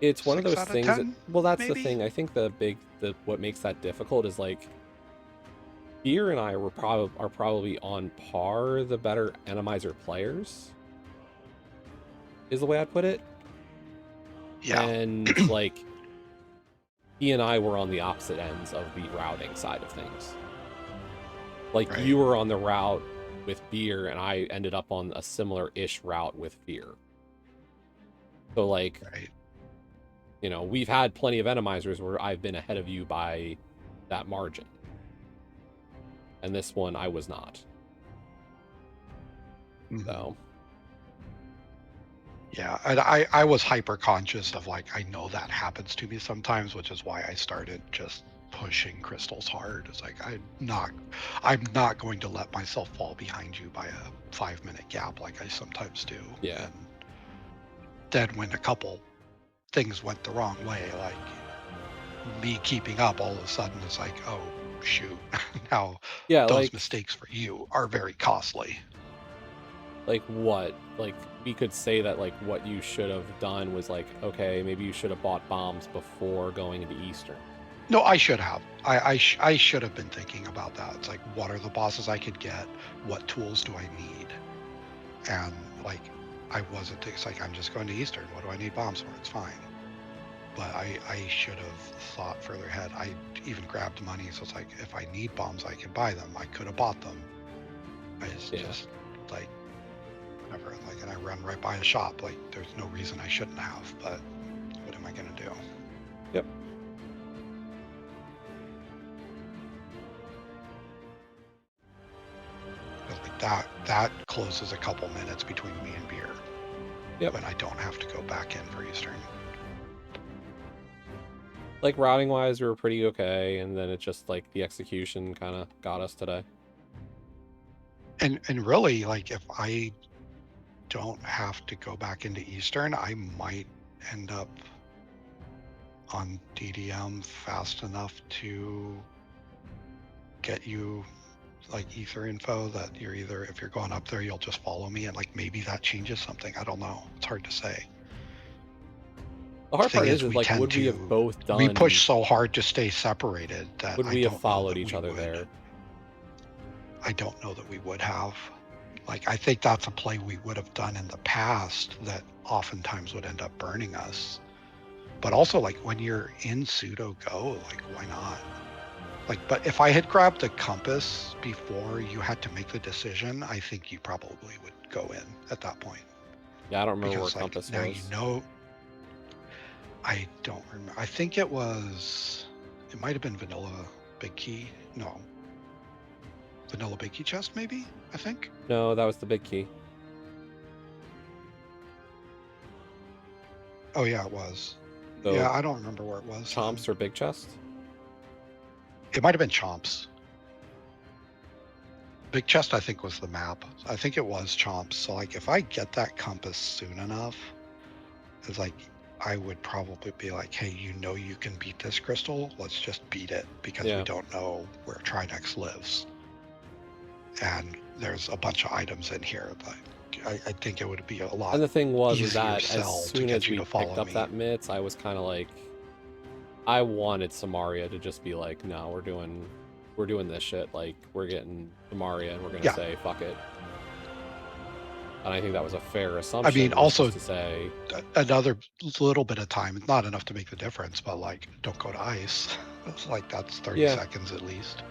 Speaker 1: It's one of those things that, well, that's
Speaker 19: maybe?
Speaker 1: the thing. I think what makes that difficult is like Beer and I are probably on par, the better Enemizer players, is the way I'd put it.
Speaker 19: Yeah.
Speaker 1: And like he and I were on the opposite ends of the routing side of things. Like you were on the route with Beer and I ended up on a similar-ish route with Fear. So like, you know, we've had plenty of Enemizers where I've been ahead of you by that margin. And this one I was not. So.
Speaker 19: Yeah, I was hyper conscious of like, I know that happens to me sometimes, which is why I started just pushing crystals hard. It's like I'm not going to let myself fall behind you by a 5-minute gap like I sometimes do.
Speaker 1: Yeah.
Speaker 19: And then when a couple things went the wrong way, like me keeping up, all of a sudden it's like, oh shoot, now
Speaker 1: Yeah,
Speaker 19: those
Speaker 1: like
Speaker 19: mistakes for you are very costly.
Speaker 1: like what? Like we could say that like what you should have done was like, okay, maybe you should have bought bombs before going into Eastern.
Speaker 19: No, I should have. I should have been thinking about that. It's like, what are the bosses I could get? What tools do I need? And like, I wasn't. It's like, I'm just going to Eastern. What do I need bombs for? It's fine. But I should have thought further ahead. I even grabbed money, so it's like, if I need bombs, I can buy them. I could have bought them. It's just like, whatever. Like, and I run right by a shop. Like, there's no reason I shouldn't have. But what am I gonna do?
Speaker 1: Yep.
Speaker 19: Like that closes a couple minutes between me and beer.
Speaker 1: Yep.
Speaker 19: When I don't have to go back in for Eastern.
Speaker 1: Like routing wise, we were pretty okay, and then it just like the execution kind of got us today.
Speaker 19: And really, like, if I don't have to go back into Eastern, I might end up on DDM fast enough to get you like ether info that you're either, if you're going up there, you'll just follow me, and like maybe that changes something. I don't know. It's hard to say.
Speaker 1: The hard part is
Speaker 19: we
Speaker 1: like,
Speaker 19: tend
Speaker 1: would we
Speaker 19: to-
Speaker 1: have both done?
Speaker 19: We push so hard to stay separated that
Speaker 1: Would
Speaker 19: I
Speaker 1: we have
Speaker 19: don't know
Speaker 1: followed
Speaker 19: that
Speaker 1: each
Speaker 19: we
Speaker 1: other
Speaker 19: would.
Speaker 1: there?
Speaker 19: I don't know that we would have. Like, I think that's a play we would have done in the past that oftentimes would end up burning us. But also, like, when you're in pseudo go, like, why not? Like, but if I had grabbed the compass before you had to make the decision, I think you probably would go in at that point.
Speaker 1: Yeah, I don't remember
Speaker 19: Because,
Speaker 1: where
Speaker 19: like,
Speaker 1: compass
Speaker 19: now
Speaker 1: was.
Speaker 19: you know. I don't remember. I think it was. It might have been Vanilla Big Key. No. Vanilla Big Key chest, maybe? I think.
Speaker 1: No, that was the big key.
Speaker 19: Oh yeah, it was.
Speaker 1: So,
Speaker 19: yeah, I don't remember where it was.
Speaker 1: Chomps or big chest?
Speaker 19: It might have been Chomps. Big chest, I think, was the map. I think it was Chomps. So like, if I get that compass soon enough, it's like, I would probably be like, hey, you know you can beat this crystal. Let's just beat it because we don't know where Trinex lives. And there's a bunch of items in here that I think it would be a lot.
Speaker 1: And the thing was
Speaker 19: easier
Speaker 1: that
Speaker 19: sell
Speaker 1: as
Speaker 19: to
Speaker 1: soon
Speaker 19: get
Speaker 1: as
Speaker 19: you
Speaker 1: we
Speaker 19: to follow
Speaker 1: picked up
Speaker 19: me.
Speaker 1: that mitts, I was kind of like, I wanted Samaria to just be like, no, we're doing this shit. Like, we're getting Samaria and we're gonna say fuck it. And I think that was a fair assumption.
Speaker 19: I mean, also
Speaker 1: to say
Speaker 19: another little bit of time, not enough to make the difference, but like, don't go to ice. It's like, that's 30 seconds at least.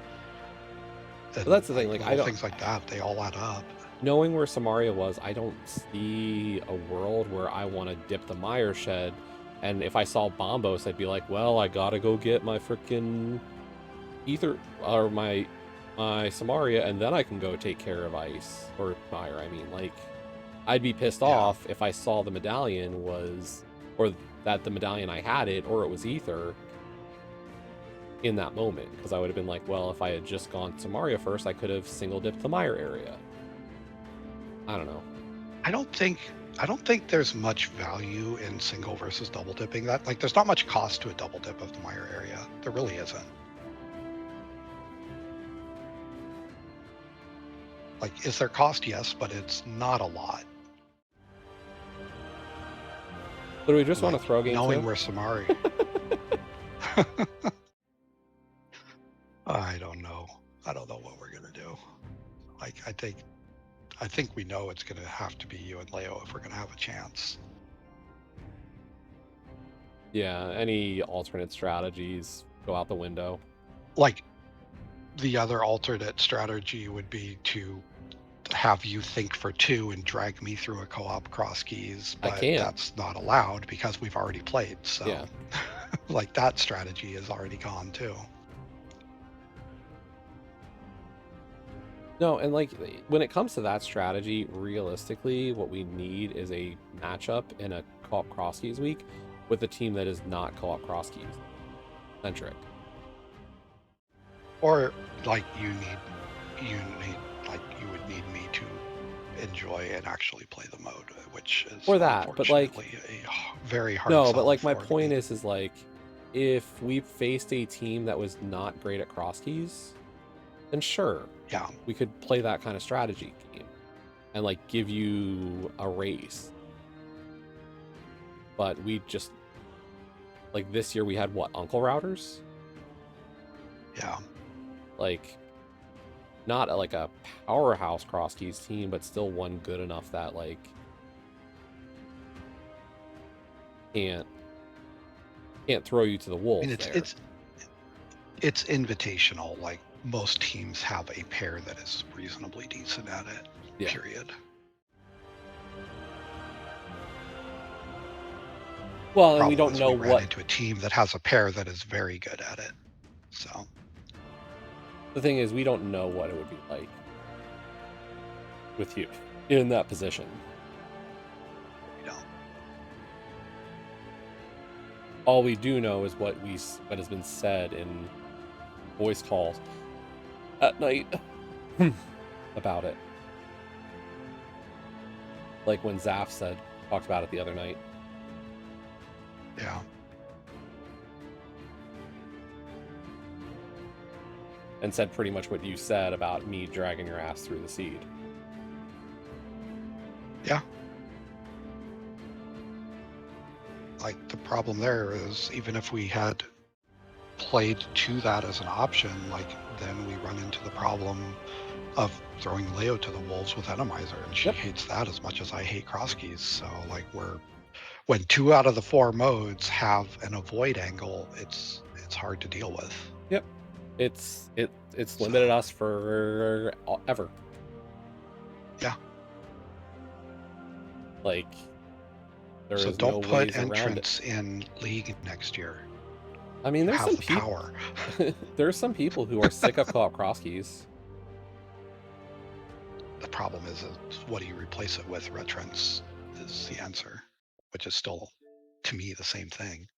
Speaker 1: But that's the thing, like, I don't,
Speaker 19: things like that, they all add up.
Speaker 1: Knowing where Samaria was, I don't see a world where I want to dip the Mire Shed, and if I saw Bombos, I'd be like, well, I gotta go get my freaking ether or my Samaria, and then I can go take care of ice or Mire. I mean, like, I'd be pissed off if I saw the medallion was, or that the medallion I had it, or it was ether in that moment, because I would have been like, well, if I had just gone to Samaria first, I could have single dipped the Mire area. I don't know.
Speaker 19: I don't think there's much value in single versus double dipping. That, like, there's not much cost to a double dip of the Mire area. There really isn't. Like, is there cost? Yes, but it's not a lot.
Speaker 1: But do we just want to throw games?
Speaker 19: Knowing where Samaria. I don't know. I don't know what we're gonna do. Like, I think we know it's gonna have to be you and Leo if we're gonna have a chance.
Speaker 1: Yeah, any alternate strategies go out the window.
Speaker 19: Like, the other alternate strategy would be to have you think for two and drag me through a co-op cross keys, but that's not allowed because we've already played. So, like, that strategy is already gone too.
Speaker 1: No, and like, when it comes to that strategy, realistically, what we need is a matchup in a co-op cross keys week with a team that is not co-op cross keys centric.
Speaker 19: Or like, you would need me to enjoy and actually play the mode, which is
Speaker 1: or that, but like
Speaker 19: a very hard.
Speaker 1: No, but like, my point is like, if we faced a team that was not great at cross keys, then sure,
Speaker 19: yeah,
Speaker 1: we could play that kind of strategy game and like give you a race. But we just like this year we had what, Uncle Routers?
Speaker 19: Yeah.
Speaker 1: Like not like a powerhouse cross keys team, but still one good enough that like can't throw you to the wolves.
Speaker 19: I mean, it's invitational. Like most teams have a pair that is reasonably decent at it.
Speaker 1: Yeah.
Speaker 19: Period.
Speaker 1: Well, and we don't know
Speaker 19: we ran into a team that has a pair that is very good at it. So
Speaker 1: the thing is, we don't know what it would be like with you in that position.
Speaker 19: We don't.
Speaker 1: All we do know is what has been said in voice calls at night about it. Like when Zaf talked about it the other night.
Speaker 19: Yeah.
Speaker 1: And said pretty much what you said about me dragging your ass through the seed.
Speaker 19: Yeah. Like the problem there is even if we had played to that as an option, like then we run into the problem of throwing Leo to the wolves with Enemizer, and she hates that as much as I hate cross keys. So like when 2 out of the 4 modes have an avoid angle, it's hard to deal with.
Speaker 1: Yep. It's limited us for ever.
Speaker 19: Yeah.
Speaker 1: Like there
Speaker 19: so
Speaker 1: is
Speaker 19: don't
Speaker 1: no
Speaker 19: put
Speaker 1: ways
Speaker 19: entrance in League next year.
Speaker 1: I mean, there's some
Speaker 19: power.
Speaker 1: There's some people who are sick of co-op cross keys.
Speaker 19: The problem is what do you replace it with? Retrance is the answer, which is still, to me, the same thing.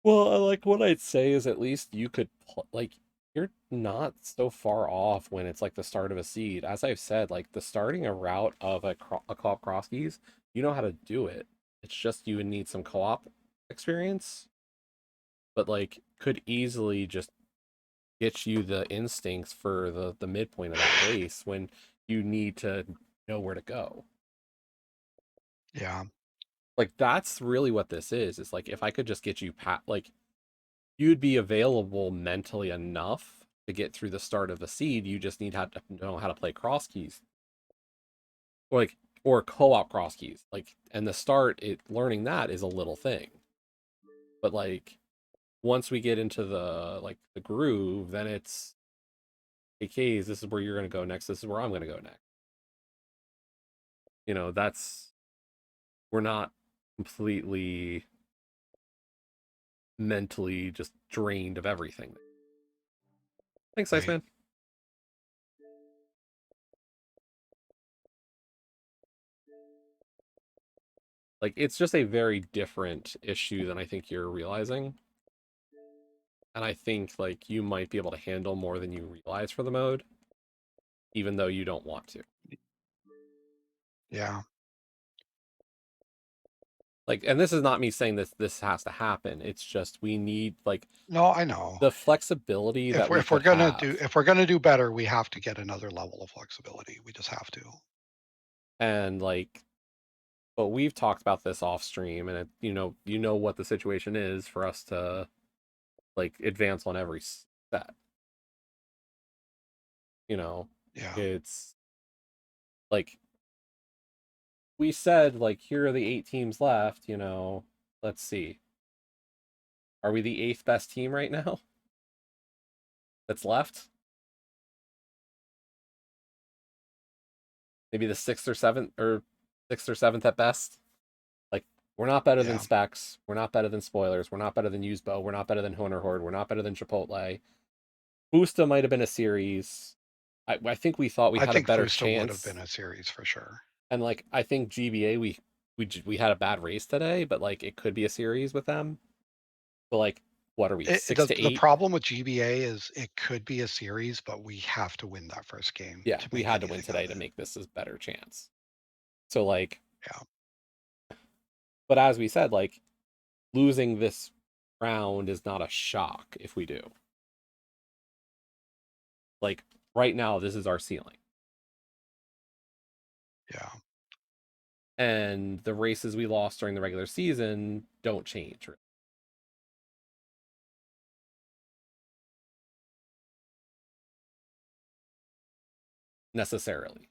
Speaker 1: Well, like what I'd say is at least you could like you're not so far off when it's like the start of a seed. As I've said, like the starting a route of a co-op cross keys, you know how to do it. It's just you would need some co-op experience, but like could easily just get you the instincts for the midpoint of that race when you need to know where to go.
Speaker 19: Yeah.
Speaker 1: Like that's really what this is. It's like if I could just get you like you'd be available mentally enough to get through the start of the seed. You just need to know how to play cross keys, or co-op cross keys. Like, and the start, learning that is a little thing, but like once we get into the groove, then it's hey, Kays, this is where you're gonna go next. This is where I'm gonna go next. You know, we're not completely mentally just drained of everything. Thanks,
Speaker 19: Right.
Speaker 1: Iceman. Like, it's just a very different issue than I think you're realizing. And I think, like, you might be able to handle more than you realize for the mode, even though you don't want to.
Speaker 19: Yeah.
Speaker 1: Like, and this is not me saying this has to happen. It's just we need, like...
Speaker 19: No, I know.
Speaker 1: The flexibility that
Speaker 19: if we're gonna do better, we have to get another level of flexibility. We just have to.
Speaker 1: And, like... But we've talked about this off stream, and you know what the situation is for us to like advance on every set. You know,
Speaker 19: yeah.
Speaker 1: It's like we said, like here are the 8 teams left. You know, let's see. Are we the 8th best team right now? That's left. Maybe the 6th or 7th, or 6th or 7th at best. Like, we're not better than Specs. We're not better than Spoilers. We're not better than Usebo. We're not better than Honor Horde. We're not better than Chipotle. Busta might have been a series. I think we thought we had a better chance.
Speaker 19: Would have been a series for sure.
Speaker 1: And like I think GBA we had a bad race today, but like it could be a series with them. But like, what are we? 6 to 8?
Speaker 19: The problem with GBA is it could be a series, but we have to win that first game.
Speaker 1: Yeah, we had to win today to make this a better chance. So like,
Speaker 19: yeah.
Speaker 1: But as we said, like losing this round is not a shock if we do. Like, right now, this is our ceiling.
Speaker 19: Yeah.
Speaker 1: And the races we lost during the regular season don't change. Necessarily.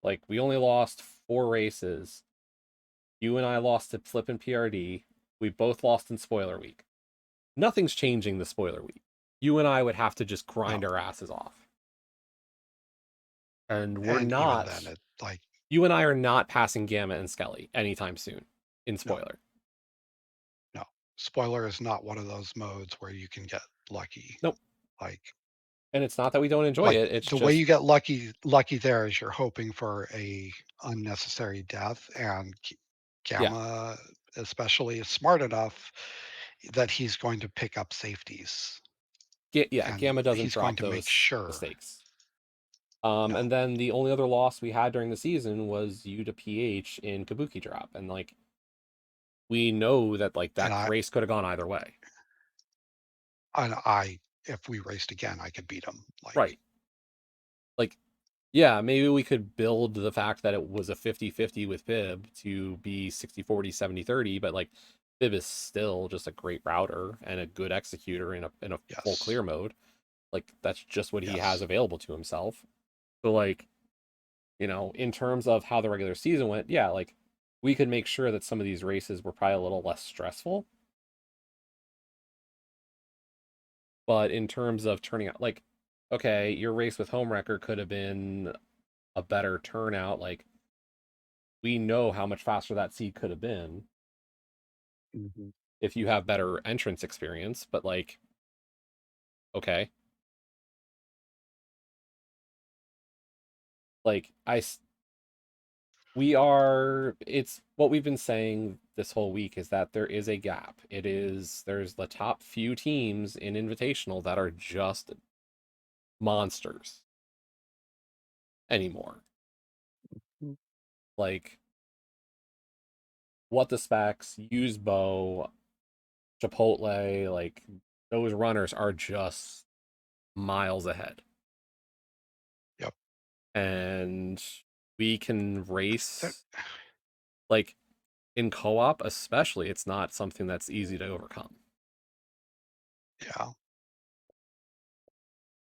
Speaker 1: Like, we only lost 4 races. You and I lost at Flip and PRD. We both lost in Spoiler Week. Nothing's changing the Spoiler Week. You and I would have to just grind our asses off. And we're not.
Speaker 19: Even then, like,
Speaker 1: you and I are not passing Gamma and Skelly anytime soon in Spoiler.
Speaker 19: No. Spoiler is not one of those modes where you can get lucky.
Speaker 1: Nope.
Speaker 19: Like,
Speaker 1: and it's not that we don't enjoy
Speaker 19: like,
Speaker 1: it. It's
Speaker 19: the
Speaker 1: just
Speaker 19: way you get lucky there is you're hoping for a unnecessary death, and Gamma especially is smart enough that he's going to pick up safeties. And
Speaker 1: Gamma doesn't
Speaker 19: he's
Speaker 1: drop
Speaker 19: going to
Speaker 1: those
Speaker 19: make sure.
Speaker 1: mistakes. And then the only other loss we had during the season was you to PH in Kabuki drop, and like we know that like that race could have gone either way.
Speaker 19: And if we raced again, I could beat him. Like,
Speaker 1: right. Like, yeah, maybe we could build the fact that it was a 50-50 with Pib to be 60-40, 70-30, but like Pib is still just a great router and a good executor in a full clear mode. Like, that's just what he has available to himself. So like, you know, in terms of how the regular season went, yeah, like we could make sure that some of these races were probably a little less stressful. But in terms of turning out, like, okay, your race with Homewrecker could have been a better turnout. Like, we know how much faster that seed could have been if you have better entrance experience, but like, okay. Like, it's what we've been saying this whole week is that there is a gap. There's the top few teams in Invitational that are just monsters anymore. Like, What the Specs, Use Bow, Chipotle, like those runners are just miles ahead.
Speaker 19: Yep.
Speaker 1: And we can race like in co-op especially, it's not something that's easy to overcome.
Speaker 19: Yeah.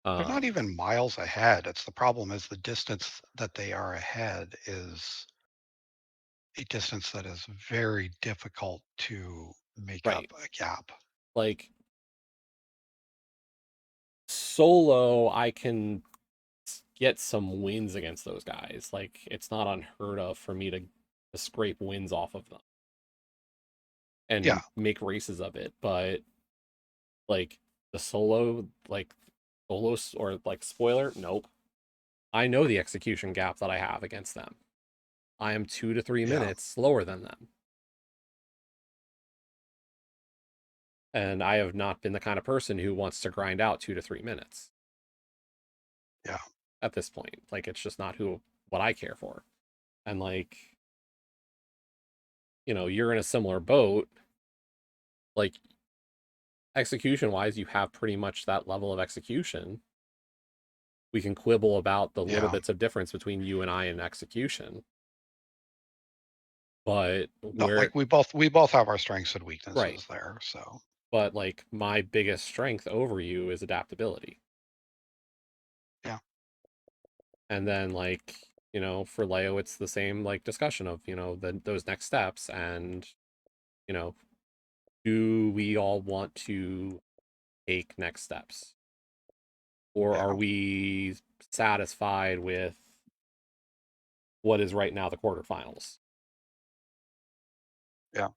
Speaker 19: They're not even miles ahead. It's the problem is the distance that they are ahead is a distance that is very difficult to make up a gap.
Speaker 1: Like, solo, I can get some wins against those guys. Like, it's not unheard of for me to scrape wins off of them and make races of it. But like the solo, or like spoiler, nope. I know the execution gap that I have against them. I am 2 to 3 minutes slower than them. And I have not been the kind of person who wants to grind out 2 to 3 minutes.
Speaker 19: Yeah.
Speaker 1: At this point, like, it's just not what I care for. And like, you know, you're in a similar boat. Like, execution wise, you have pretty much that level of execution. We can quibble about the little bits of difference between you and I in execution. But
Speaker 19: like we both have our strengths and weaknesses there. So,
Speaker 1: but like my biggest strength over you is adaptability.
Speaker 19: Yeah.
Speaker 1: And then like, you know, for Leo, it's the same like discussion of, you know, those next steps and, you know, do we all want to take next steps? Or are we satisfied with what is right now the quarterfinals?
Speaker 19: Yeah.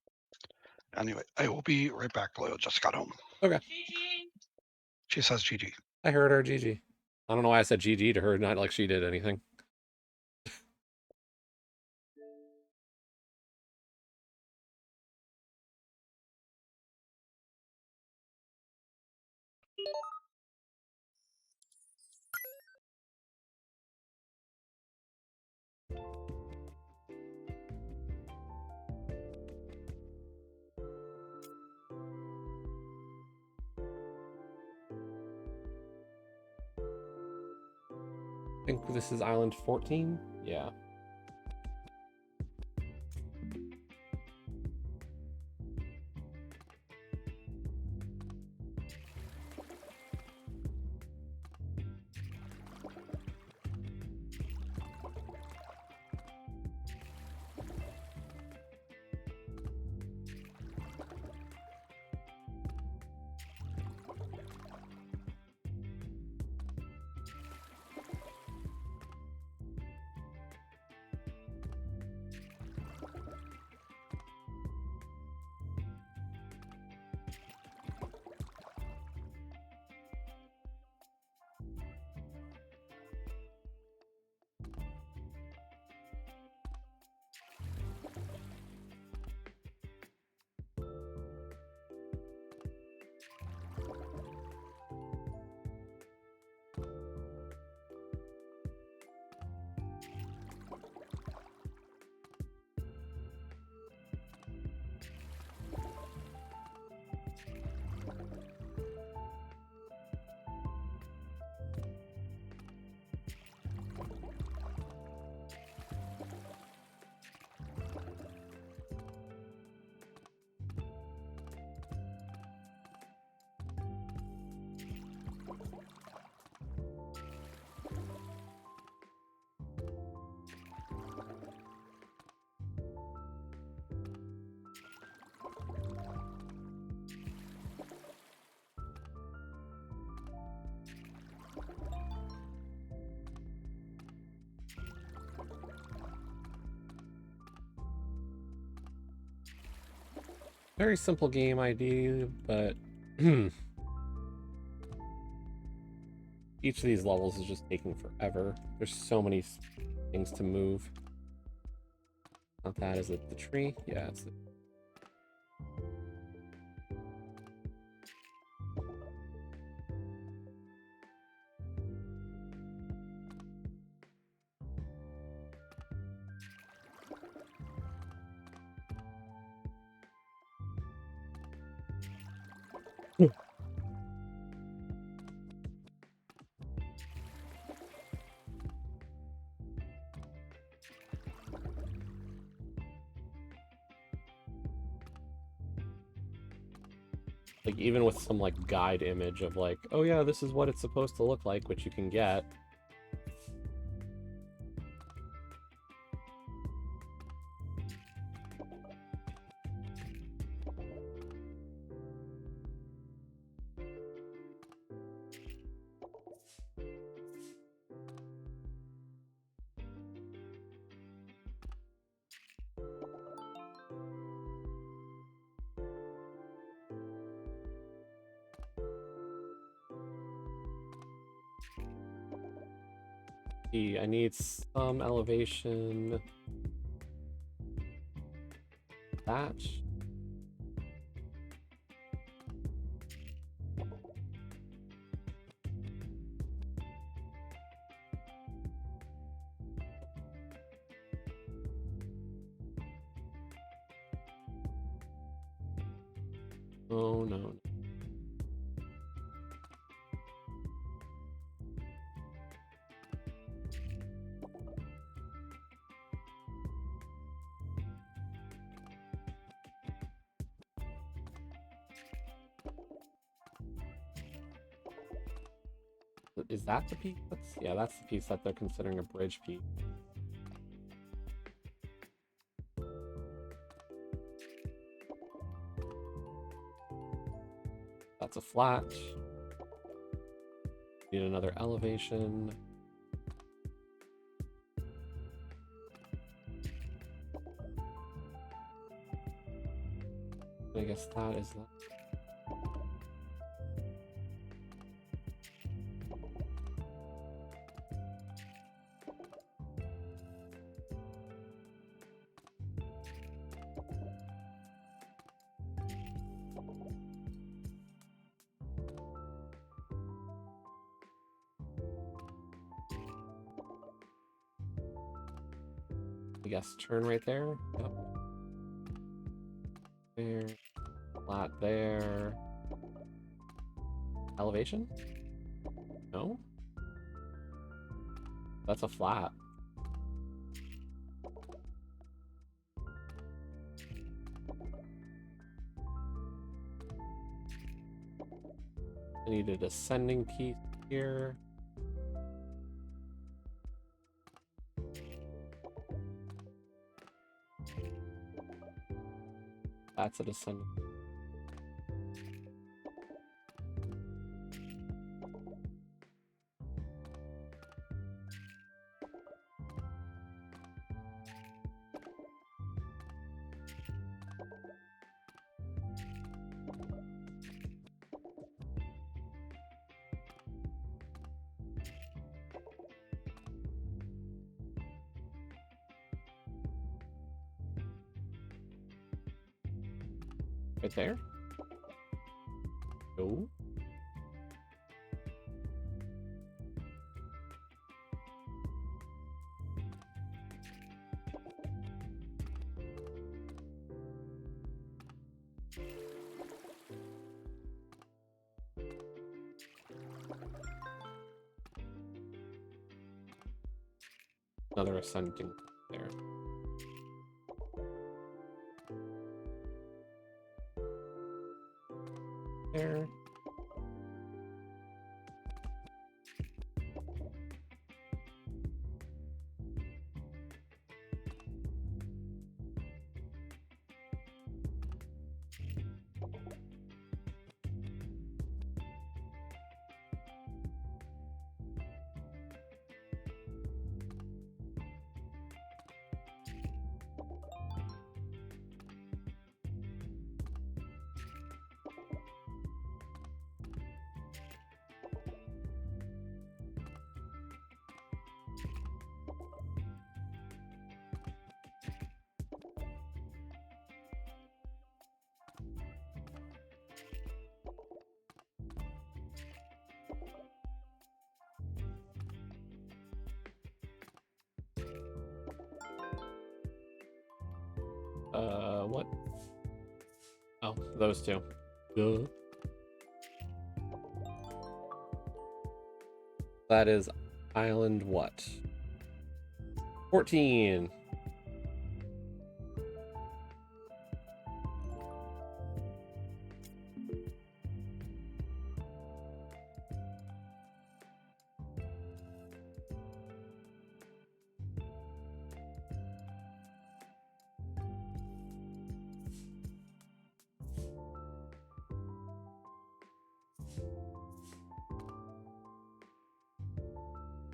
Speaker 19: Anyway, I will be right back. Leo just got home.
Speaker 1: Okay.
Speaker 19: She says GG.
Speaker 1: I heard her GG. I don't know why I said GG to her, not like she did anything. think this is Island 14? Yeah. Very simple game idea, but each of these levels is just taking forever. There's so many things to move. Not that, is it the tree? Yeah, it's the... Like, even with some, like, guide image of, like, oh yeah, this is what it's supposed to look like, which you can get. I need some elevation. Thatch. Oh no. Is that the piece? Yeah, that's the piece that they're considering a bridge piece. That's a flat. Need another elevation. I guess that is that. I guess turn right there. Yep. There. Flat there. Elevation? No? That's a flat. I need a descending piece here. That's a descending. Right there? No. Another ascending there. There. What? Oh, those two. Duh. That is island what? 14.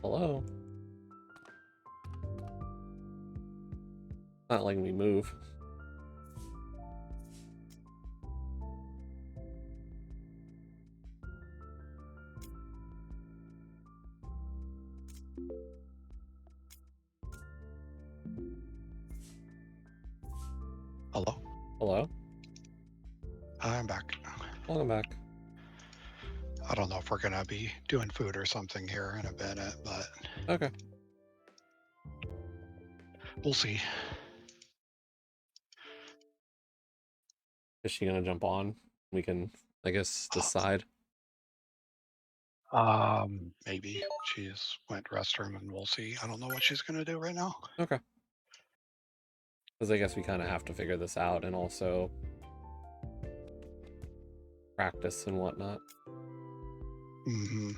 Speaker 1: Hello? Not letting me move.
Speaker 19: Hello?
Speaker 1: Hello?
Speaker 19: I'm back.
Speaker 1: Welcome back.
Speaker 19: I don't know if we're gonna be doing food or something here in a minute, but
Speaker 1: okay,
Speaker 19: we'll see.
Speaker 1: Is she gonna jump on? We can, I guess, decide.
Speaker 19: Maybe she's went restroom and we'll see. I don't know what she's gonna do right now.
Speaker 1: Okay. Because I guess we kind of have to figure this out and also practice and whatnot.
Speaker 19: Mm-hmm.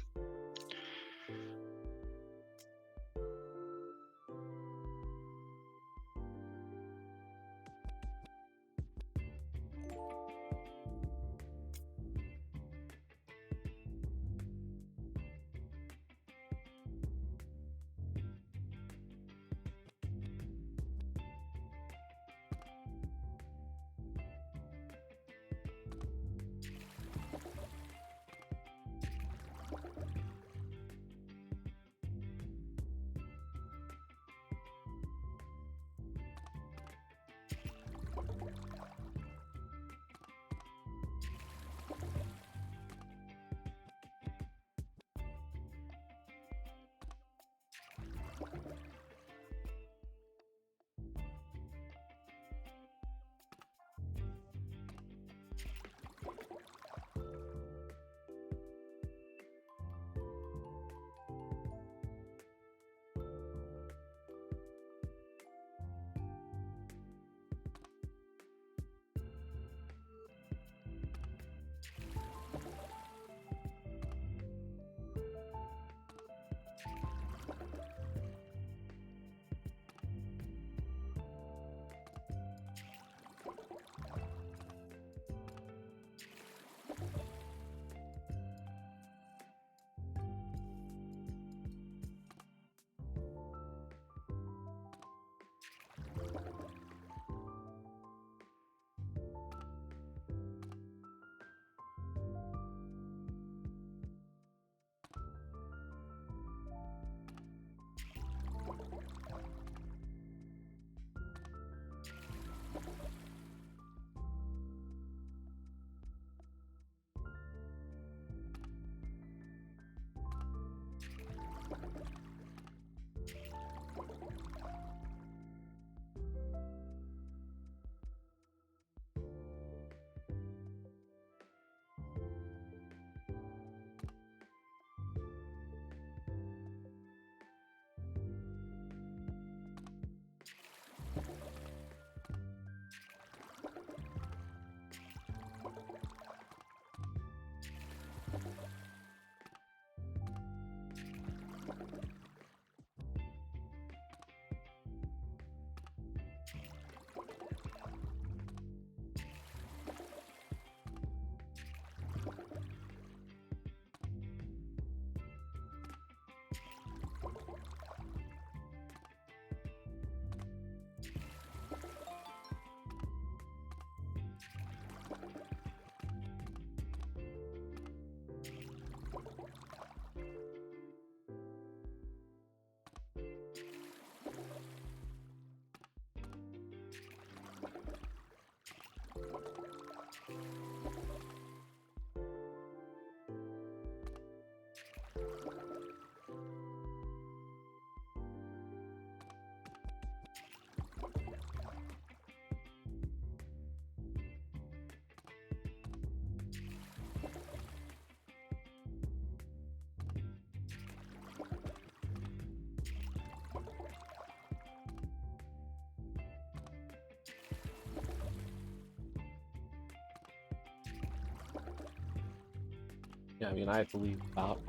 Speaker 1: Yeah, I mean, I have to leave about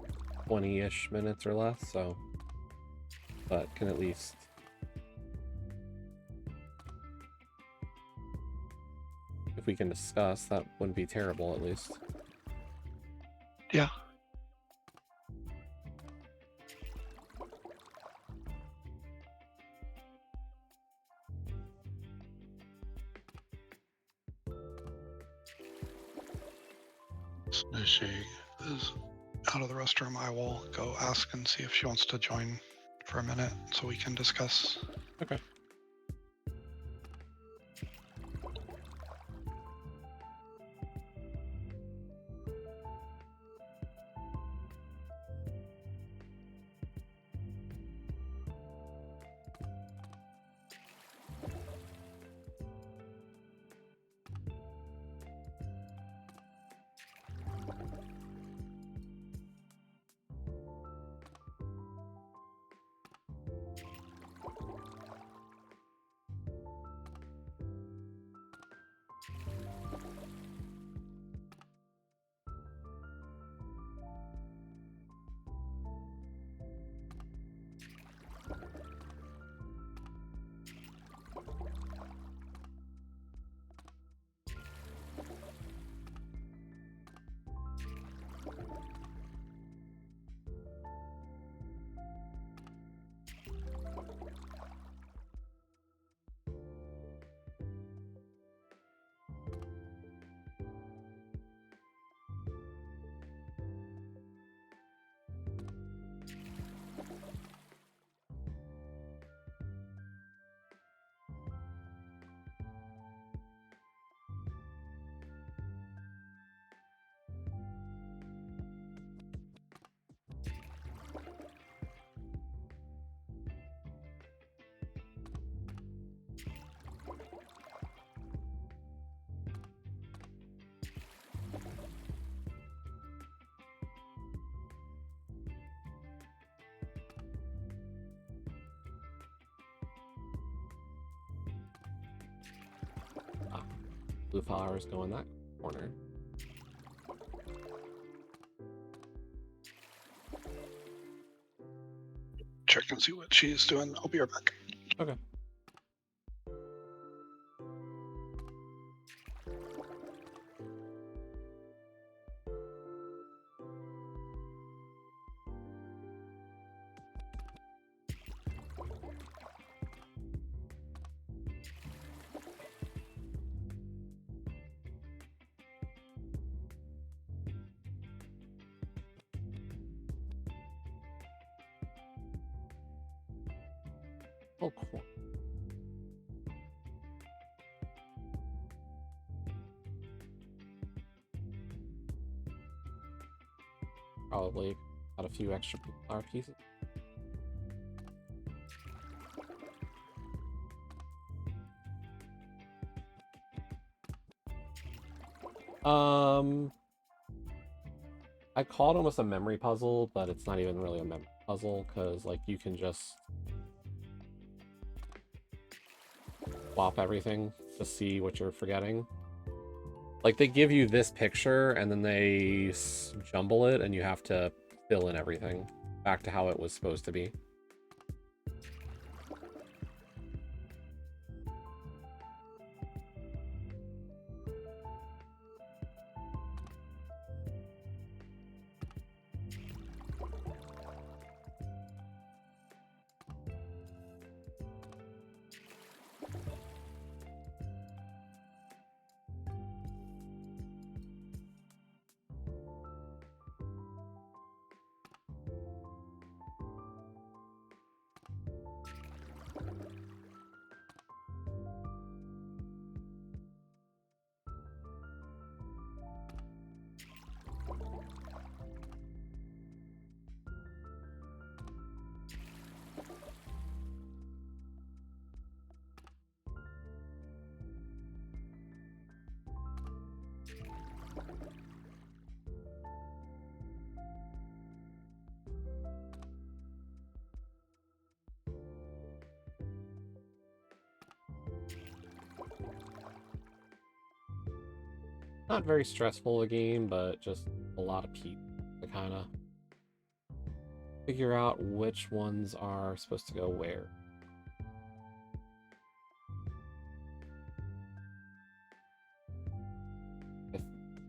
Speaker 1: 20-ish minutes or less, so... But can at least... If we can discuss, that wouldn't be terrible, at least.
Speaker 19: Yeah. As soon as she is out of the restroom, I will go ask and see if she wants to join for a minute so we can discuss.
Speaker 1: Okay. Blue flowers go in that corner.
Speaker 19: Check and see what she's doing. I'll be right back.
Speaker 1: Okay. Oh, cool. Probably got a few extra flower pieces. I call it almost a memory puzzle, but it's not even really a memory puzzle, because like you can just swap everything to see what you're forgetting. Like they give you this picture and then they jumble it and you have to fill in everything back to how it was supposed to be. Not very stressful a game, but just a lot of people. to kind of figure out which ones are supposed to go where.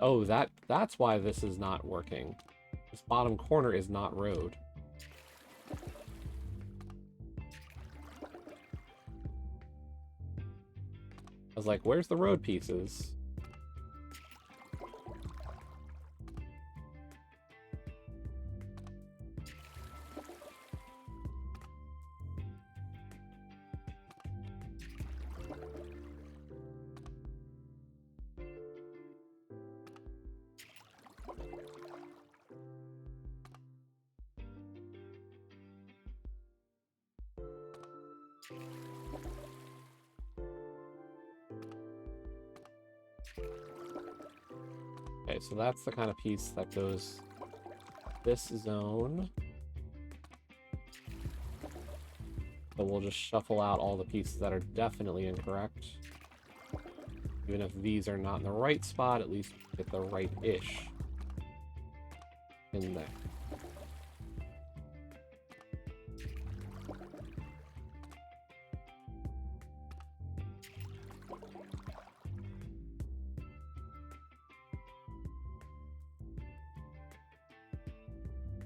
Speaker 1: Oh, that's why this is not working. This bottom corner is not road. I was like, where's the road pieces? Okay, so that's the kind of piece that goes this zone. So we'll just shuffle out all the pieces that are definitely incorrect. Even if these are not in the right spot, at least get the right-ish in there.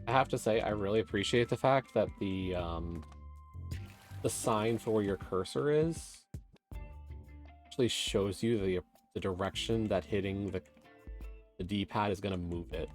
Speaker 1: I have to say, I really appreciate the fact that the sign for where your cursor is actually shows you the direction that hitting the D-pad is going to move it.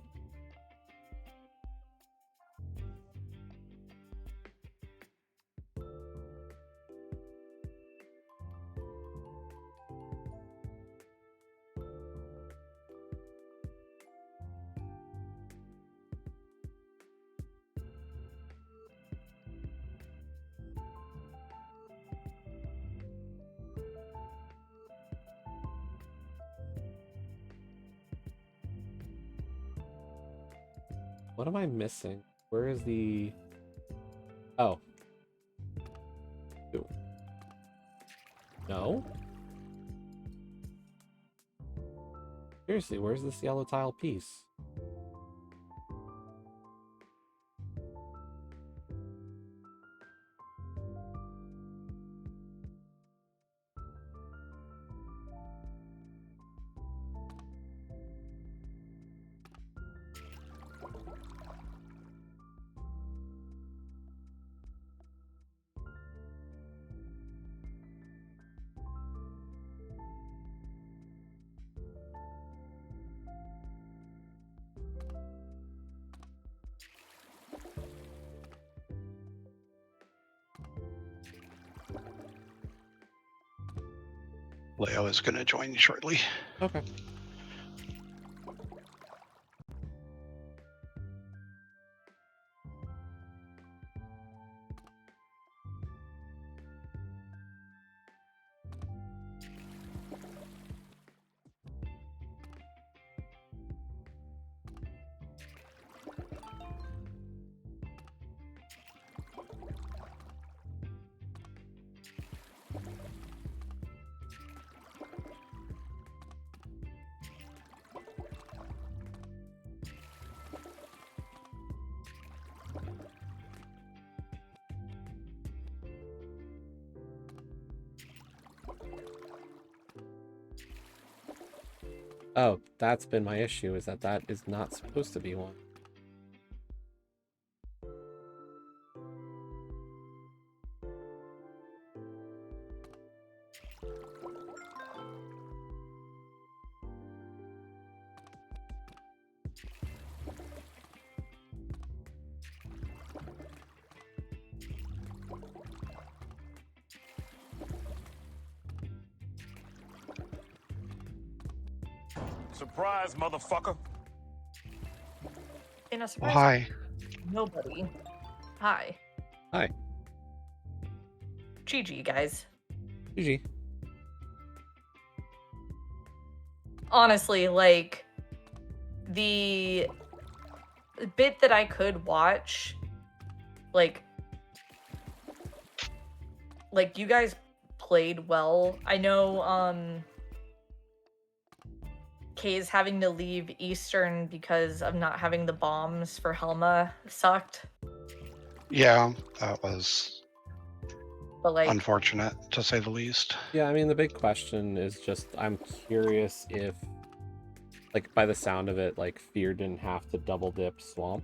Speaker 1: What am I missing? Where is the... Oh. Ooh. No? Seriously, where's this yellow tile piece?
Speaker 19: Leo is going to join you shortly.
Speaker 1: Okay. Oh, that's been my issue, is that is not supposed to be one.
Speaker 2: Surprise, motherfucker.
Speaker 3: In a
Speaker 19: Oh,
Speaker 3: surprise.
Speaker 19: hi.
Speaker 3: Nobody. Hi.
Speaker 1: Hi.
Speaker 3: GG, guys.
Speaker 1: GG.
Speaker 3: Honestly, like, the bit that I could watch, like you guys played well. I know, Kay's having to leave Eastern because of not having the bombs for Helma sucked.
Speaker 19: Yeah, that was
Speaker 3: But like,
Speaker 19: unfortunate to say the least.
Speaker 1: Yeah, I mean, the big question is just, I'm curious if, like, by the sound of it, like, Fear didn't have to double dip Swamp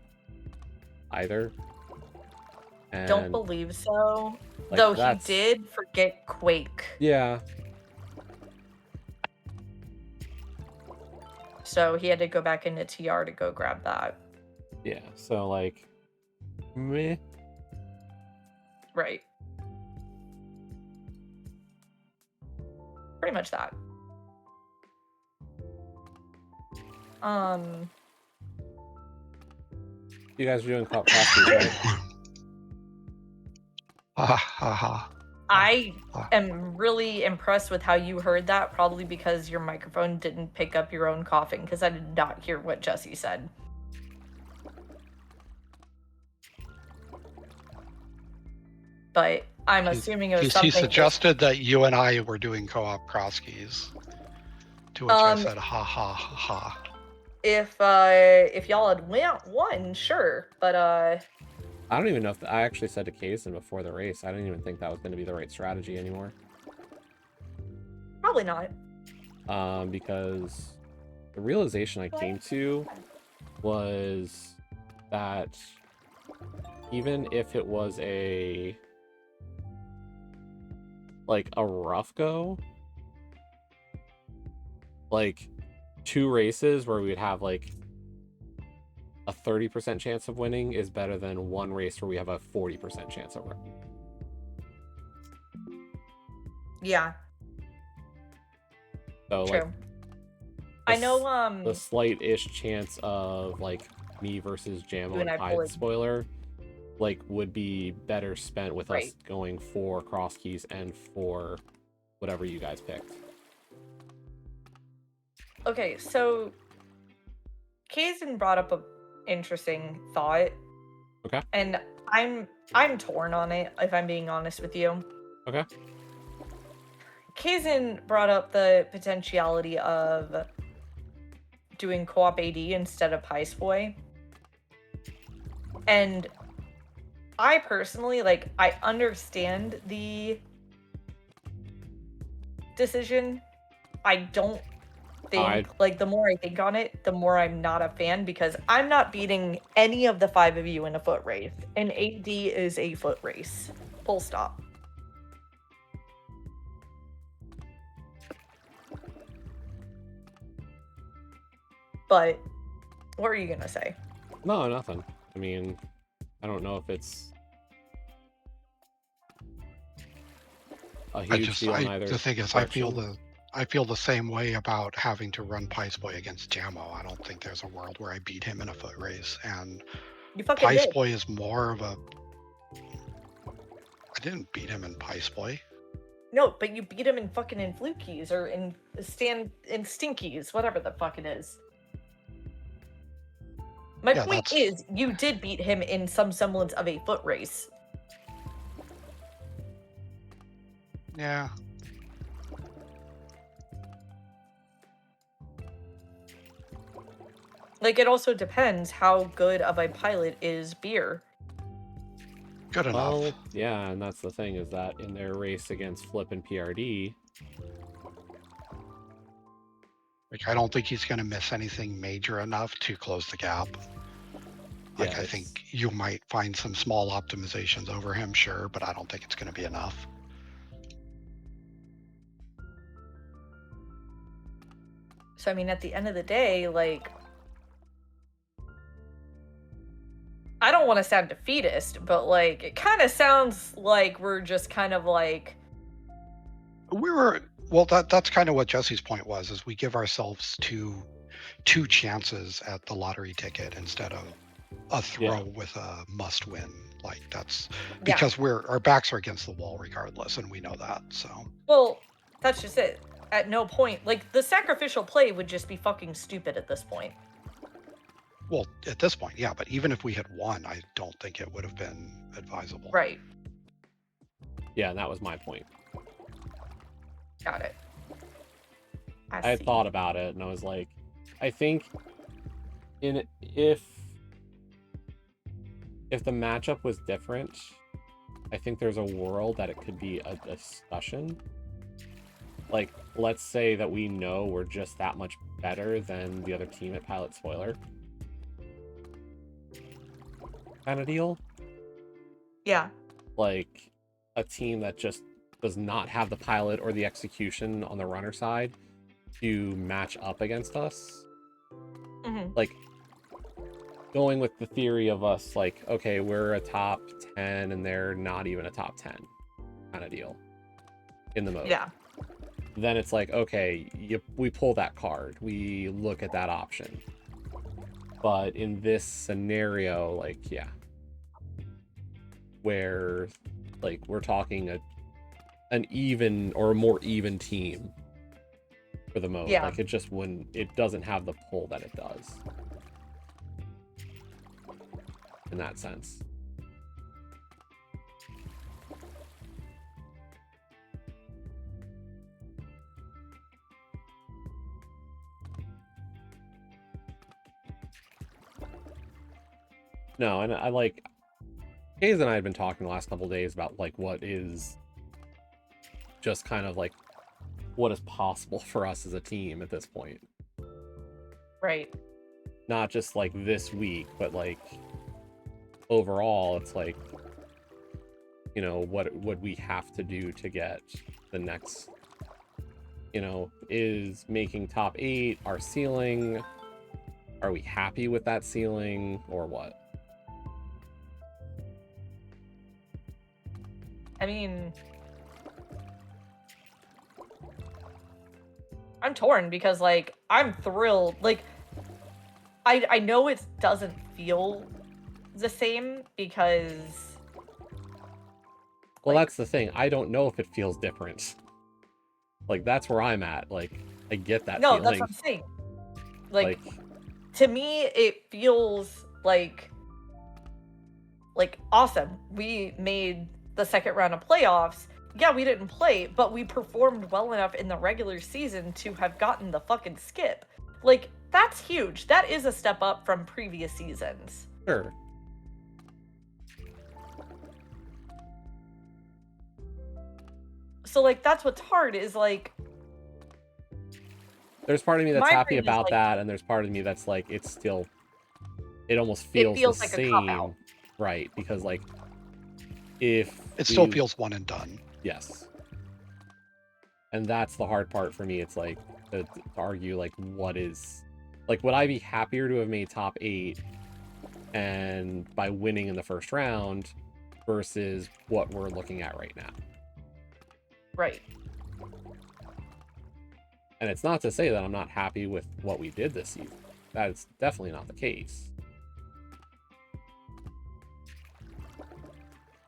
Speaker 1: either. And,
Speaker 3: don't believe so.
Speaker 1: like,
Speaker 3: Though
Speaker 1: that's...
Speaker 3: he did forget Quake.
Speaker 1: Yeah.
Speaker 3: So he had to go back into TR to go grab that.
Speaker 1: Yeah, so, like, meh.
Speaker 3: Right. Pretty much that.
Speaker 1: You guys are doing co-op classes, right?
Speaker 19: Ha ha ha.
Speaker 3: I am really impressed with how you heard that, probably because your microphone didn't pick up your own coughing, because I did not hear what Jesse said. But I'm assuming it was something...
Speaker 19: He suggested that you and I were doing co-op cross keys. To which I said, ha ha ha ha.
Speaker 3: If y'all had won, sure, but
Speaker 1: I don't even know if I actually said to Kaesden before the race. I didn't even think that was going to be the right strategy anymore.
Speaker 3: Probably not.
Speaker 1: Because the realization I came to was that even if it was a rough go, like 2 races where we would have like a 30% chance of winning is better than 1 race where we have a 40% chance of winning.
Speaker 3: Yeah.
Speaker 1: So
Speaker 3: true.
Speaker 1: like
Speaker 3: I know
Speaker 1: the slight-ish chance of like me versus Jammo and Hyde spoiler like would be better spent with us going for cross keys and for whatever you guys picked.
Speaker 3: Okay, so Kaesden brought up a interesting thought.
Speaker 1: Okay.
Speaker 3: And I'm torn on it, if I'm being honest with you.
Speaker 1: Okay.
Speaker 3: Kaesden brought up the potentiality of doing co-op AD instead of Pice Boy. And I personally, like, I understand the decision. I don't think, like, the more I think on it, the more I'm not a fan, because I'm not beating any of the 5 of you in a foot race. And AD is a foot race. Full stop. But what are you gonna say?
Speaker 1: No, nothing. I mean, I don't know if it's a huge deal on either.
Speaker 19: The thing is,
Speaker 1: direction.
Speaker 19: I feel the same way about having to run Pice Boy against Jammo. I don't think there's a world where I beat him in a foot race, and Pice Boy is more of a... I didn't beat him in Pice Boy.
Speaker 3: No, but you beat him in fucking in Flukies or in Stinkies, whatever the fuck it is. My point is, you did beat him in some semblance of a foot race.
Speaker 19: Yeah.
Speaker 3: Like, it also depends how good of a pilot is Beer.
Speaker 19: Good enough.
Speaker 1: Well, yeah, and that's the thing, is that in their race against Flip and PRD...
Speaker 19: Like, I don't think he's going to miss anything major enough to close the gap. Like,
Speaker 1: Yeah,
Speaker 19: I think you might find some small optimizations over him, sure, but I don't think it's going to be enough.
Speaker 3: So, I mean, at the end of the day, like... I don't want to sound defeatist, but, like, it kind of sounds like we're just kind of, like...
Speaker 19: Well, that's kind of what Jesse's point was, is we give ourselves two chances at the lottery ticket instead of a throw with a must win. Like, that's because our backs are against the wall regardless, and we know that. So,
Speaker 3: well, that's just it. At no point, like, the sacrificial play would just be fucking stupid at this point.
Speaker 19: Well, at this point, yeah, but even if we had won, I don't think it would have been advisable.
Speaker 3: Right.
Speaker 1: Yeah, and that was my point.
Speaker 3: Got it.
Speaker 1: I had thought about it, and I was like, I think if the matchup was different, I think there's a world that it could be a discussion. Like, let's say that we know we're just that much better than the other team at Pilot Spoiler. Kind of deal.
Speaker 3: Yeah.
Speaker 1: Like, a team that just does not have the pilot or the execution on the runner side to match up against us. Like, going with the theory of us, like, okay, we're a top 10 and they're not even a top 10 kind of deal in the mode.
Speaker 3: Yeah.
Speaker 1: Then it's like, okay, we pull that card. We look at that option. But in this scenario, like, yeah. Where, like, we're talking an even or a more even team for the mode.
Speaker 3: Yeah.
Speaker 1: Like, it doesn't have the pull that it does. In that sense. No, and I like Kaesden and I had been talking the last couple of days about like what is just kind of like what is possible for us as a team at this point.
Speaker 3: Right.
Speaker 1: Not just like this week, but like overall, it's like, you know, what would we have to do to get the next, you know, is making top 8 our ceiling? Are we happy with that ceiling or what?
Speaker 3: I mean, I'm torn because, like, I'm thrilled. Like, I know it doesn't feel the same because...
Speaker 1: Well, that's the thing. I don't know if it feels different. Like, that's where I'm at. Like, I get that feeling.
Speaker 3: No, that's what I'm saying. Like, to me, it feels like awesome. We made the second round of playoffs. Yeah, we didn't play, but we performed well enough in the regular season to have gotten the fucking skip. Like, that's huge. That is a step up from previous seasons.
Speaker 1: Sure.
Speaker 3: So, like, that's what's hard is, like...
Speaker 1: There's part of me that's
Speaker 3: My
Speaker 1: happy
Speaker 3: brain is
Speaker 1: about
Speaker 3: like-
Speaker 1: that, and there's part of me that's like, it's still... It almost feels the
Speaker 3: like a
Speaker 1: same.
Speaker 3: cop-out.
Speaker 1: Right, because, like, if...
Speaker 19: It still feels one and done.
Speaker 1: Yes. And that's the hard part for me. It's like, to argue, like, what is... Like, would I be happier to have made top 8 and by winning in the first round versus what we're looking at right now?
Speaker 3: Right.
Speaker 1: And it's not to say that I'm not happy with what we did this season. That is definitely not the case.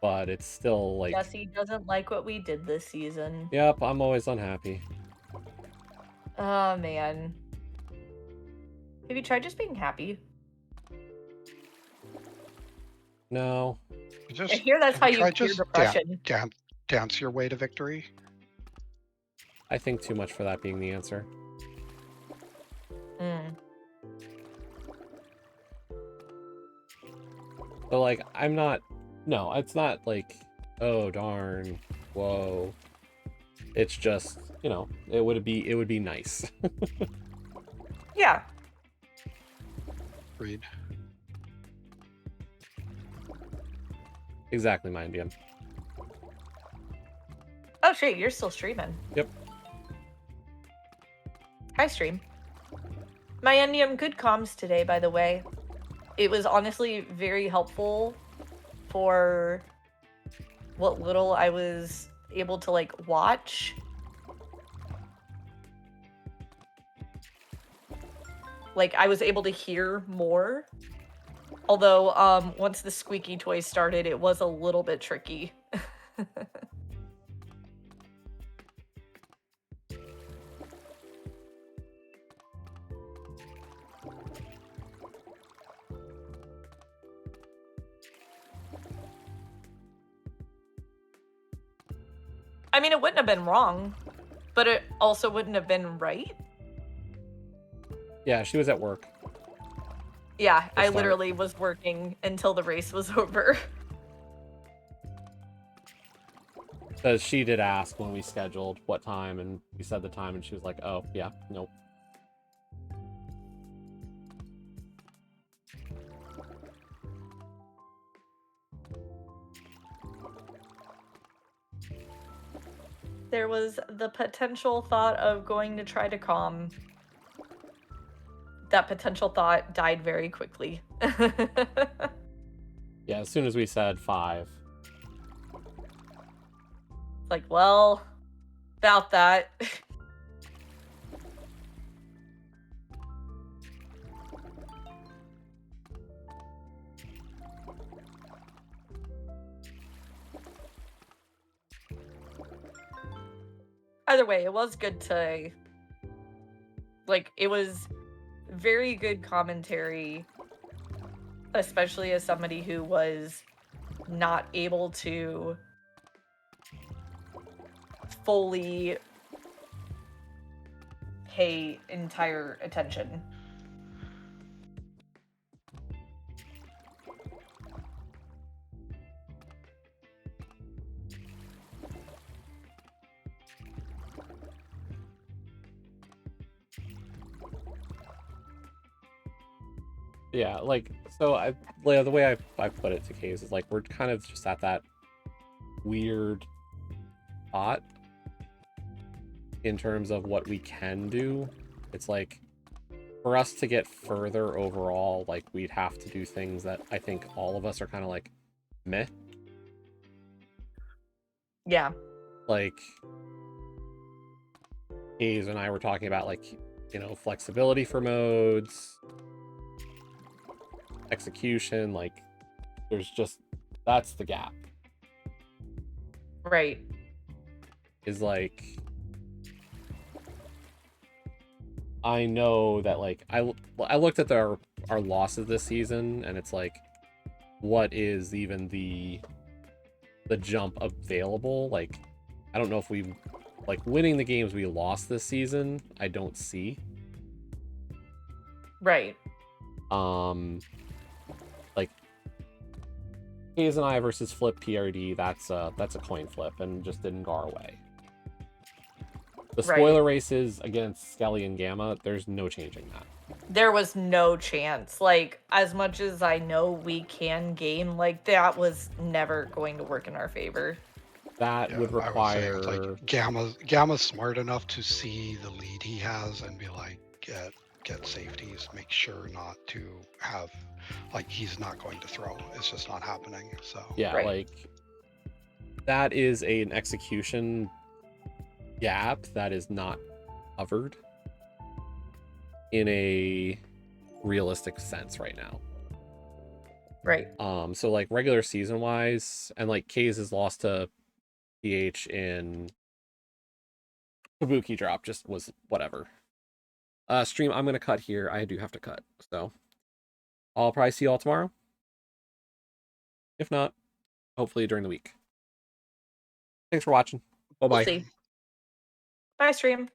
Speaker 1: But it's still like...
Speaker 3: Jesse doesn't like what we did this season.
Speaker 1: Yep, I'm always unhappy.
Speaker 3: Oh, man. Have you tried just being happy?
Speaker 1: No.
Speaker 19: Just,
Speaker 3: I hear that's how you
Speaker 19: try
Speaker 3: cure
Speaker 19: just
Speaker 3: depression.
Speaker 19: Dance your way to victory.
Speaker 1: I think too much for that being the answer. So, like, I'm not... No, it's not like, oh, darn, whoa. It's just, you know, it would be nice.
Speaker 3: Yeah.
Speaker 19: Read.
Speaker 1: Exactly, Mind DM.
Speaker 3: Oh, shit, you're still streaming.
Speaker 1: Yep.
Speaker 3: Hi, stream. My Endium good comms today, by the way. It was honestly very helpful for what little I was able to, like, watch. Like, I was able to hear more. Although, once the squeaky toy started, it was a little bit tricky. I mean, it wouldn't have been wrong, but it also wouldn't have been right.
Speaker 1: Yeah, she was at work.
Speaker 3: Yeah, I
Speaker 1: start.
Speaker 3: literally was working until the race was over.
Speaker 1: Because she did ask when we scheduled what time, and we said the time, and she was like, oh, yeah, nope.
Speaker 3: There was the potential thought of going to try to calm. That potential thought died very quickly.
Speaker 1: Yeah, as soon as we said 5.
Speaker 3: Like, well, about that. Either way, it was good to, like, it was very good commentary, especially as somebody who was not able to fully pay entire attention.
Speaker 1: Yeah, like, so the way I put it to Case is like, we're kind of just at that weird spot in terms of what we can do. It's like, for us to get further overall, like, we'd have to do things that I think all of us are kind of like, meh.
Speaker 3: Yeah.
Speaker 1: Like, Hayes and I were talking about, like, you know, flexibility for modes, execution, like, there's just, that's the gap.
Speaker 3: Right.
Speaker 1: Is like, I know that, like, I looked at our losses this season, and it's like, what is even the jump available? Like, I don't know if we, like, winning the games we lost this season, I don't see.
Speaker 3: Right.
Speaker 1: Like, Kaesden and I versus Flip PRD, that's a coin flip, and just didn't go our way. The spoiler races against Skelly and Gamma, there's no changing that.
Speaker 3: There was no chance. Like, as much as I know we can game, like, that was never going to work in our favor.
Speaker 1: That would require...
Speaker 19: I would say, like, Gamma's smart enough to see the lead he has and be like, get safeties, make sure not to have, like, he's not going to throw. It's just not happening, so...
Speaker 1: Yeah, like, that is an execution gap that is not covered in a realistic sense right now.
Speaker 3: Right.
Speaker 1: So, like, regular season wise, and like Kaze is lost to PH in Kabuki drop, just was whatever. Stream, I'm gonna cut here. I do have to cut, so I'll probably see y'all tomorrow. If not, hopefully during the week. Thanks for watching. Bye bye.
Speaker 3: We'll see. Bye, stream.